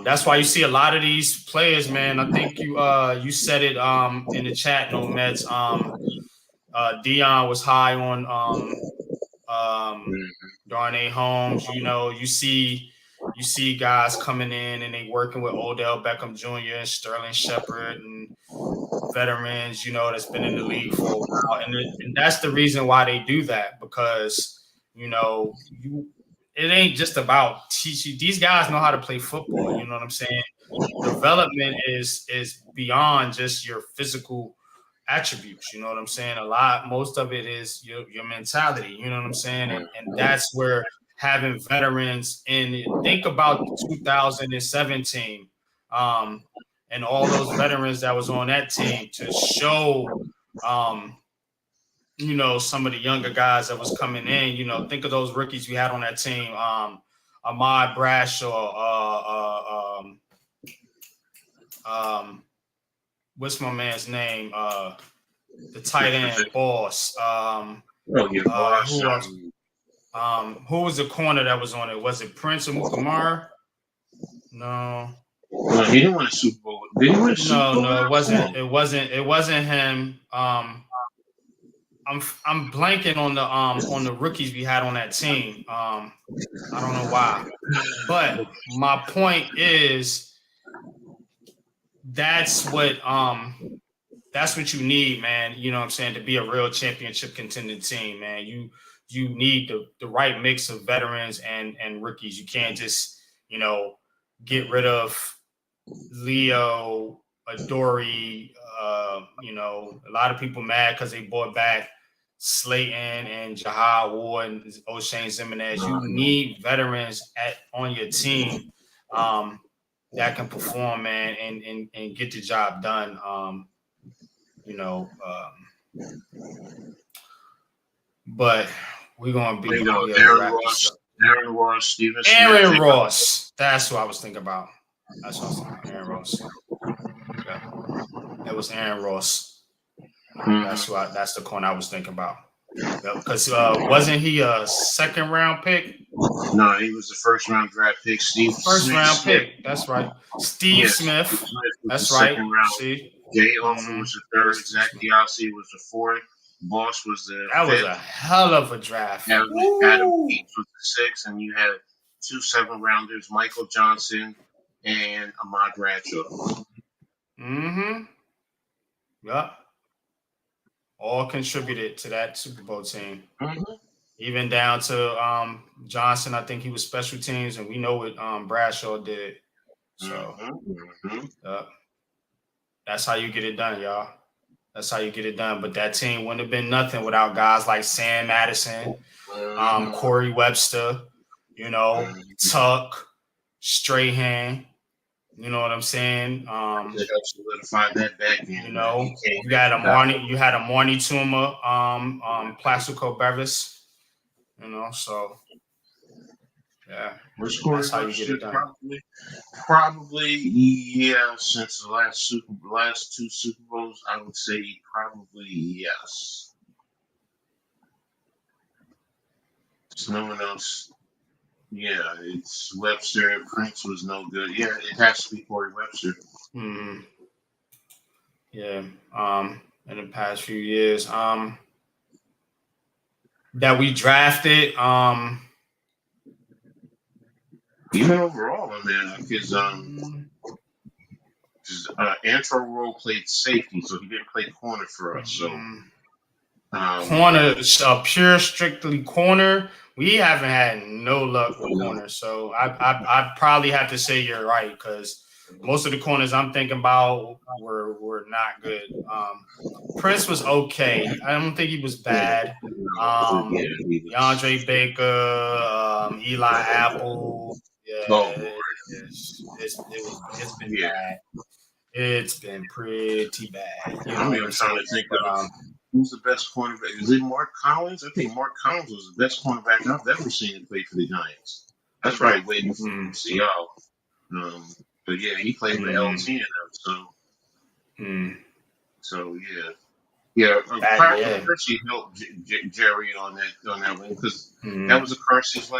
That's why you see a lot of these players, man. I think you said it in the chat, no Mets. Dion was high on Darnay Holmes. You see guys coming in and they working with Odell Beckham Jr. and Sterling Shepard and veterans, that's been in the league for a while. And that's the reason why they do that, because it ain't just about teaching. These guys know how to play football. You know what I'm saying? Development is beyond just your physical attributes. You know what I'm saying? Most of it is your mentality. You know what I'm saying? And that's where having veterans in. Think about 2017 and all those veterans that was on that team to show some of the younger guys that was coming in. Think of those rookies we had on that team. Ahmad Bradshaw, what's my man's name? The tight end boss. Boss. Who was the corner that was on it? Was it Prince Amukamara? No. No, he didn't win a Super Bowl. Did he win a Super Bowl? No, it wasn't him. I'm blanking on the rookies we had on that team. I don't know why, but my point is that's what you need, man. You know what I'm saying, to be a real championship contending team, man. You need the right mix of veterans and rookies. You can't just get rid of Leo, Adoree. A lot of people mad because they brought back Slayton and Jahad Ward and O'Shane Zimenez. You need veterans on your team that can perform, man, and get the job done. But we're gonna be Aaron Ross, Steven Smith. Aaron Ross. That's what I was thinking about. Aaron Ross. Yeah. It was Aaron Ross. Mm-hmm. That's the corner I was thinking about. Because wasn't he a second round pick? No, he was the first round draft pick. First round pick. That's right. Steve Smith. That's right. See? Jay Olsen was the third. Zach Diossi was the fourth. Boss was the fifth. Was a hell of a draft. Adam Peets was the sixth, and you had 2 7-rounders, Michael Johnson and Ahmad Bradshaw. Mm-hmm. Yep. All contributed to that Super Bowl team. Mm-hmm. Even down to Johnson. I think he was special teams, and we know what Bradshaw did. So that's how you get it done, y'all. That's how you get it done. But that team wouldn't have been nothing without guys like Sam Madison, Corey Webster, Tuck, Strahan, You know what I'm saying? It helps solidify that back end. You know, you had a Marnie Tuma, Plaxico Bevis. You know, so yeah, that's how you get it done. Probably, yeah. Since the last two Super Bowls, I would say probably yes. There's no one else. Yeah, it's Webster. Prince was no good. Yeah, it has to be Corey Webster. Mm-hmm. Yeah. In the past few years, that we drafted, even overall, I mean, because Antro Rowe played safety, so he didn't play corner for us. So corner, pure strictly corner. We haven't had no luck with corner, so I probably have to say you're right because most of the corners I'm thinking about were not good. Prince was okay. I don't think he was bad. DeAndre Baker, Eli Apple. Yeah, it's been bad. It's been pretty bad. You know I'm even trying to think of who's the best cornerback. Is it Mark Collins? I think Mark Collins was the best cornerback I've ever seen play for the Giants. That's right, waiting for Seattle. But yeah, he played for LT now, so yeah. Kersey helped Jerry on that one because that was Kersey's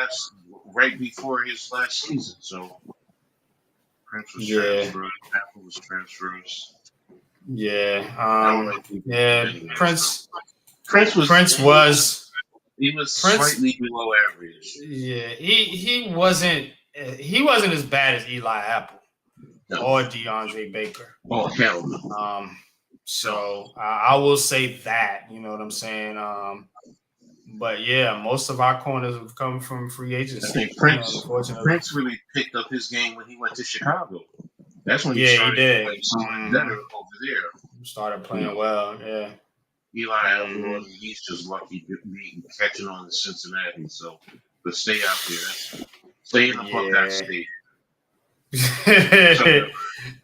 right before his last season. So Prince was transferred. Apple was transferred. Prince was slightly below average. Yeah, he wasn't as bad as Eli Apple or DeAndre Baker. Oh hell no. So I will say that, you know what I'm saying. But yeah, most of our corners have come from free agency. I think Prince really picked up his game when he went to Chicago. That's when he started to play something better over there. Started playing well, yeah. Eli Apple, he's just lucky catching on to Cincinnati. So, but stay out there. Stay in the Buckeye State.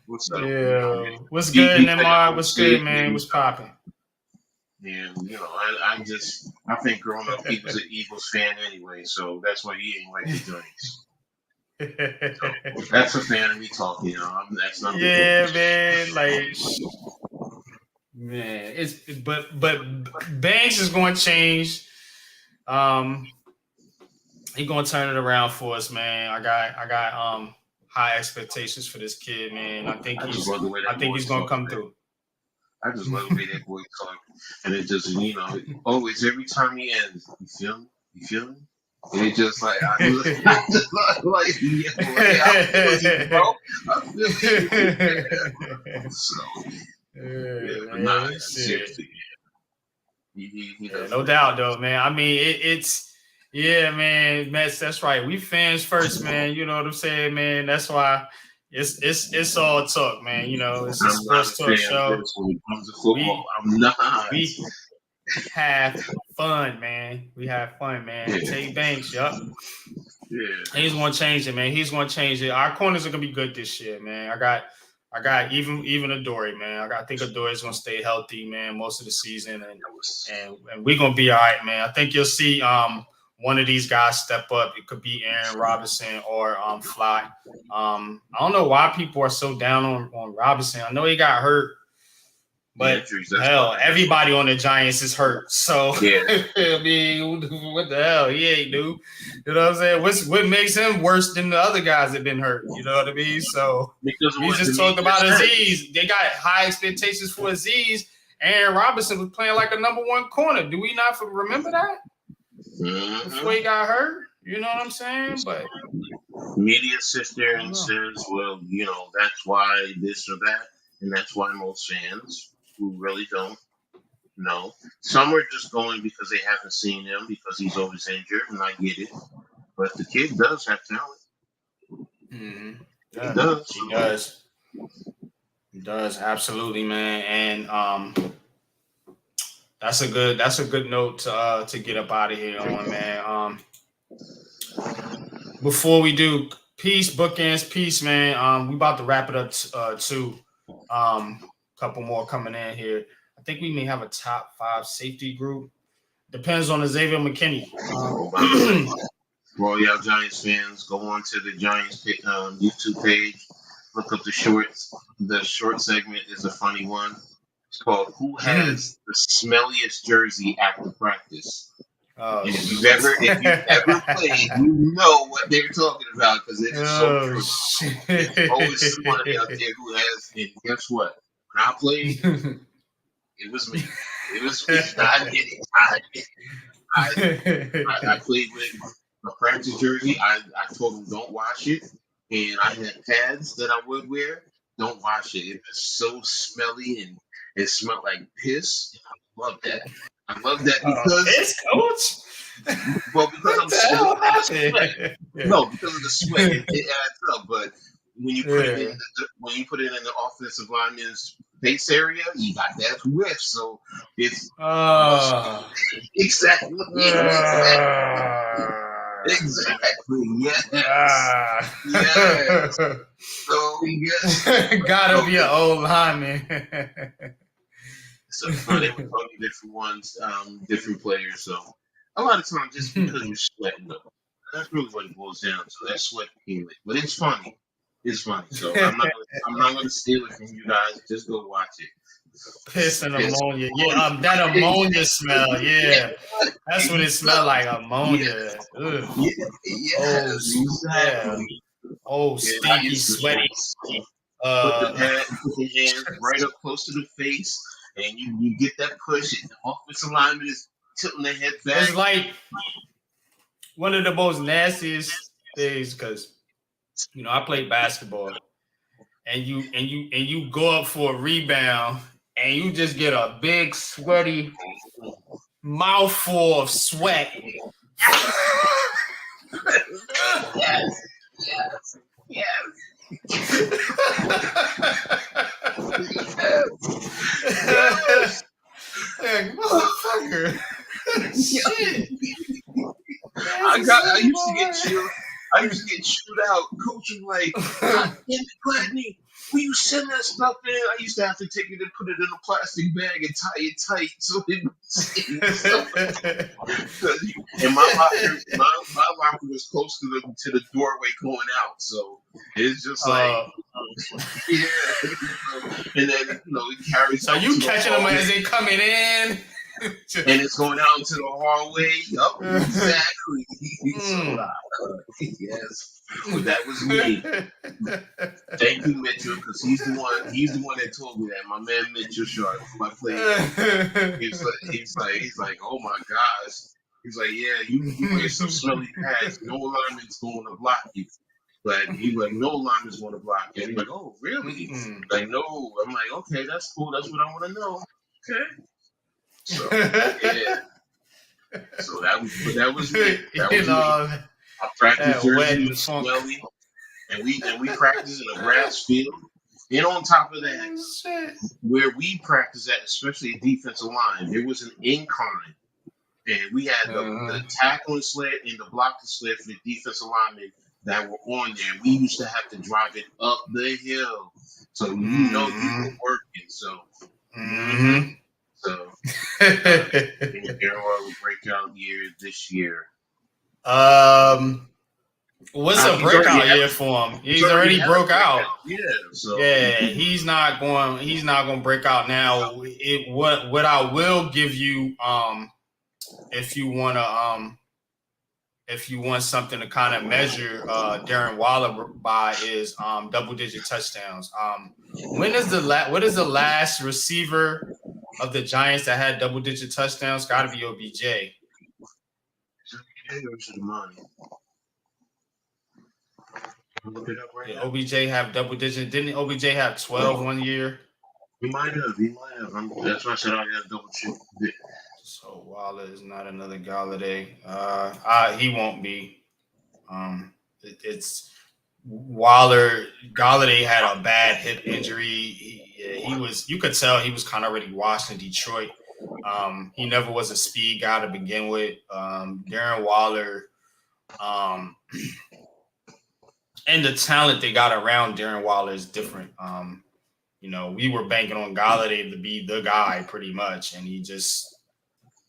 What's up? Yeah. What's good, Neymar? What's good, man? What's popping? And I think growing up he was an Eagles fan anyway, so that's why he ain't like the Giants. So, that's a fan of me talking, that's not. Yeah, man. Like, man, but Banks is going to change. He going to turn it around for us, man. I got high expectations for this kid, man. I think he's going to come through. I just love the way that boy talk, and it just always every time he ends, you feel me? And it's just like I just like I feel you, bro. So seriously, he does. No doubt, though, man. I mean, it's. Yeah, man, Mets. That's right. We fans first, man. You know what I'm saying, man. That's why it's all talk, man. You know, it's a sports talk show. When it comes to football, I'm not. We have fun, man. We have fun, man. Yeah. Tate Banks, yup. Yeah. He's gonna change it, man. He's gonna change it. Our corners are gonna be good this year, man. I got even Adoree, man. I think Adoree's gonna stay healthy, man, most of the season, and we're gonna be all right, man. I think you'll see one of these guys step up. It could be Aaron Robinson or Fly. I don't know why people are so down on Robinson. I know he got hurt, but hell, everybody on the Giants is hurt. So I mean, what the hell? He ain't new. You know what I'm saying? What makes him worse than the other guys that been hurt? You know what I mean? So we just talked about Aziz. They got high expectations for Aziz. Aaron Robinson was playing like a number one corner. Do we not remember that? Before he got hurt, you know what I'm saying? But media sits there and says, well, that's why this or that, and that's why most fans who really don't know. Some are just going because they haven't seen him because he's always injured, and I get it. But the kid does have talent. Yeah, he does. He does, absolutely, man. And that's a good note to get up out of here on, man. Before we do, Peace, bookends, peace, man. We about to wrap it up too. Couple more coming in here. I think we may have a top 5 safety group. Depends on Xavier McKinney. For all y'all Giants fans, go on to the Giants YouTube page, look up the shorts. The short segment is a funny one. It's called "Who Has the Smelliest Jersey After Practice?" Oh, And if you've ever played, you know what they're talking about because it is so true. There's always somebody out there who has. And guess what? When I played, it was me. It was me. I did it. I played with a practice jersey. I told them don't wash it, and I had pads that I would wear. Don't wash it. It was so smelly and it smelled like piss. I love that. I love that because piss, coach. Well, because I'm sweat. No, because of the sweat, it adds up. But when you put it in the offensive lineman's face area, you got that whiff. So it's exactly. Yes. Yes. So yes. Gotta be an old lineman. So they were talking different ones, different players. So a lot of times, just because you're sweating, though, that's really what it boils down to. That sweat accumulates, but it's funny. It's funny. So I'm not gonna steal it from you guys. Just go watch it. Piss and ammonia. Yeah, that ammonia smell. Yeah, that's what it smelled like. Ammonia. Yeah. Oh, stinky, sweaty. Put the hands right up close to the face, and you get that push, and the offensive lineman is tilting their head back. It's like one of the most nastiest things because I played basketball, and you go up for a rebound, and you just get a big sweaty mouthful of sweat. Yes. Motherfucker. Shit. I used to get chewed out. Coach was like, God damn it, Gladney, will you send that stuff in? I used to have to take it and put it in a plastic bag and tie it tight so it and my locker was close to the doorway going out, so it's just like and then it carries. So you catching them as they coming in. And it's going out into the hallway. Yup, exactly. Yes, well, that was me. Thank you, Mitchell, because he's the one that told me that. My man Mitchell Sharp, my player. He's like, oh my gosh. He's like, yeah, you wear some smelly pads. No lineman's going to block you. But he's like, no lineman's going to block you. And he's like, oh, really? Like, no. I'm like, okay, that's cool. That's what I want to know. Okay. So yeah. So that was me. That was me. I practiced jersey was smelly, and we practiced in a grass field. And on top of that, where we practiced at, especially defensive line, there was an incline, and we had the tackling sled and the blocking sled for the defensive linemen that were on there. We used to have to drive it up the hill, so you were working. So. Mm-hmm. So, Darryl breakout year this year. What's a breakout year for him? He's already broke out. Yeah. So he's not going to break out now. What I will give you, if you want something to kind of measure Darren Waller by is double-digit touchdowns. What is the last receiver of the Giants that had double-digit touchdowns? Got to be OBJ. Look it up right now. OBJ have double-digit. Didn't OBJ have 12 1 year? He might have. That's why I said I got double-check. So Waller is not another Galladay. He won't be. It's Waller. Galladay had a bad hip injury. He was. You could tell he was kind of already washed in Detroit. He never was a speed guy to begin with. Darren Waller. and the talent they got around Darren Waller is different. We were banking on Galladay to be the guy pretty much, and he just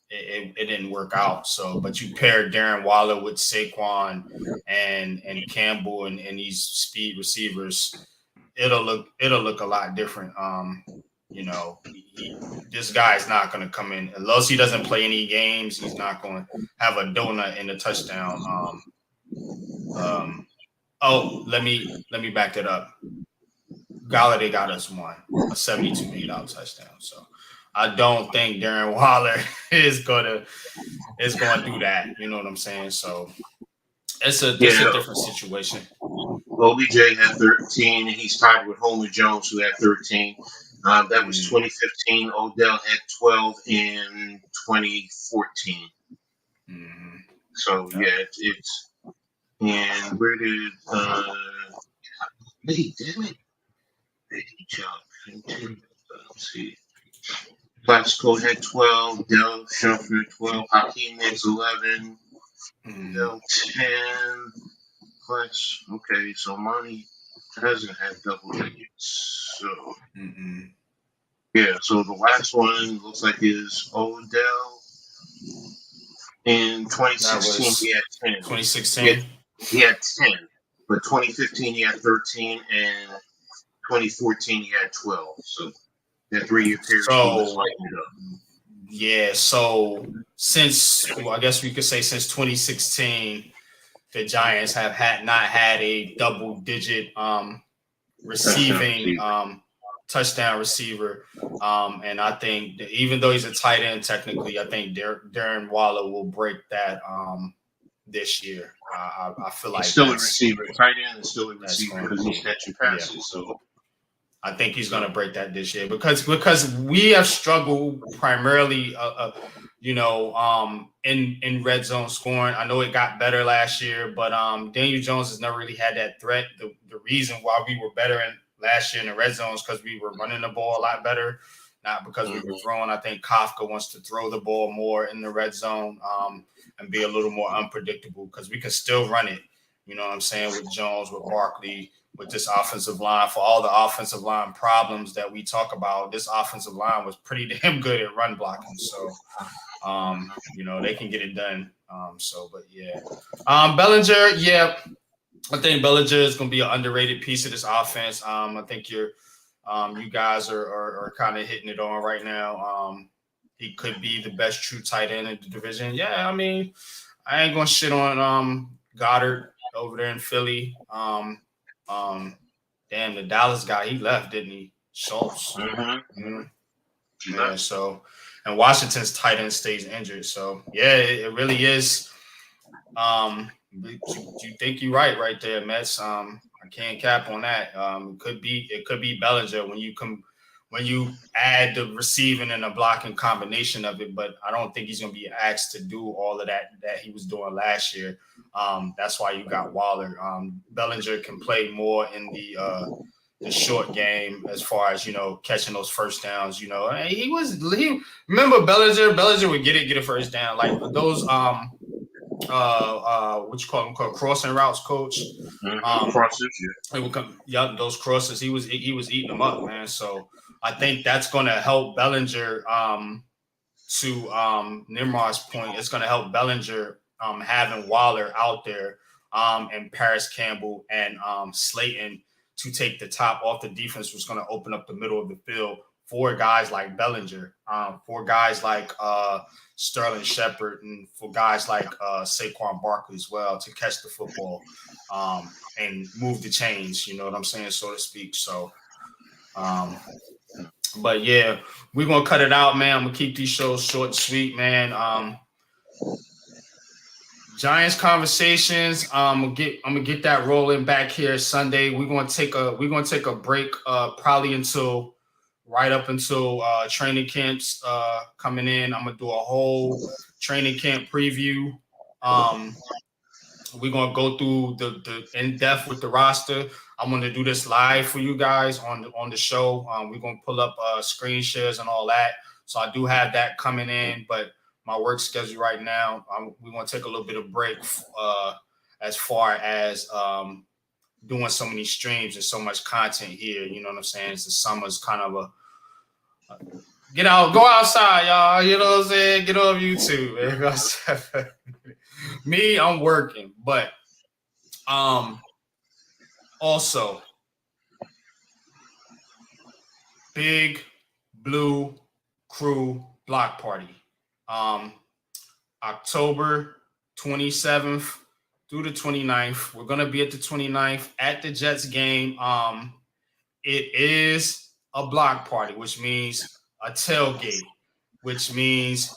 it didn't work out. So, but you pair Darren Waller with Saquon and Campbell and these speed receivers, it'll look a lot different. This guy's not going to come in unless he doesn't play any games. He's not going to have a donut in the touchdown. Let me back that up. Galladay got us a $72 million touchdown. So I don't think Darren Waller is gonna do that. You know what I'm saying? So it's a different situation. OBJ had 13, and he's tied with Homer Jones, who had 13. That was 2015. Odell had 12 in 2014. Mm-hmm. So it's and where did hey, damn it. Hey, job. Let's see. Plaxico had 12, Dell Shumpert 12, Hakeem has 11, Dell 10, Flex. Okay, so Monty hasn't had double digits. So, so the last one looks like is Odell. In 2016, he had 10. 2016? He had 10. But 2015, he had 13, and 2014, he had 12. So that 3-year period was lighting it up. Yeah, so I guess we could say since 2016, the Giants have not had a double-digit receiving touchdown receiver. And I think that even though he's a tight end, technically, I think Darren Waller will break that this year. I feel like he's still a receiver. Tight end is still a receiver because he's catching passes. Yeah. So I think he's going to break that this year because we have struggled primarily, in red zone scoring. I know it got better last year, but Daniel Jones has never really had that threat. The reason why we were better last year in the red zone is because we were running the ball a lot better, not because we were throwing. I think Kafka wants to throw the ball more in the red zone and be a little more unpredictable because we can still run it. You know what I'm saying, with Jones, with Barkley, with this offensive line. For all the offensive line problems that we talk about, this offensive line was pretty damn good at run blocking. So, they can get it done. Bellinger, I think Bellinger is going to be an underrated piece of this offense. I think you guys are kind of hitting it on right now. He could be the best true tight end in the division. Yeah, I mean, I ain't going to shit on Goddard over there in Philly. The Dallas guy, he left, didn't he? Schultz. Yeah, so, and Washington's tight end stays injured. So, yeah, it really is. You think you're right there, Mets. I can't cap on that. It could be Bellinger when you add the receiving and the blocking combination of it, but I don't think he's going to be asked to do all of that he was doing last year. That's why you got Waller. Bellinger can play more in the short game as far as, catching those first downs. Remember Bellinger would get a first down, like those what you call them, crossing routes, coach. Crosses, it would come, those crosses. He was eating them up, man. So I think that's going to help Bellinger. To Nimrod's point, it's going to help Bellinger having Waller out there and Paris Campbell and Slayton to take the top off the defense, was going to open up the middle of the field for guys like Bellinger, for guys like Sterling Shepard, and for guys like Saquon Barkley as well to catch the football and move the chains, you know what I'm saying, so to speak. So, but yeah, we're going to cut it out, man. I'm going to keep these shows short and sweet, man. Giants conversations. I'm gonna get that rolling back here Sunday. We're gonna take a break probably right up until training camps coming in. I'm gonna do a whole training camp preview. We're gonna go through the in depth with the roster. I'm gonna do this live for you guys on the show. We're gonna pull up screen shares and all that. So I do have that coming in, but my work schedule right now, we want to take a little bit of break as far as doing so many streams and so much content here. You know what I'm saying? It's the summer's kind of a get out, go outside, y'all. You know what I'm saying? Get on YouTube, man. Me, I'm working, but also Big Blue Crew block party. October 27th through the 29th. We're going to be at the 29th at the Jets game. It is a block party, which means a tailgate, which means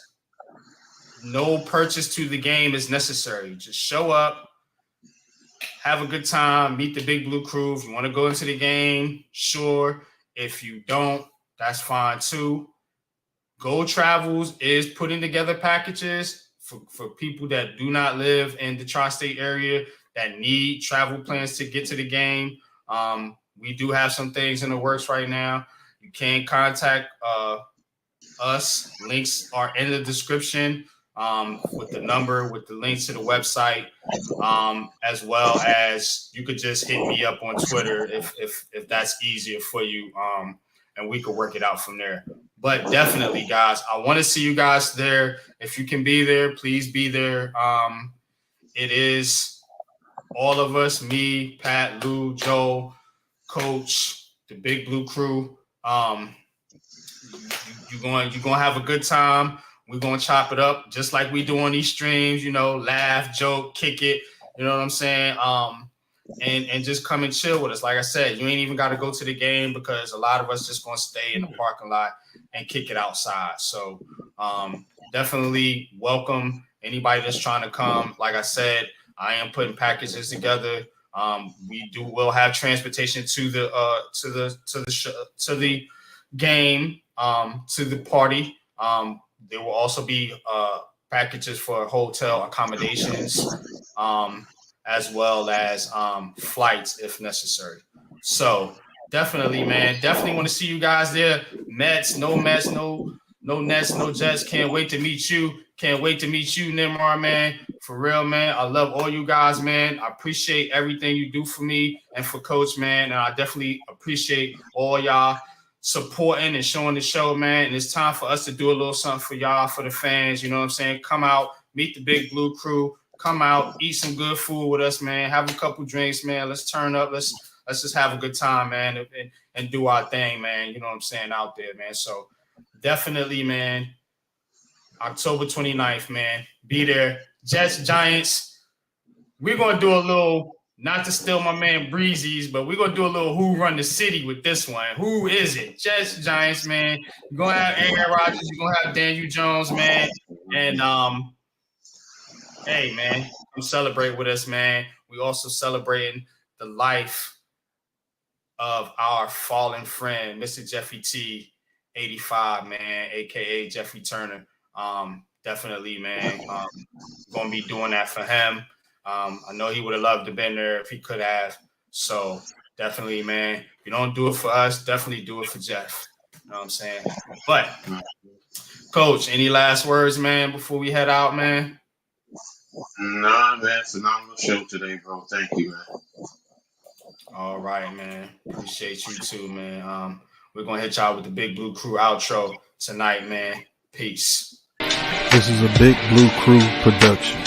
no purchase to the game is necessary. Just show up, have a good time, meet the Big Blue Crew. If you want to go into the game, sure. If you don't, that's fine too. Go Travels is putting together packages for people that do not live in the tri-state area that need travel plans to get to the game. We do have some things in the works right now. You can contact us. Links are in the description with the number, with the links to the website, as well as you could just hit me up on Twitter if that's easier for you, and we could work it out from there. But definitely, guys, I want to see you guys there. If you can be there, please be there. It is all of us, me, Pat, Lou, Joe, Coach, the Big Blue Crew. You're going to have a good time. We're going to chop it up just like we do on these streams, you know, laugh, joke, kick it. You know what I'm saying? And just come and chill with us. Like I said, you ain't even got to go to the game because a lot of us just going to stay in the parking lot and kick it outside. So definitely welcome anybody that's trying to come. Like I said, I am putting packages together. We'll have transportation to the game, to the party. There will also be packages for hotel accommodations, as well as flights if necessary. So definitely, man, definitely want to see you guys there. Mets, no Nets, no Jets. Can't wait to meet you. Can't wait to meet you, Nimar, man. For real, man. I love all you guys, man. I appreciate everything you do for me and for Coach, man. And I definitely appreciate all y'all supporting and showing the show, man. And it's time for us to do a little something for y'all, for the fans. You know what I'm saying? Come out, meet the Big Blue Crew. Come out, eat some good food with us, man. Have a couple drinks, man. Let's turn up. Let's just have a good time, man, and do our thing, man. You know what I'm saying, out there, man. So definitely, man, October 29th, man. Be there. Jets, Giants. We're going to do a little, not to steal my man Breezy's, but we're going to do a little who run the city with this one. Who is it? Jets, Giants, man. You're going to have Aaron Rodgers. You're going to have Daniel Jones, man. And, hey, man, come celebrate with us, man. We also celebrating the life of our fallen friend, Mr. Jeffrey T, 85, man, a.k.a. Jeffrey Turner. Definitely, man. Going to be doing that for him. I know he would have loved to have been there if he could have. So definitely, man, if you don't do it for us, definitely do it for Jeff. You know what I'm saying? But, Coach, any last words, man, before we head out, man? Nah, man, phenomenal show today, bro. Thank you, man. All right, man. Appreciate you too, man. We're gonna hit y'all with the Big Blue Crew outro tonight, man. Peace. This is a Big Blue Crew production.